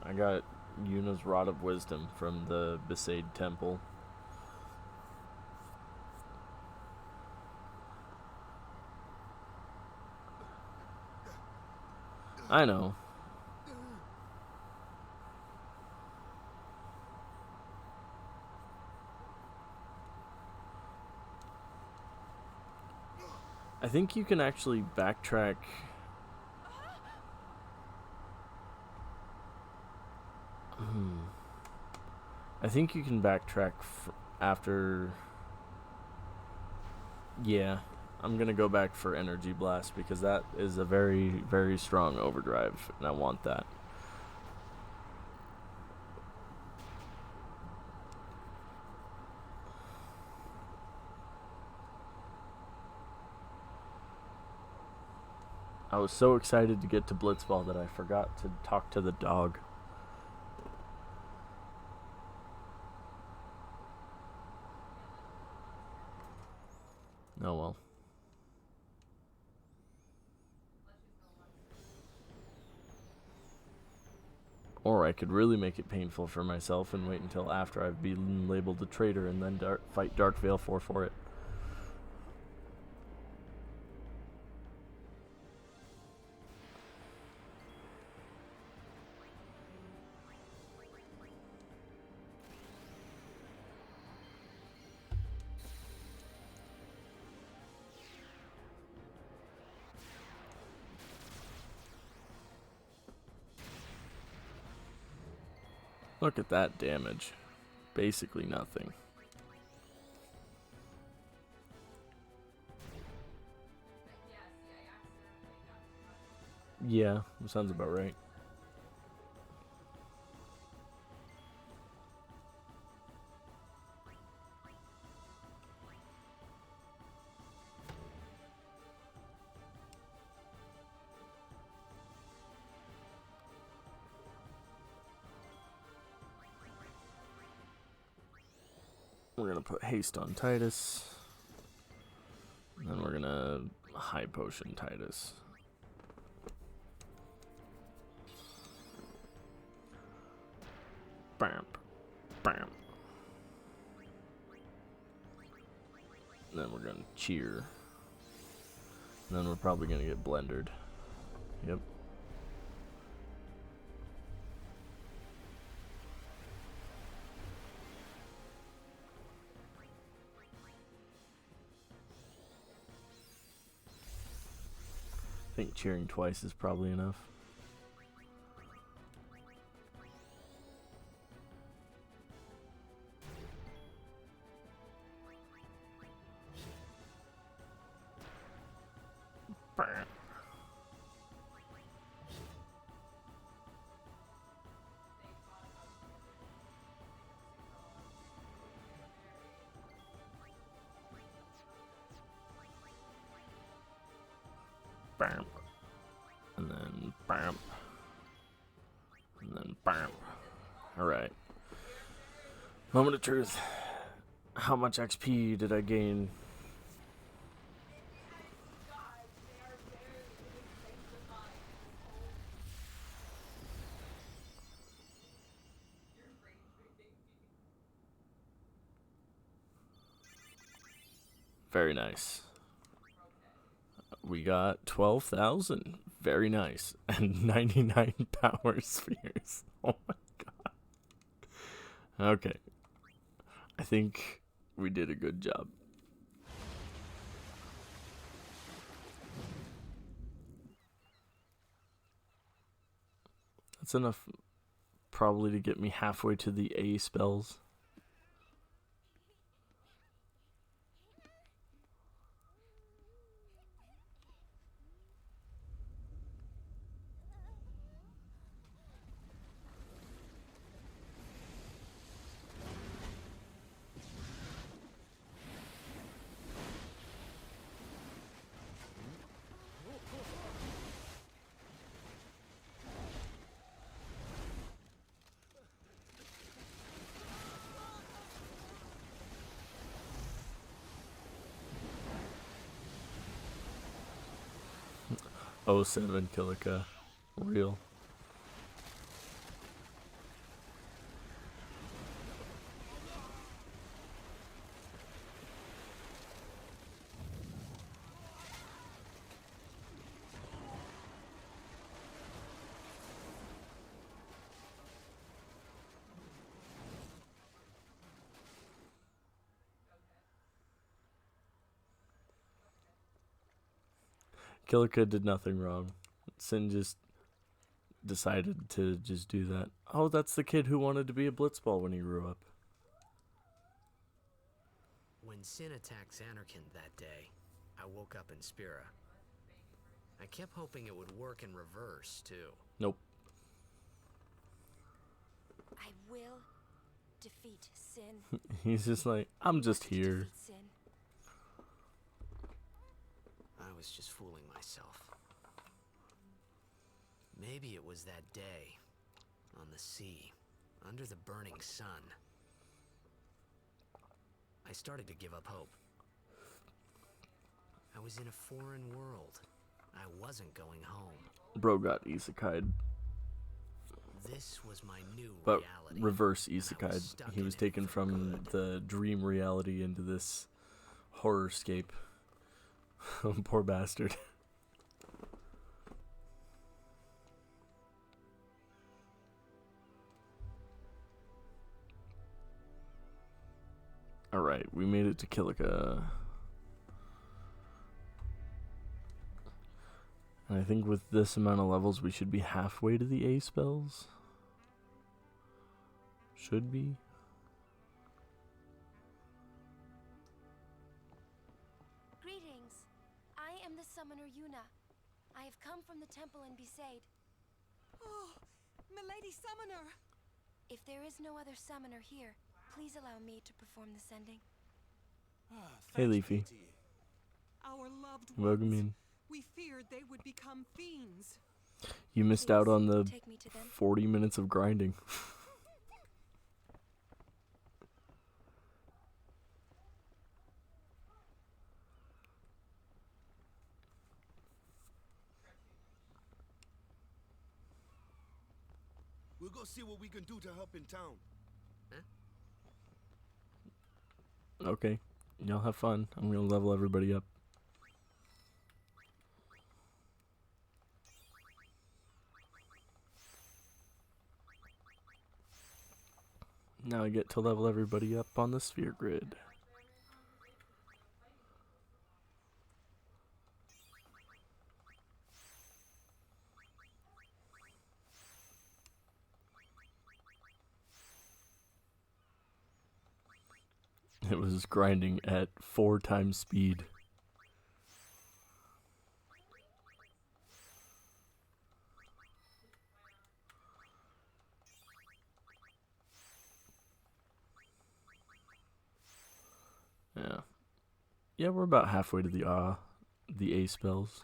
I got Yuna's Rod of Wisdom from the Besaid Temple. I know. I think you can actually backtrack. I think you can backtrack after. Yeah, I'm gonna go back for Energy Blast because that is a very, very strong overdrive, and I want that. I was so excited to get to Blitzball that I forgot to talk to the dog. Oh well. Or I could really make it painful for myself and wait until after I've been labeled a traitor and then fight Dark Veil 4 for it. Look at that damage. Basically nothing. Yeah, that sounds about right. We're gonna put haste on Titus. And then we're gonna high potion Titus. Bam. Bam. And then we're gonna cheer. And then we're probably gonna get blendered. Yep. I think cheering twice is probably enough. Bam. And then bam. And then bam. Alright. Moment of truth. How much XP did I gain? Very nice. We got 12,000. Very nice. And 99 power spheres. Oh my god. Okay. I think we did a good job. That's enough probably to get me halfway to the A spells. Oh, 07 Kilika. Real. Kilika did nothing wrong. Sin just decided to just do that. Oh, that's the kid who wanted to be a blitzball when he grew up. When Sin attacked Xanarkand that day, I woke up in Spira. I kept hoping it would work in reverse, too. Nope. I will defeat Sin. He's just like, I'm just here. Defeat Sin. I was just fooling myself. Maybe it was that day, on the sea, under the burning sun. I started to give up hope. I was in a foreign world. I wasn't going home. Bro got isekai'd. This was my new But reality. reverse isekai'd. He was taken from the dream reality into this horrorscape. Poor bastard. Alright, we made it to Kilika. And I think with this amount of levels, we should be halfway to the A spells. Should be. Greetings. I am the summoner Yuna. I have come from the temple in Besaid. Oh, milady summoner! If there is no other summoner here, please allow me to perform the sending. Hey, Leafy. Our loved Welcome ones. in. We feared they would become fiends. You missed out on the take me to them. 40 minutes of grinding. We'll go see what we can do to help in town. Okay. Y'all have fun. I'm gonna level everybody up. Now I get to level everybody up on the sphere grid. It was grinding at 4 times speed. Yeah. Yeah, we're about halfway to the A spells.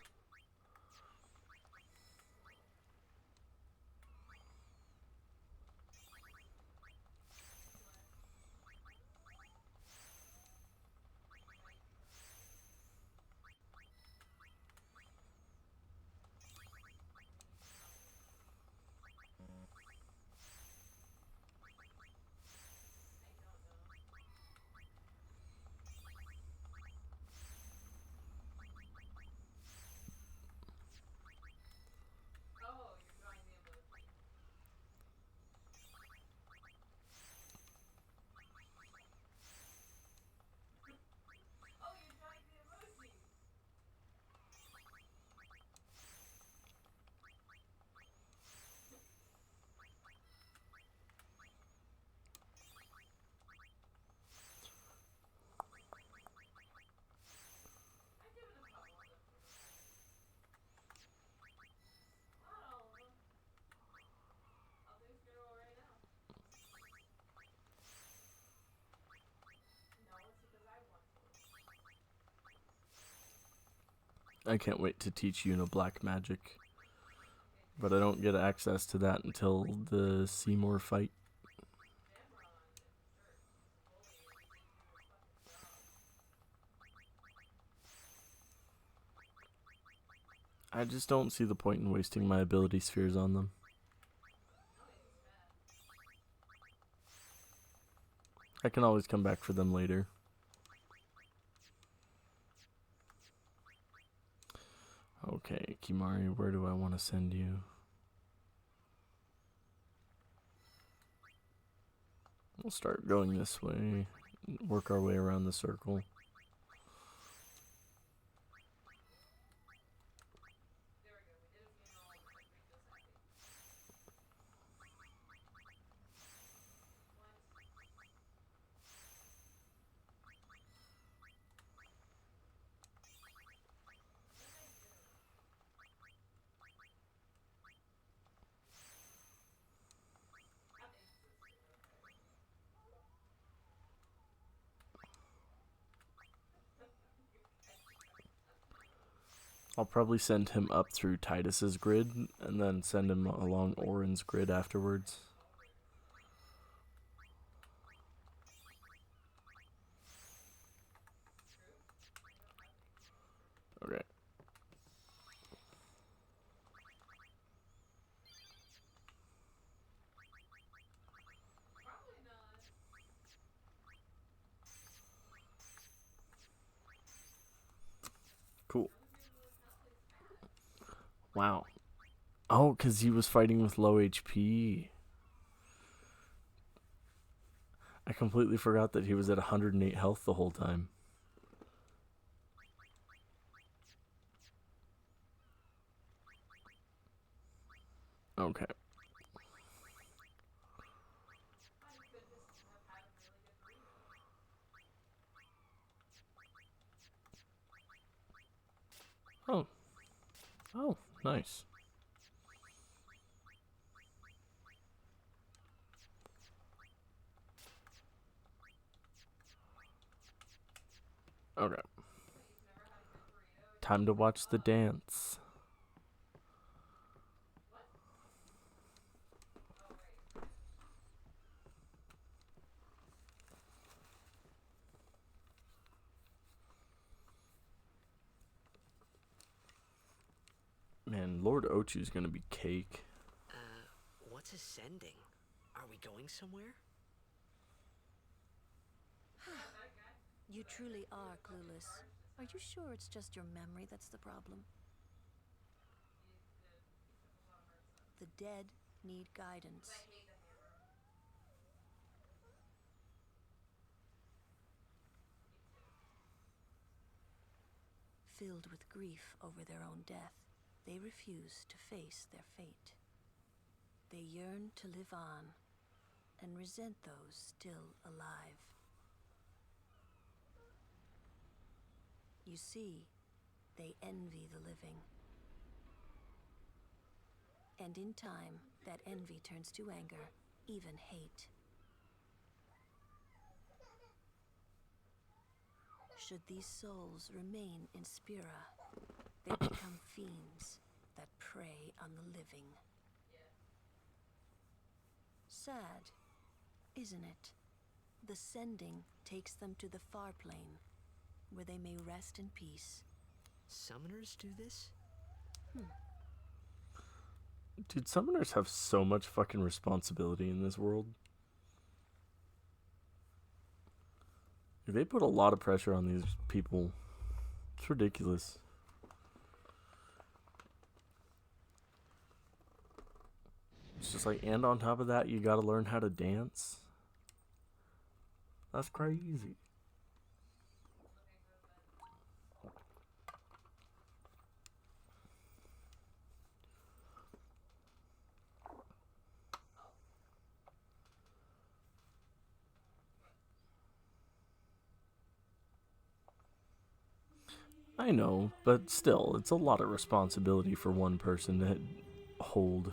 I can't wait to teach Yuna black magic. But I don't get access to that until the Seymour fight. I just don't see the point in wasting my ability spheres on them. I can always come back for them later. Okay, Kimahri, where do I want to send you? We'll start going this way, work our way around the circle. I'll probably send him up through Titus's grid and then send him along Orin's grid afterwards. Okay. Cool. Wow. Oh, because he was fighting with low HP. I completely forgot that he was at 108 health the whole time. Okay. Oh. Oh, nice. Okay. Time to watch the dance. Man, Lord Ochu's gonna be cake. What's ascending? Are we going somewhere? You truly are clueless. Are you sure it's just your memory that's the problem? The dead need guidance. Filled with grief over their own death, they refuse to face their fate. They yearn to live on and resent those still alive. You see, they envy the living. And in time, that envy turns to anger, even hate. Should these souls remain in Spira, they become fiends that prey on the living. Sad, isn't it? The sending takes them to the far plane, where they may rest in peace. Summoners do this? Dude, summoners have so much fucking responsibility in this world. They put a lot of pressure on these people. It's ridiculous. It's just like, and on top of that, you gotta learn how to dance. That's crazy. I know, but still, it's a lot of responsibility for one person to hold.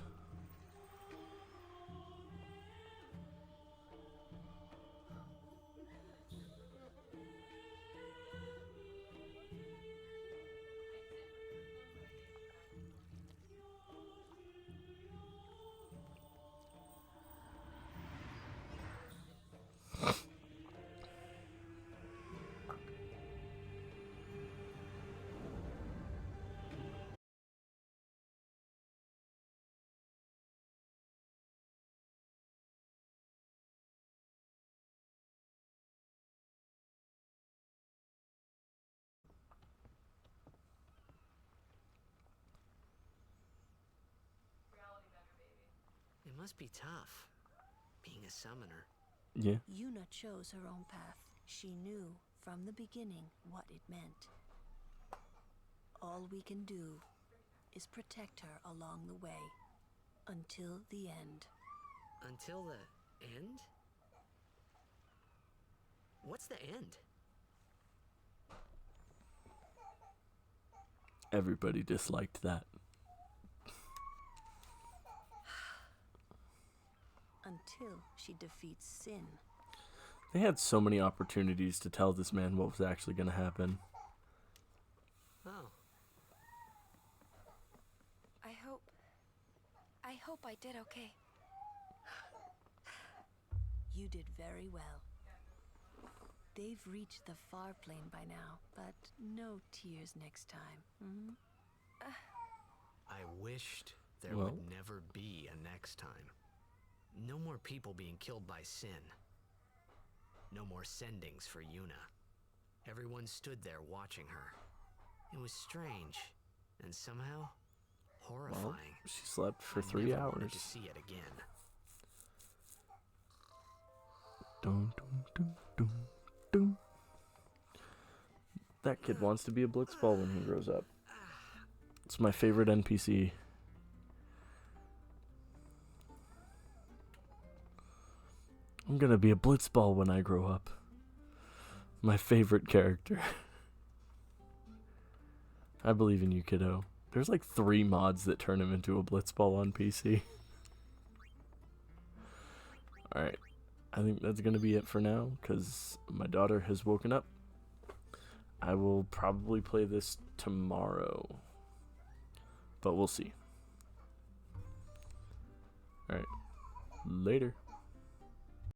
It must be tough, being a summoner. Yeah. Yuna chose her own path. She knew from the beginning what it meant. All we can do is protect her along the way, until the end. Until the end? What's the end? Everybody disliked that. Until she defeats sin. They had so many opportunities to tell this man what was actually going to happen. Oh. hope I did okay. You did very well. They've reached the far plane by now, but no tears next time. Hmm? I wished there Well. would never be a next time. No more people being killed by Sin. No more sendings for Yuna. Everyone stood there watching her. It was strange, and somehow horrifying. Well, she slept for I 3 never hours. wanted to see it again. Dun, dun, dun, dun, dun. That kid wants to be a blitzball when he grows up. It's my favorite NPC. I'm gonna be a blitzball when I grow up. My favorite character. I believe in you, kiddo. There's like 3 mods that turn him into a blitzball on PC. Alright. I think that's gonna be it for now, because my daughter has woken up. I will probably play this tomorrow, but we'll see. Alright, later.